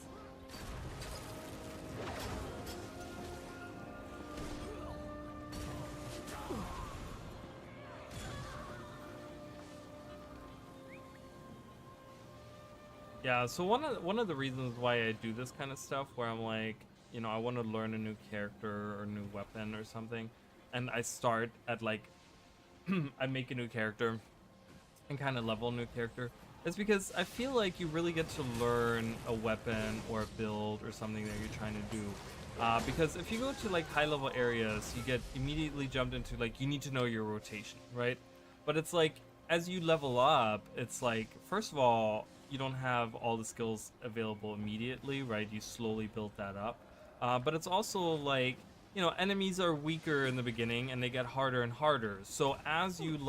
Yeah, so one of the reasons why I do this kind of stuff, where I'm like, you know, I want to learn a new character or new weapon or something, and I start at like, I make a new character and kind of level a new character, is because I feel like you really get to learn a weapon or a build or something that you're trying to do. Because if you go to like high level areas, you get immediately jumped into like, you need to know your rotation, right? But it's like, as you level up, it's like, first of all, you don't have all the skills available immediately, right? You slowly build that up. But it's also like, you know, enemies are weaker in the beginning and they get harder and harder. So as you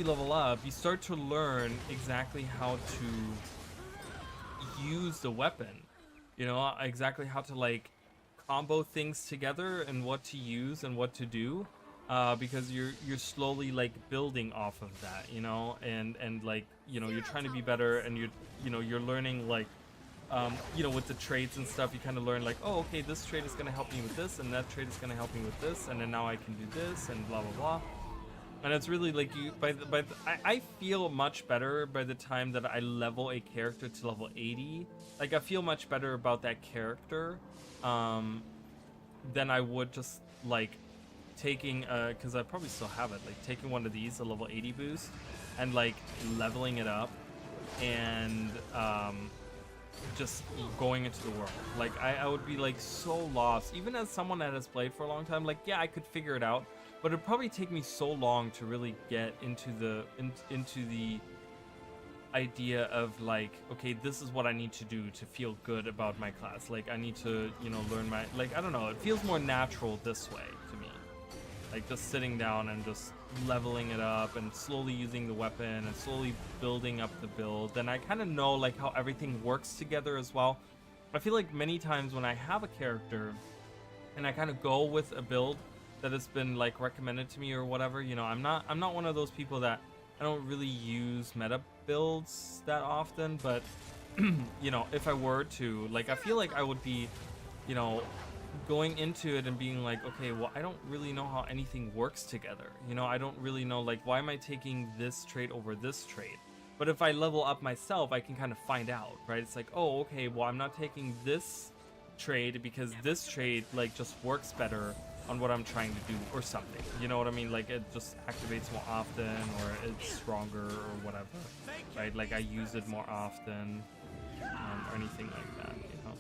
level up, you start to learn exactly how to use the weapon. You know, exactly how to like combo things together and what to use and what to do. Because you're slowly like building off of that, you know, and like, you know, you're trying to be better, and you're learning like, you know, with the traits and stuff, you kind of learn like, oh, okay, this trait is going to help me with this, and that trait is going to help me with this, and then now I can do this, and blah blah blah. And it's really like you I feel much better by the time that I level a character to level 80. Like I feel much better about that character than I would just like taking because I probably still have it, like taking one of these, a level 80 boost, and like leveling it up and just going into the world. Like I would be like so lost, even as someone that has played for a long time. Like, yeah, I could figure it out, but it'd probably take me so long to really get into the idea of like, okay, this is what I need to do to feel good about my class. Like I need to, you know, learn my, like, I don't know, it feels more natural this way to me. Like just sitting down and just leveling it up and slowly using the weapon and slowly building up the build. Then I kind of know like how everything works together as well. I feel like many times when I have a character and I kind of go with a build that has been like recommended to me or whatever, you know, I'm not one of those people that, I don't really use meta builds that often, but you know, if I were to, like, I feel like I would be, you know, going into it and being like, okay, well, I don't really know how anything works together. You know, I don't really know, like, why am I taking this trait over this trait? But if I level up myself, I can kind of find out, right? It's like, oh, okay, well, I'm not taking this trait because this trait, like, just works better on what I'm trying to do or something. You know what I mean? Like, it just activates more often, or it's stronger or whatever, right? Like, I use it more often, or anything like that, you know?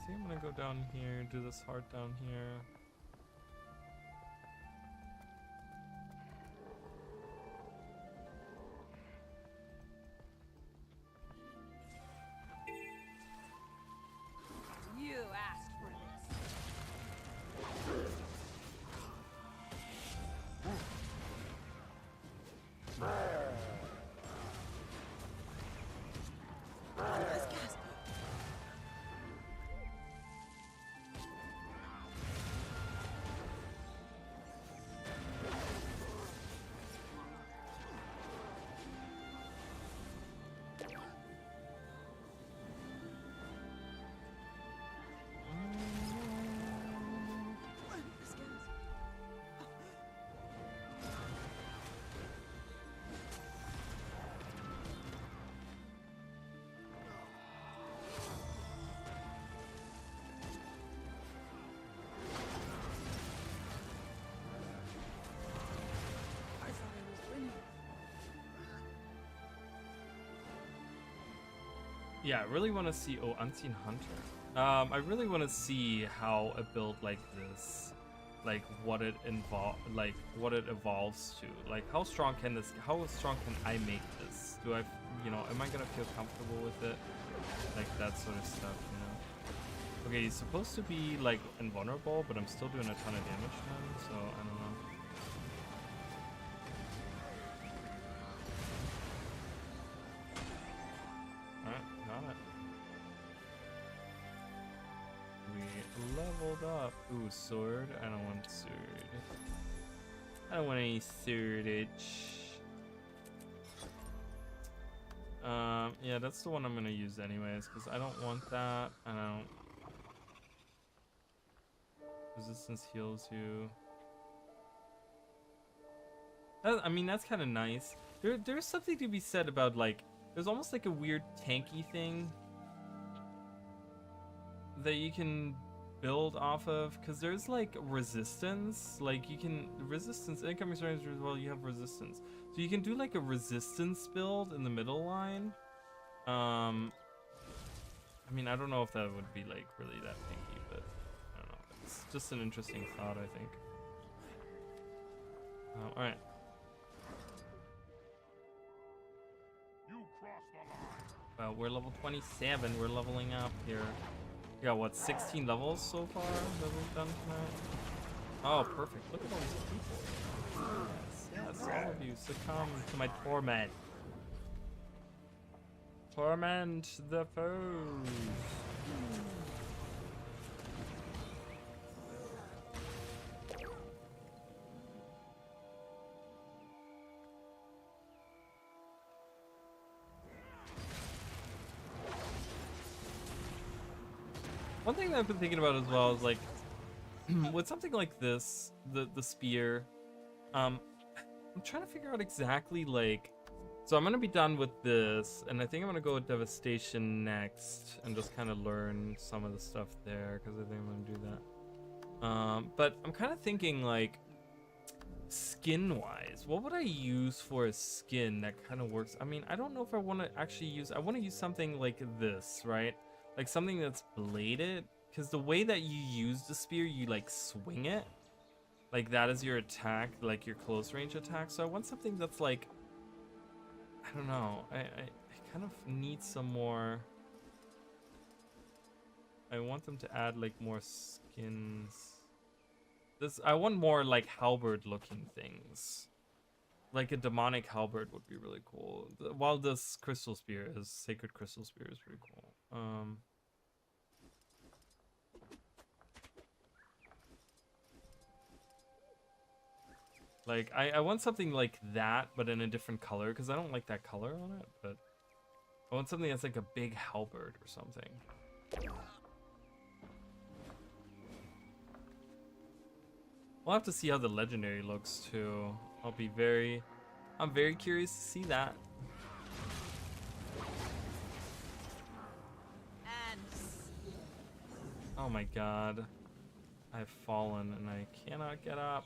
think I'm gonna go down here, do this heart down here. You asked for this. Yeah, I really want to see. Oh, Unseen Hunter. I really want to see how a build like this, like what it evolves to. Like how strong can this? How strong can I make this? Do I, you know, am I gonna feel comfortable with it? Like that sort of stuff, you know. Okay, he's supposed to be like invulnerable, but I'm still doing a ton of damage to him, so I don't know. Up. Ooh, sword. I don't want sword. I don't want any swordage. Yeah, that's the one I'm gonna use anyways, because I don't want that. I don't. Resistance heals you. I mean, that's kind of nice. There's something to be said about like, there's almost like a weird tanky thing that you can build off of, because there's like resistance, like you can resistance incoming strength as well. You have resistance, so you can do like a resistance build in the middle line. I mean, I don't know if that would be like really that pinky, but I don't know. It's just an interesting thought, I think. All right. Well, we're level 27. We're leveling up here. We got what, 16 levels so far that we've done tonight? Oh, perfect. Look at all these people. Yes, all of you succumb to my torment. Torment the foes. One thing that I've been thinking about as well is like, with something like this, the spear, I'm trying to figure out exactly like, so I'm gonna be done with this, and I think I'm gonna go with Devastation next, and just kind of learn some of the stuff there, because I think I'm gonna do that. But I'm kind of thinking like, skin-wise, what would I use for a skin that kind of works? I mean, I don't know if I want to actually use, I want to use something like this, right? Like something that's bladed, because the way that you use the spear, you like swing it, like that is your attack, like your close range attack. So I want something that's like, I don't know, I kind of need some more. I want them to add like more skins. I want more like halberd looking things. Like a demonic halberd would be really cool. While this crystal spear is, sacred crystal spear is pretty cool. Like I want something like that, but in a different color, because I don't like that color on it. But I want something that's like a big halberd or something. We'll have to see how the legendary looks too. I'm very curious to see that. Oh my god. I've fallen and I cannot get up.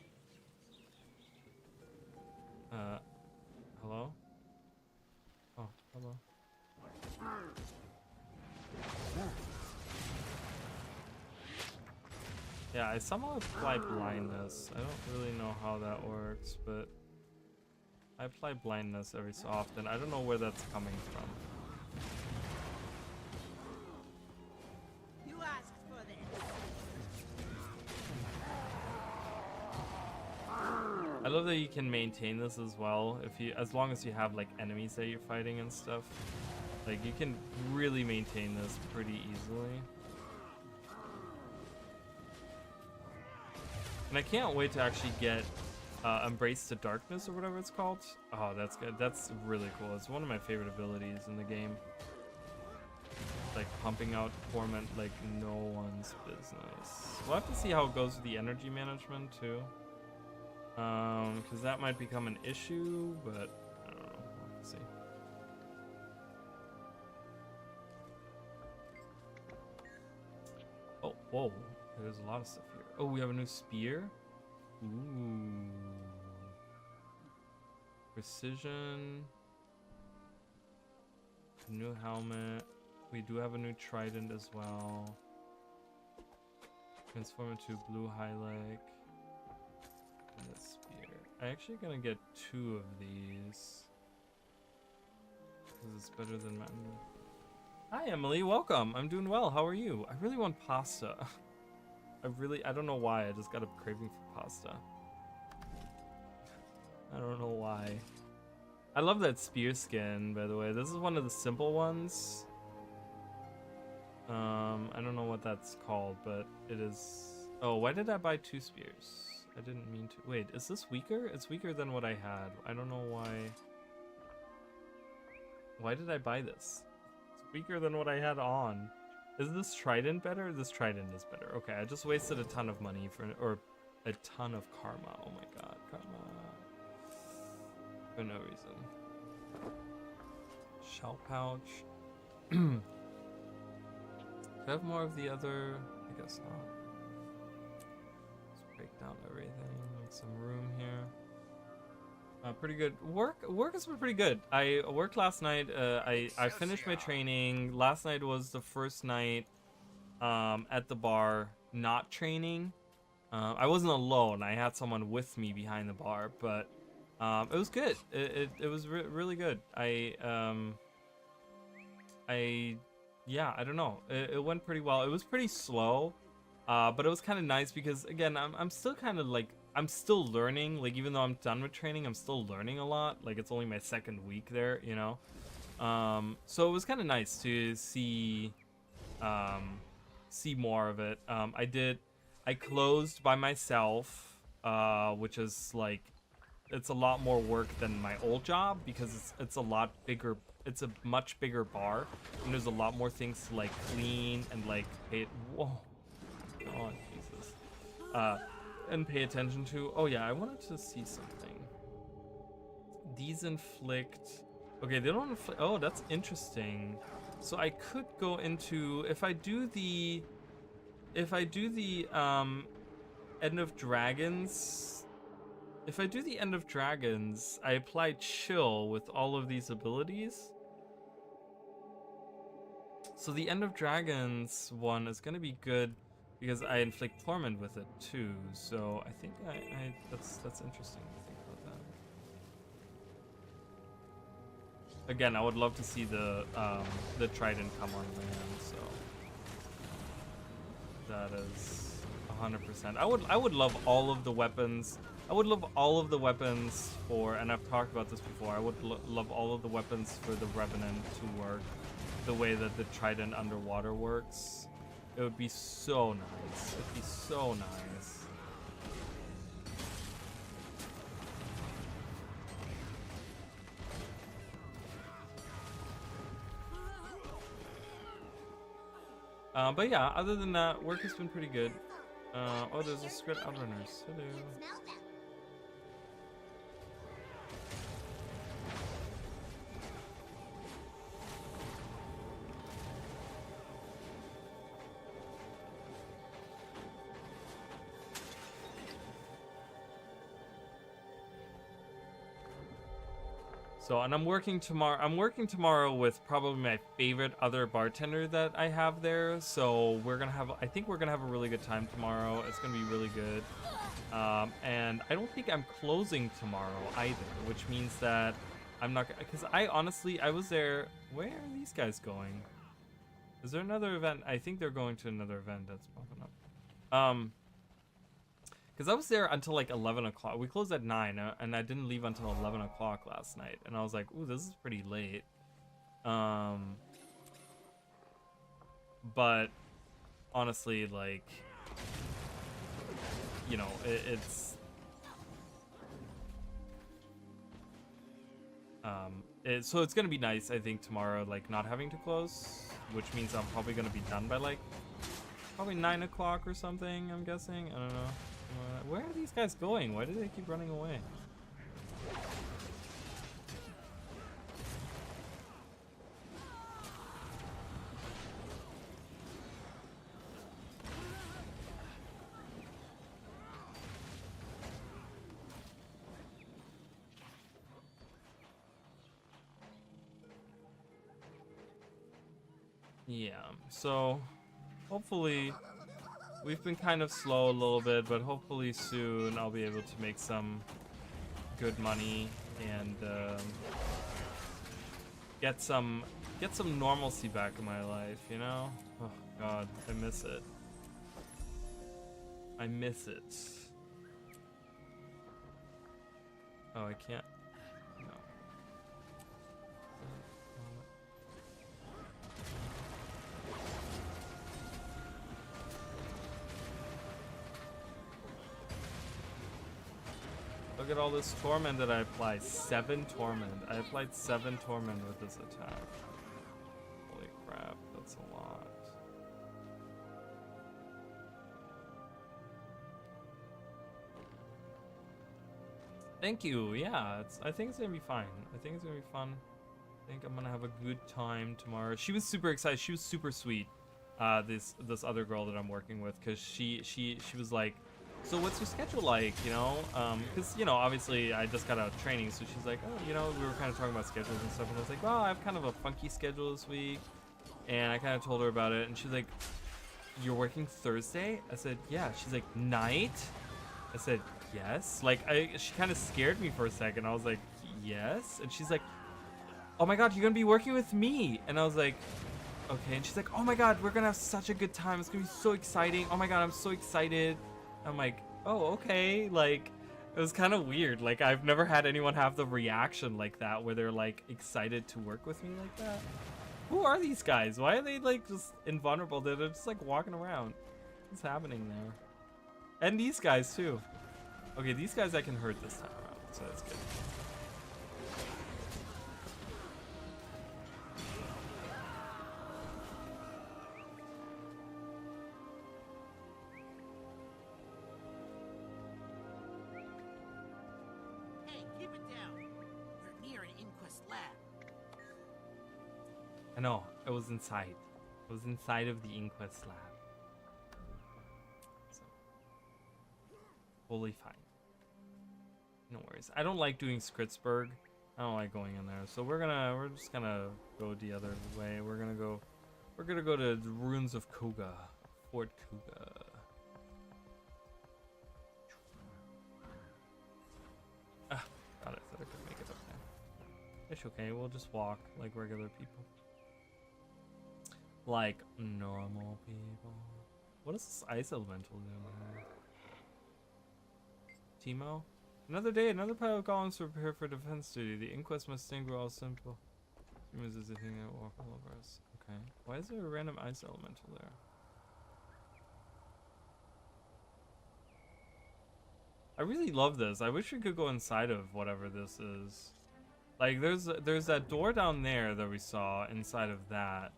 Hello? Oh, hello. Yeah, I somehow apply blindness. I don't really know how that works, but I apply blindness every so often. I don't know where that's coming from. You asked for this. I love that you can maintain this as well if you, as long as you have like enemies that you're fighting and stuff. Like you can really maintain this pretty easily. And I can't wait to actually get Embrace the Darkness or whatever it's called. Oh, that's good. That's really cool. It's one of my favorite abilities in the game. Like pumping out torment like no one's business. We'll have to see how it goes with the energy management too. Because that might become an issue, but I don't know. We'll have to see. Oh, whoa. There's a lot of stuff here. Oh, we have a new spear. Ooh. Precision. New helmet. We do have a new trident as well. Transform into blue highlight. And a spear. I'm actually gonna get 2 of these. Because it's better than mine. Hi Emily, welcome. I'm doing well. How are you? I really want pasta. I don't know why. I just got a craving for pasta. I don't know why. I love that spear skin, by the way. This is one of the simple ones. I don't know what that's called, but it is. Oh, why did I buy 2 spears? I didn't mean to. Wait, is this weaker? It's weaker than what I had. I don't know why. Why did I buy this? It's weaker than what I had on. Is this trident better? This trident is better. Okay, I just wasted a ton of money or a ton of karma. Oh my god, karma. For no reason. Shell pouch. Do I have more of the other? I guess not. Let's break down everything. Make some room here. Pretty good. Work has been pretty good. I worked last night. I finished my training. Last night was the first night at the bar not training. I wasn't alone. I had someone with me behind the bar, but it was good. It was really good. Yeah, I don't know. It went pretty well. It was pretty slow, but it was kind of nice because again, I'm still kind of like I'm still learning. Like even though I'm done with training, I'm still learning a lot. Like it's only my 2nd week there, you know. So it was kind of nice to see more of it. I closed by myself, which is like it's a lot more work than my old job because it's a lot bigger. It's a much bigger bar, and there's a lot more things to like clean and like pay. Whoa, oh Jesus, and pay attention to. Oh yeah, I wanted to see something. These inflict. Okay, they don't inflict. Oh, that's interesting. So I could go into if I do the End of Dragons. If I do the End of Dragons, I apply chill with all of these abilities. So the End of Dragons one is gonna be good because I inflict torment with it too. So I think that's interesting to think about that. Again, I would love to see the trident come on land. So that is 100%. I would love all of the weapons. I would love all of the weapons for, and I've talked about this before, I would love all of the weapons for the Revenant to work the way that the Trident underwater works. It would be so nice. It'd be so nice. But yeah, other than that, work has been pretty good. Oh, there's a Skrit Outrunners. Hello. So, and I'm working tomorrow with probably my favorite other bartender that I have there. So I think we're gonna have a really good time tomorrow. It's gonna be really good. And I don't think I'm closing tomorrow either, which means that I'm not, because I was there. Where are these guys going? Is there another event? I think they're going to another event that's popping up. Because I was there until like 11 o'clock. We closed at 9, and I didn't leave until 11 o'clock last night. And I was like, ooh, this is pretty late. But honestly, like, you know, so it's gonna be nice, I think, tomorrow, like, not having to close, which means I'm probably gonna be done by like probably 9 o'clock or something, I'm guessing. I don't know. Where are these guys going? Why do they keep running away? Yeah, so hopefully we've been kind of slow a little bit, but hopefully soon I'll be able to make some good money and get some normalcy back in my life, you know? Oh god, I miss it. I miss it. Oh, I can't. No. Look at all this torment that I applied. 7 torment. I applied 7 torment with this attack. Holy crap, that's a lot. Thank you. Yeah, I think it's gonna be fine. I think it's gonna be fun. I think I'm gonna have a good time tomorrow. She was super excited. She was super sweet. This other girl that I'm working with, because she was like, so what's your schedule like, you know? Because, you know, obviously I just got out of training, so she's like, oh, you know, we were kind of talking about schedules and stuff, and I was like, well, I have kind of a funky schedule this week, and I kind of told her about it, and she's like, you're working Thursday? I said, yeah. She's like, night? I said, yes. Like, she kind of scared me for a second. I was like, yes? And she's like, oh my god, you're gonna be working with me. And I was like, okay. And she's like, oh my god, we're gonna have such a good time. It's gonna be so exciting. Oh my god, I'm so excited. I'm like, oh, okay. Like, it was kind of weird. Like, I've never had anyone have the reaction like that, where they're like excited to work with me like that. Who are these guys? Why are they like just invulnerable? They're just like walking around. What's happening there? And these guys too. Okay, these guys I can hurt this time around, so that's good. I know, it was inside. It was inside of the Inquest lab. So, fully fine. No worries. I don't like doing Skritzberg. I don't like going in there. So we're just gonna go the other way. We're gonna go to the ruins of Koga. Fort Koga. Ah, God, I thought I could make it up there. It's okay, we'll just walk like regular people. Like normal people. What is this ice elemental doing? Timo? Another day, another pile of golems to prepare for defense duty. The inquest must sting all simple. Humans is the thing that walk all over us. Okay. Why is there a random ice elemental there? I really love this. I wish we could go inside of whatever this is. Like, there's that door down there that we saw inside of that.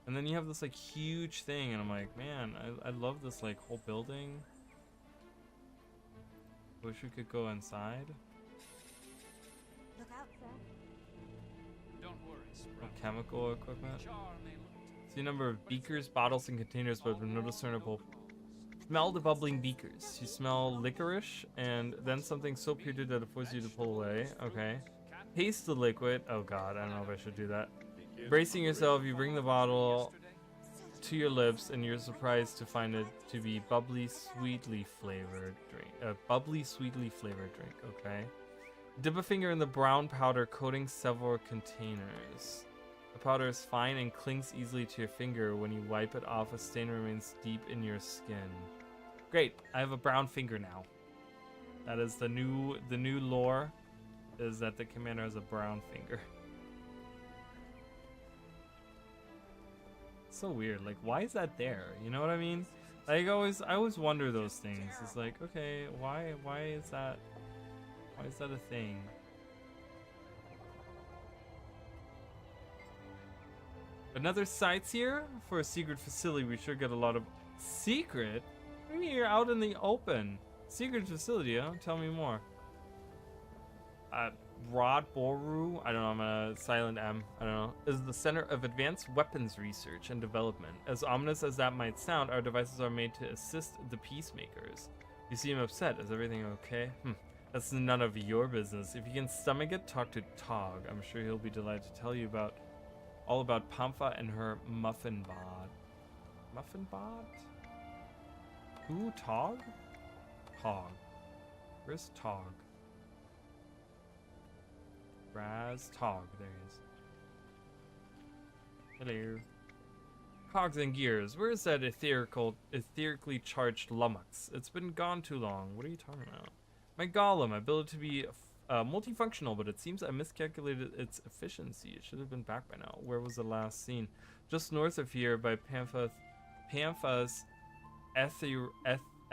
And then you have this like huge thing, and I'm like, man, I love this like whole building. Wish we could go inside. Look out, sir. Don't worry, Some chemical equipment. See a number of beakers, bottles, and containers, but no discernible. Smell the bubbling beakers. You smell licorice, and then something so putrid that it forces you to pull away. Okay. Taste the liquid. Oh god, I don't know if I should do that. Bracing yourself, you bring the bottle to your lips, and you're surprised to find it to be bubbly, sweetly flavored drink. Bubbly, sweetly flavored drink. Okay. Dip a finger in the brown powder, coating several containers. The powder is fine and clings easily to your finger. When you wipe it off, a stain remains deep in your skin. Great, I have a brown finger now. That is the new lore, is that the commander has a brown finger. So weird. Like, why is that there? You know what I mean? Like, I always wonder those things. It's like, okay, why is that? Why is that a thing? Another sites here for a secret facility. We sure get a lot of secret. What do you mean you're out in the open? Secret facility, huh? Tell me more. Rod Boru, I don't know, I'm a silent M, I don't know, is the center of advanced weapons research and development. As ominous as that might sound, our devices are made to assist the peacemakers. You seem upset. Is everything okay? That's none of your business. If you can stomach it, talk to Tog. I'm sure he'll be delighted to tell you all about Pampa and her muffin bod. Muffin bod? Who? Tog? Tog. Where's Tog? Raz Tog, there he is. Hello. Cogs and gears. Where's that etherically charged lummox? It's been gone too long. What are you talking about? My golem. I built it to be multifunctional, but it seems I miscalculated its efficiency. It should have been back by now. Where was the last seen? Just north of here by Pamfa's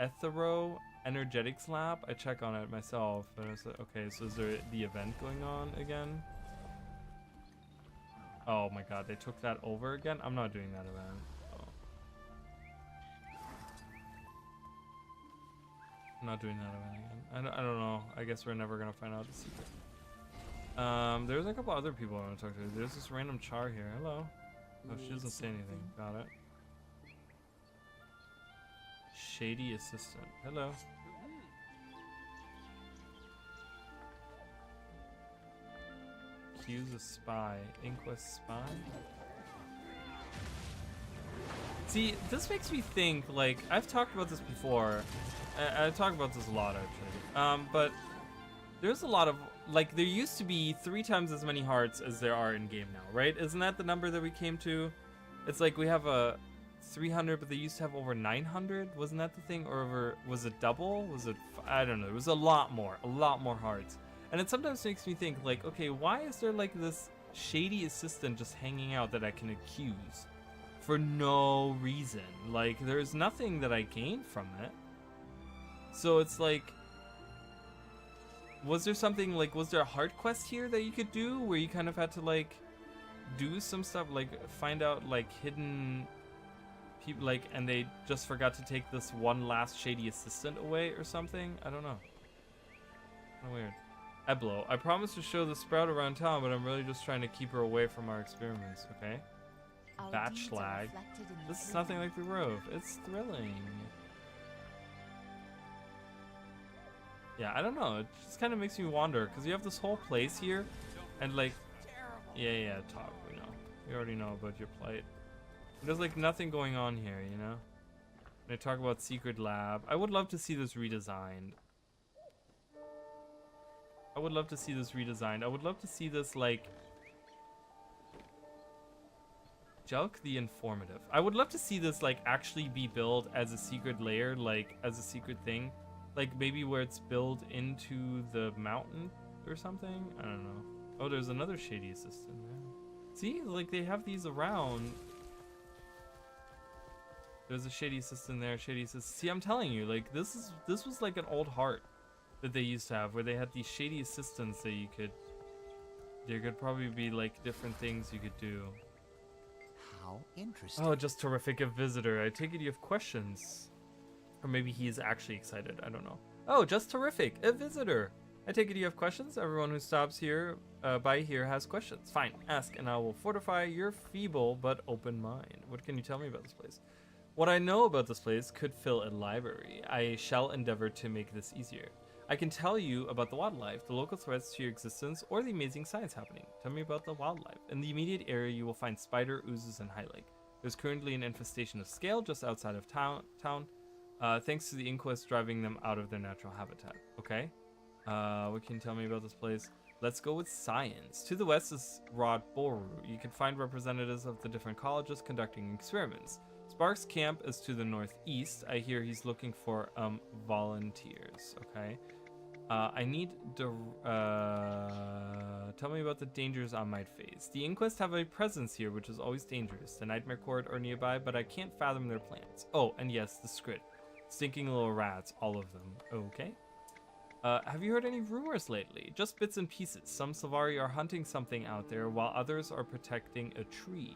Ethero Energetics Lab. I check on it myself, and I was like, okay, so is there the event going on again? Oh my god, they took that over again? I'm not doing that event. Oh. I'm not doing that event again. I don't know. I guess we're never gonna find out the secret. There's a couple other people I want to talk to. There's this random char here. Hello. Oh, she doesn't say anything. Got it. Shady assistant. Hello. Accuse a spy. Inquest spy? See, this makes me think, like, I've talked about this before. I talk about this a lot, actually. But there's a lot of, like, there used to be 3 times as many hearts as there are in game now, right? Isn't that the number that we came to? It's like we have a 300, but they used to have over 900. Wasn't that the thing? Or over, was it double? Was it, I don't know. It was a lot more hearts. And it sometimes makes me think, like, okay, why is there like this shady assistant just hanging out that I can accuse for no reason? Like, there's nothing that I gained from it. So it's like, was there something, like, was there a heart quest here that you could do where you kind of had to, like, do some stuff, like, find out, like, hidden people, like, and they just forgot to take this one last shady assistant away or something? I don't know. Kind of weird. Eblo, I promised to show the sprout around town, but I'm really just trying to keep her away from our experiments, okay? Batchlag. This is nothing like the Rove. It's thrilling. Yeah, I don't know. It just kind of makes me wonder, because you have this whole place here, and like, yeah, talk, we know. We already know about your plight. There's like nothing going on here, you know? When I talk about Secret Lab, I would love to see this redesigned. I would love to see this, like, Jelk the Informative. I would love to see this, like, actually be built as a secret layer, like, as a secret thing. Like, maybe where it's built into the mountain or something? I don't know. Oh, there's another shady assistant there. See, like, they have these around. There's a shady assistant there, shady assistant. See, I'm telling you, like, this was like an old heart that they used to have, where they had these shady assistants that you could, there could probably be like different things you could do. How interesting. Oh, just terrific, a visitor. I take it you have questions. Or maybe he is actually excited, I don't know. Oh, just terrific, a visitor. I take it you have questions? Everyone who stops here, by here has questions. Fine, ask and I will fortify your feeble but open mind. What can you tell me about this place? What I know about this place could fill a library. I shall endeavor to make this easier. I can tell you about the wildlife, the local threats to your existence, or the amazing science happening. Tell me about the wildlife. In the immediate area, you will find spider, oozes, and high lake. There's currently an infestation of scale just outside of town, thanks to the inquest driving them out of their natural habitat. Okay. What can you tell me about this place? Let's go with science. To the west is Rod Boru. You can find representatives of the different colleges conducting experiments. Sparks Camp is to the northeast. I hear he's looking for volunteers. Okay. I need to tell me about the dangers I might face. The Inquest have a presence here, which is always dangerous. The Nightmare Court are nearby, but I can't fathom their plans. Oh, and yes, the Skrit. Stinking little rats, all of them. Okay. Have you heard any rumors lately? Just bits and pieces. Some Sylvari are hunting something out there, while others are protecting a tree.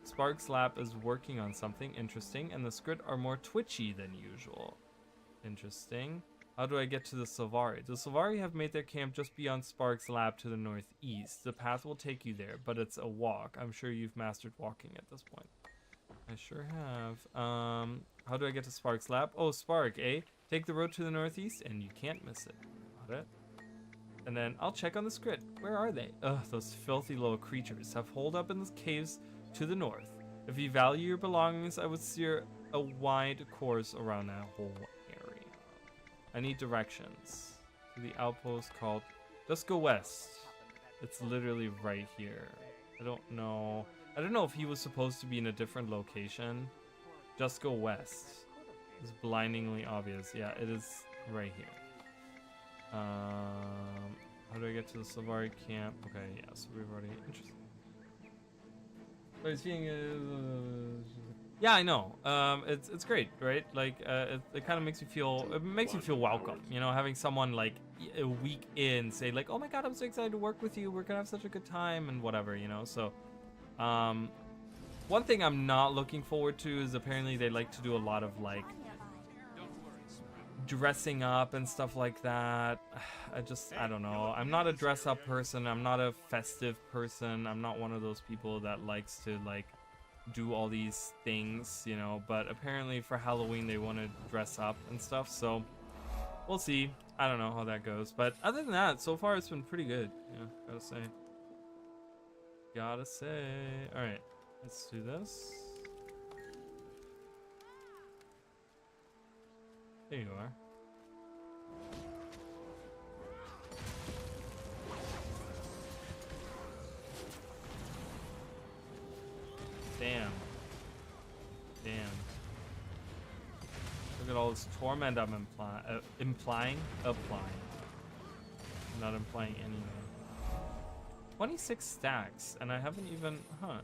Sparks Lab is working on something interesting, and the Skrit are more twitchy than usual. Interesting. How do I get to the Sylvari? The Sylvari have made their camp just beyond Sparks Lab to the northeast. The path will take you there, but it's a walk. I'm sure you've mastered walking at this point. I sure have. How do I get to Sparks Lab? Oh, Spark, eh? Take the road to the northeast, and you can't miss it. Got it. And then I'll check on the Skrit. Where are they? Ugh, those filthy little creatures have holed up in the caves to the north. If you value your belongings, I would steer a wide course around that whole area. I need directions to the outpost called... Just go west. It's literally right here. I don't know if he was supposed to be in a different location. Just go west. It's blindingly obvious. Yeah, it is right here. How do I get to the Sylvari camp? Okay, yeah, so we've already... Interesting. But it's being... yeah, I know. It's great, right? Like, it kind of makes you feel... It makes you feel welcome, you know, having someone, like, a week in say, like, oh my god, I'm so excited to work with you. We're gonna have such a good time and whatever, you know? So, one thing I'm not looking forward to is apparently they like to do a lot of, like, dressing up and stuff like that. I don't know. I'm not a dress up person. I'm not a festive person. I'm not one of those people that likes to, like, do all these things, you know, but apparently for Halloween they want to dress up and stuff, so we'll see. I don't know how that goes, but other than that, so far it's been pretty good. Yeah, gotta say. All right, let's do this. There you are. Damn. Look at all this torment I'm applying. I'm not implying anything. 26 stacks, and I haven't even...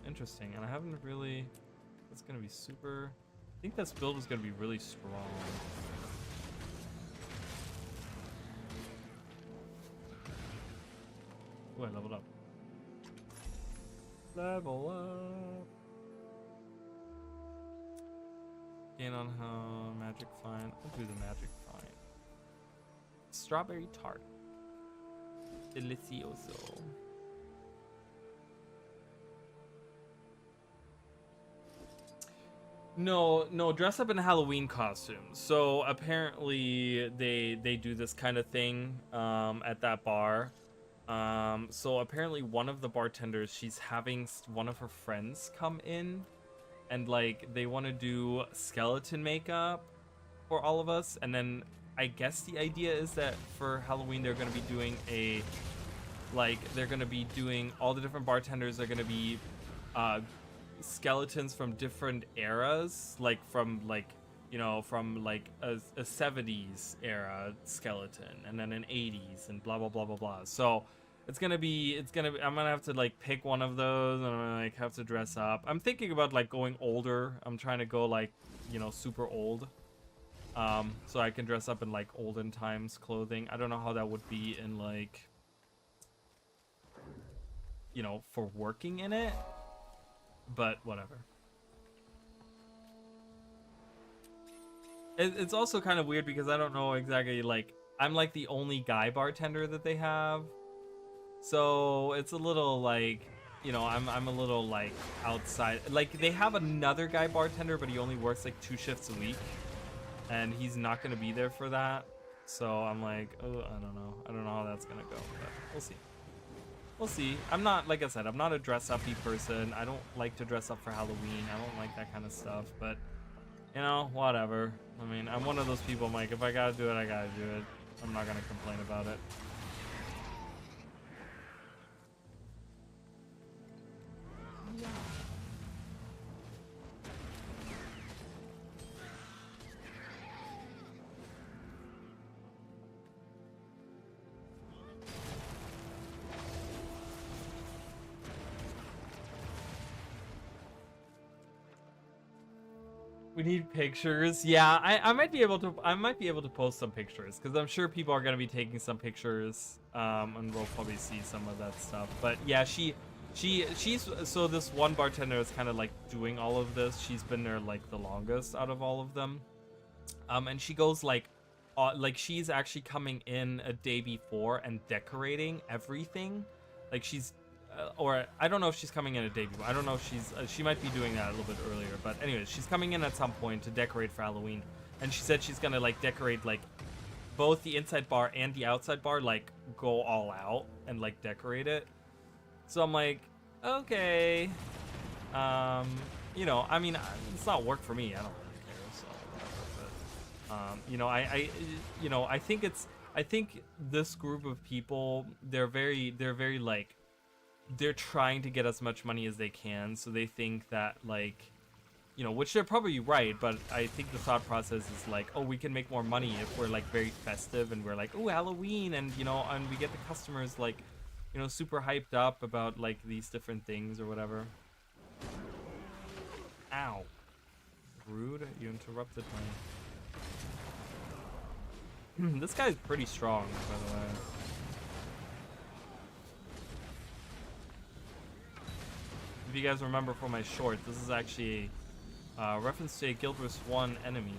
interesting. And I haven't really... That's gonna be super... I think this build is gonna be really strong. Oh, I leveled up. Level up. Gain on home, magic find. I'll do the magic find. Strawberry tart. Delicioso. No, dress up in Halloween costumes. So apparently they do this kind of thing at that bar. So apparently one of the bartenders, she's having one of her friends come in, and like they want to do skeleton makeup for all of us, and then I guess the idea is that for Halloween they're going to be doing all the different bartenders are going to be skeletons from different eras, like from a 70s era skeleton, and then an 80s, and blah blah blah blah blah. So I'm gonna have to like pick one of those, and I'm gonna like have to dress up. I'm thinking about like going older. I'm trying to go like, you know, super old, so I can dress up in like olden times clothing. I don't know how that would be in like, you know, for working in it, but whatever. It's also kind of weird because I don't know exactly, like, I'm like the only guy bartender that they have. So it's a little like, you know, I'm a little like outside. Like they have another guy bartender, but he only works like 2 shifts a week, and he's not going to be there for that. So I'm like, oh, I don't know. I don't know how that's gonna go, but we'll see. We'll see. I'm not, like I said, I'm not a dress-uppy person. I don't like to dress up for Halloween. I don't like that kind of stuff, but, you know, whatever. I mean, I'm one of those people, Mike, if I gotta do it, I gotta do it. I'm not gonna complain about it. Yeah. We need pictures. Yeah, I might be able to post some pictures because I'm sure people are gonna be taking some pictures, and we'll probably see some of that stuff. But yeah, she's so this one bartender is kind of like doing all of this. She's been there like the longest out of all of them, and she goes like she's actually coming in a day before and decorating everything, like she's. Or I don't know if she's coming in a day before. I don't know if she might be doing that a little bit earlier. But anyways, she's coming in at some point to decorate for Halloween. And she said she's gonna like decorate like both the inside bar and the outside bar, like go all out and like decorate it. So I'm like, okay. You know, I mean, it's not work for me. I don't really care. So whatever. But you know, I think this group of people, they're very like, they're trying to get as much money as they can, so they think that, like, you know, which they're probably right, but I think the thought process is like, oh, we can make more money if we're like very festive and we're like, oh, Halloween, and you know, and we get the customers like, you know, super hyped up about like these different things or whatever. Ow. Rude, you interrupted my... This guy's pretty strong, by the way. If you guys remember from my short, this is actually a reference to a Guild Wars 1 enemy.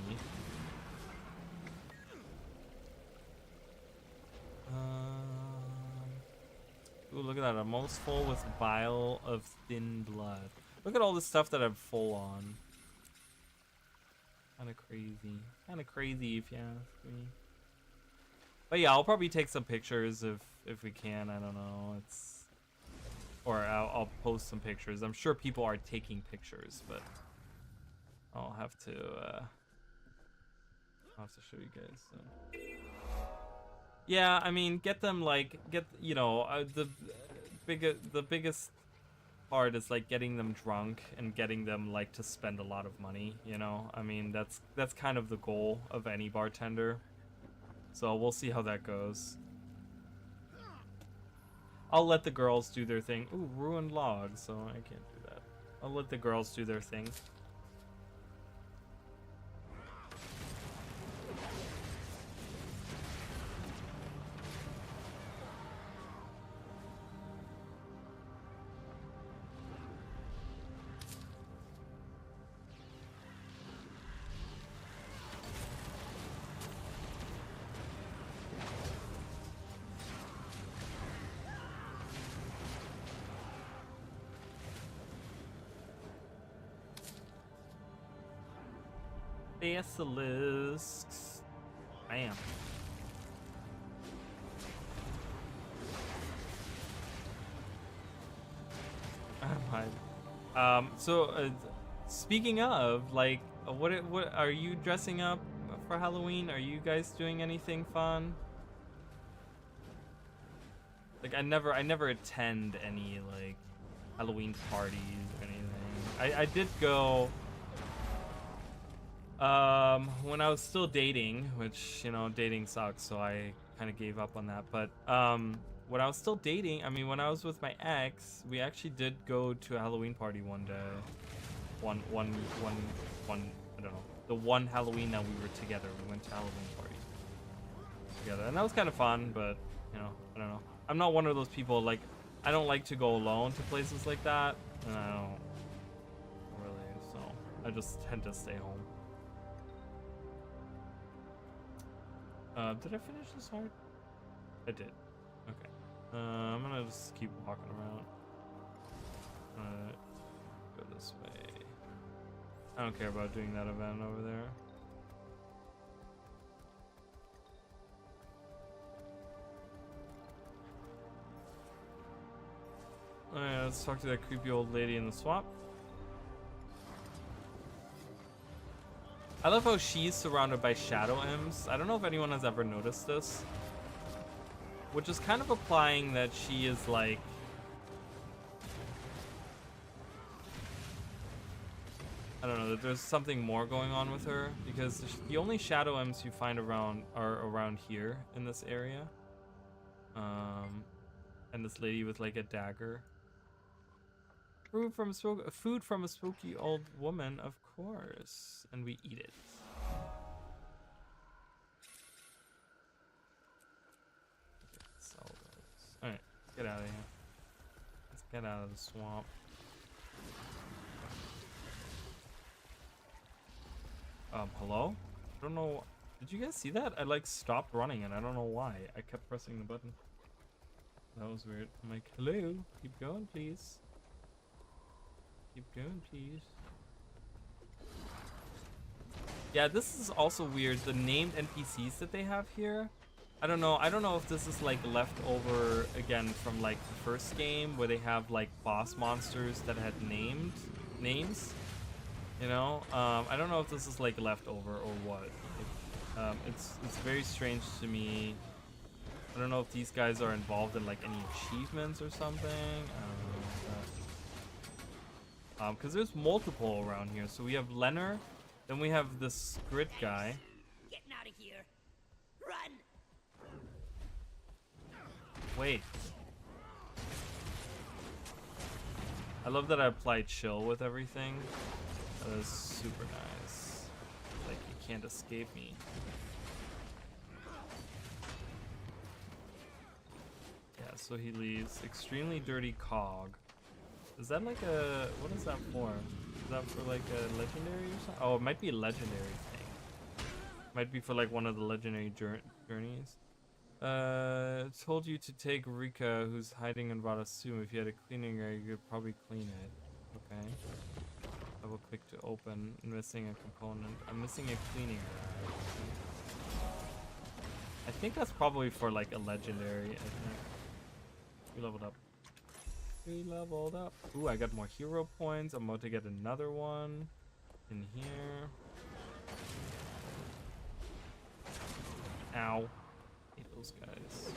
Ooh, look at that. I'm almost full with vial of thin blood. Look at all the stuff that I'm full on. Kind of crazy. Kind of crazy if you ask me. But yeah, I'll probably take some pictures if we can. I don't know. Or I'll post some pictures. I'm sure people are taking pictures, but I'll have to show you guys. So. Yeah, I mean, get them like you know, the biggest part is like getting them drunk and getting them like to spend a lot of money. You know, I mean that's kind of the goal of any bartender. So we'll see how that goes. I'll let the girls do their thing. Ooh, ruined log, so I can't do that. I'll let the girls do their thing. Basilisks. Bam. So speaking of, like, what are you dressing up for Halloween? Are you guys doing anything fun? Like, I never attend any like Halloween parties or anything. I did go when I was still dating, which, you know, dating sucks, so I kind of gave up on that. But when I was still dating, I mean, when I was with my ex, we actually did go to a Halloween party one day. One I don't know, the one Halloween that we were together, we went to a Halloween party together, and that was kind of fun. But, you know, I don't know, I'm not one of those people, like, I don't like to go alone to places like that, and I don't really, so I just tend to stay home. Did I finish this hard? I did. Okay. I'm gonna just keep walking around. Go this way. I don't care about doing that event over there. Alright, let's talk to that creepy old lady in the swamp. I love how she's surrounded by shadow imps. I don't know if anyone has ever noticed this. Which is kind of implying that she is like... I don't know, that there's something more going on with her. Because the only shadow imps you find around are around here in this area. And this lady with like a dagger. Food from a spooky old woman, of course. And we eat it. Alright, let's get out of here. Let's get out of the swamp. Hello? I don't know. Did you guys see that? I like stopped running and I don't know why. I kept pressing the button. That was weird. I'm like, hello? Keep going, please. Keep going, please. Yeah, this is also weird. The named NPCs that they have here. I don't know if this is like left over again from like the first game where they have like boss monsters that had names. You know, I don't know if this is like left over or what. It's very strange to me. I don't know if these guys are involved in like any achievements or something. Because there's multiple around here. So we have Lenner, then we have this Grit guy. Getting out of here. Run. Wait. I love that I applied chill with everything. That is super nice. Like, you can't escape me. Yeah, so he leaves. Extremely dirty cog. Is that like a... What is that for? Is that for like a legendary or something? Oh, it might be a legendary thing. Might be for like one of the legendary journeys. Told you to take Rika, who's hiding in Radasum. If you had a cleaning area, you could probably clean it. Okay. Double click to open. I'm missing a component. I'm missing a cleaning area. I think that's probably for like a legendary, I think. We leveled up. We leveled up. Ooh, I got more hero points. I'm about to get another one in here. Ow. Hate those guys.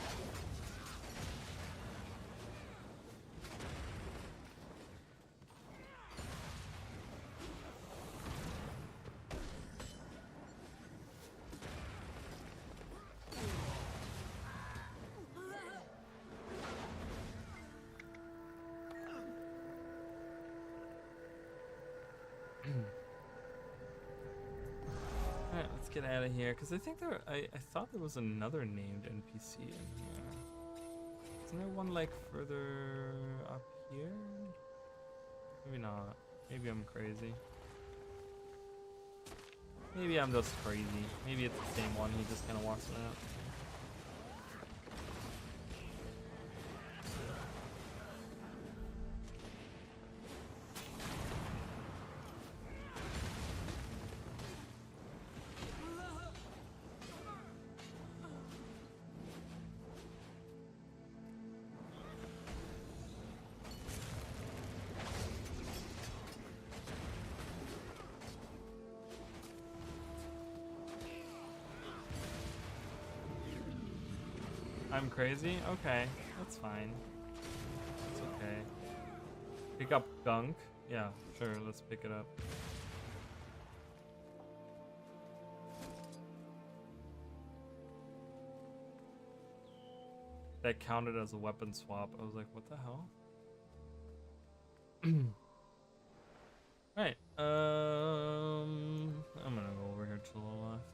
Alright, let's get out of here, because I think there I thought there was another named NPC in here. Isn't there one like further up here? Maybe not. Maybe I'm crazy. Maybe I'm just crazy. Maybe it's the same one, he just kinda walks around. I'm crazy? Okay, that's fine. It's okay. Pick up gunk? Yeah, sure, let's pick it up. That counted as a weapon swap. I was like, what the hell? Right, I'm gonna go over here to the left.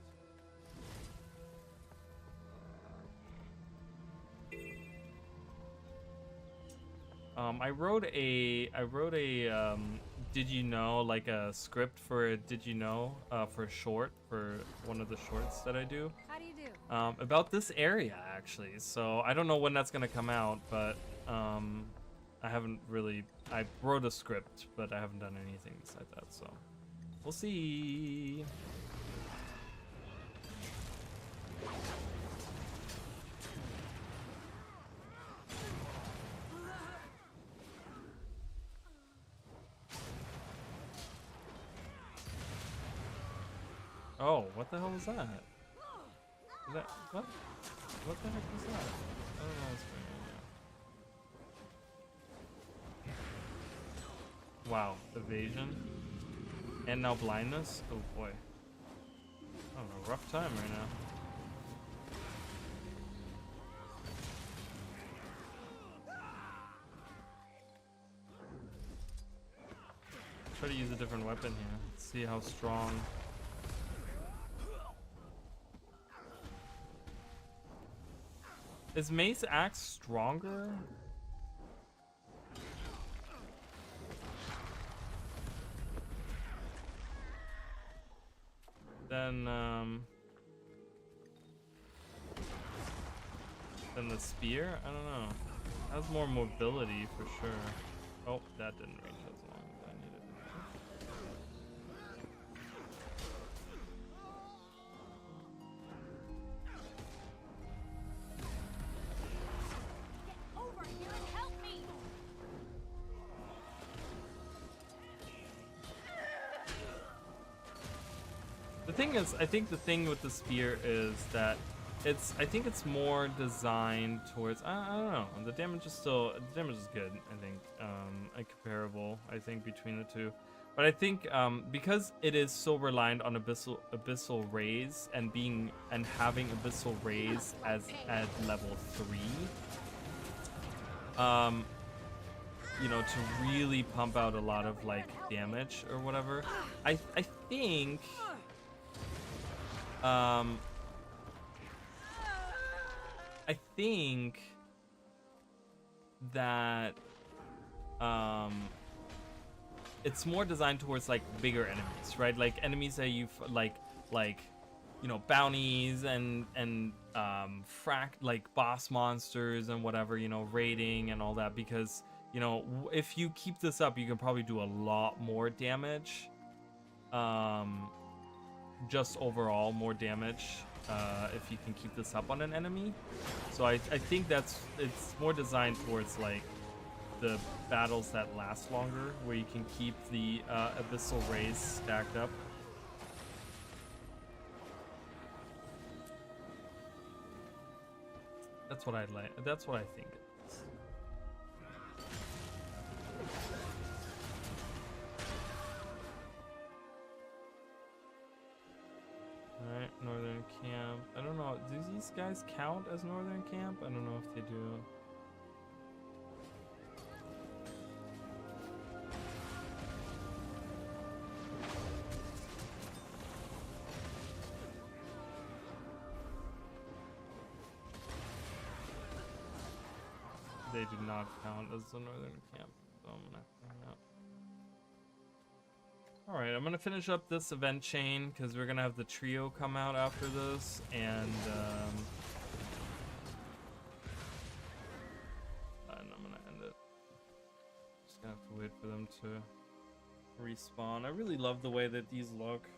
I wrote a did you know, like a script for a did you know for a short, for one of the shorts that I do. How do you do? About this area actually. So I don't know when that's gonna come out, but I haven't really, I wrote a script, but I haven't done anything besides that, so we'll see. Oh, what the hell was that? That what? What the heck was that? I don't know what's going on. Wow, evasion. And now blindness? Oh boy. I'm having a rough time right now. Try to use a different weapon here. Let's see how strong. Is Mace Axe stronger? Than the spear? I don't know. It has more mobility for sure. Oh, that didn't reach as long as I needed it Get over here and help me! The thing is, I think the thing with the spear is that I think it's more designed towards, I don't know, the damage is good, I think, comparable, I think, between the two. But I think, because it is so reliant on abyssal raise and having abyssal raise at level 3, you know, to really pump out a lot of, like, damage or whatever, I think, that it's more designed towards like bigger enemies, right? Like enemies that you like you know, bounties and like boss monsters and whatever, you know, raiding and all that, because you know, if you keep this up, you can probably do a lot more damage, just overall more damage, if you can keep this up on an enemy. So I think it's more designed towards like the battles that last longer, where you can keep the abyssal rays stacked up. That's what I'd like. That's what I think it is. Alright, Northern Camp. I don't know. Do these guys count as Northern Camp? I don't know if they do. They do not count as the Northern Camp, so I'm gonna hang out. Alright, I'm gonna finish up this event chain because we're gonna have the trio come out after this, and I'm gonna end it. Just gonna have to wait for them to respawn. I really love the way that these look.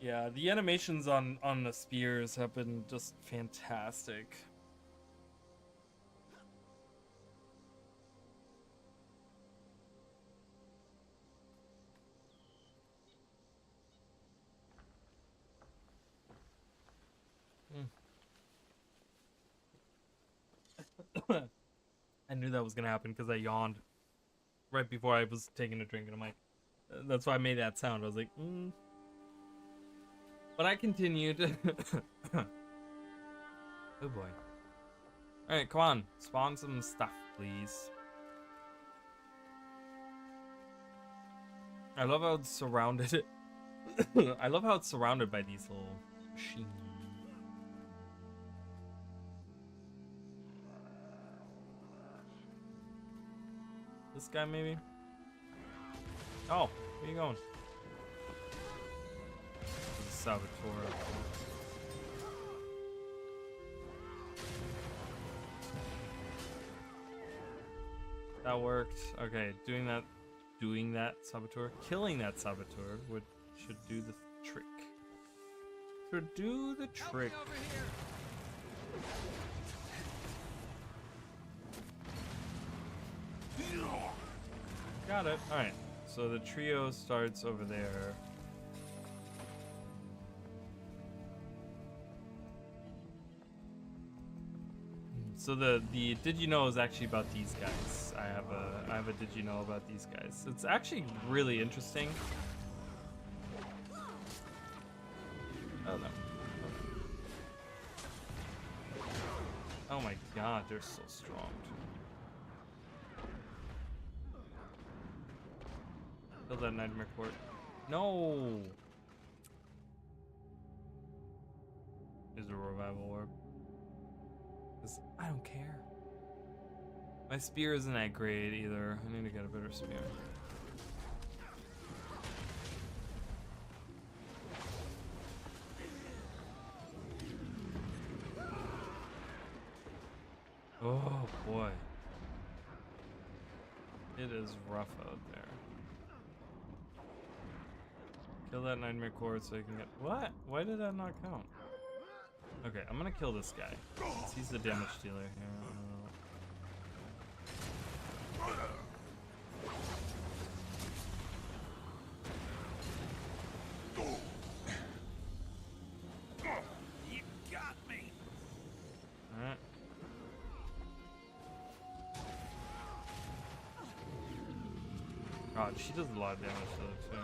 Yeah, the animations on the spears have been just fantastic. I knew that was gonna happen because I yawned right before I was taking a drink, and I'm like, that's why I made that sound. I was like, But I continued. Oh boy. Alright, come on. Spawn some stuff, please. I love how it's surrounded. I love how it's surrounded by these little machines. This guy, maybe? Oh, where are you going? There's a saboteur. That worked. Okay, doing that saboteur, killing that saboteur should do the trick. Should do the trick. Got it. Alright, so the trio starts over there. So the did you know is actually about these guys. I have a did you know about these guys. It's actually really interesting. Oh no. Oh my god, they're so strong. Kill that nightmare court. No. Is a revival orb. I don't care. My spear isn't that great either. I need to get a better spear. Oh boy. It is rough out there. Kill that nightmare cord so I can get... What? Why did that not count? Okay, I'm gonna kill this guy. He's the damage dealer here. You got me. Alright. God, she does a lot of damage to it too.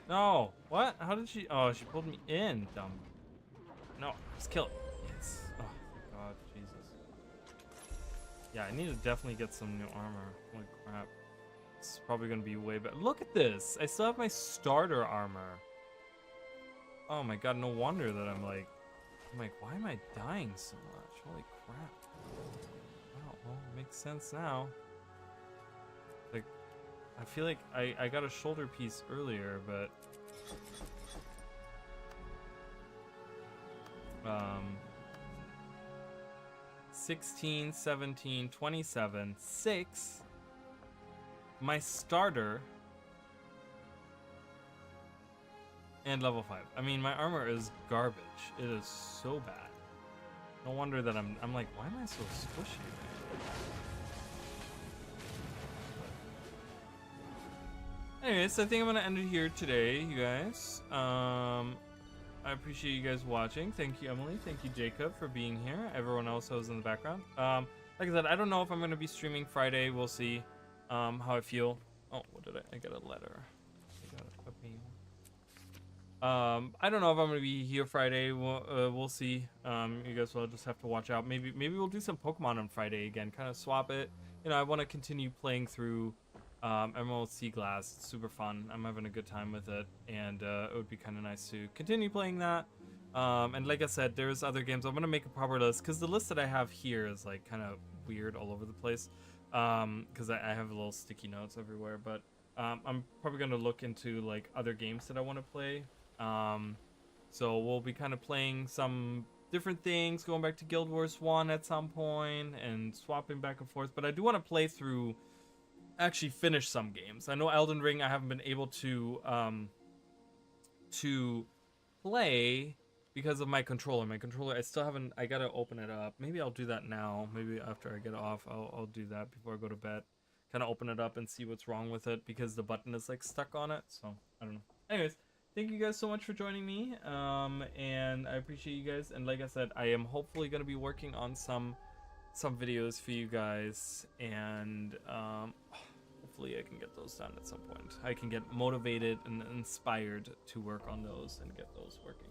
No! What? How did she... Oh, she pulled me in, dumb. No, just kill it. Yes. Oh, God, Jesus. Yeah, I need to definitely get some new armor. Holy crap. It's probably going to be way better. Look at this! I still have my starter armor. Oh my God, no wonder that I'm like, why am I dying so much? Holy crap. Wow, well, it makes sense now. Like, I feel like I got a shoulder piece earlier, but 16, 17, 27, 6. My starter and level 5. I mean, my armor is garbage. It is so bad. No wonder that I'm like, why am I so squishy? Anyways, I think I'm gonna end it here today, you guys. I appreciate you guys watching. Thank you, Emily. Thank you, Jacob, for being here. Everyone else who was in the background. Like I said, I don't know if I'm gonna be streaming Friday. We'll see how I feel. Oh, what did I got a letter. I got a puppy. I don't know if I'm gonna be here Friday. We'll see. You guys will just have to watch out. Maybe we'll do some Pokemon on Friday again. Kind of swap it. You know, I want to continue playing through Emerald Sea Glass. It's super fun. I'm having a good time with it, and it would be kind of nice to continue playing that. And like I said, there's other games. I'm gonna make a proper list because the list that I have here is like kind of weird all over the place. Because I have little sticky notes everywhere. But I'm probably gonna look into like other games that I want to play. So we'll be kind of playing some different things, going back to Guild Wars 1 at some point and swapping back and forth. But I do want to play through, actually finish some games. I know Elden Ring I haven't been able to play because of my controller. My controller, I still haven't, I gotta open it up. Maybe I'll do that now. Maybe after I get off, I'll do that before I go to bed. Kind of open it up and see what's wrong with it because the button is like stuck on it. So I don't know. Anyways, thank you guys so much for joining me. And I appreciate you guys. And like I said, I am hopefully gonna be working on some videos for you guys, and hopefully I can get those done at some point. I can get motivated and inspired to work on those and get those working.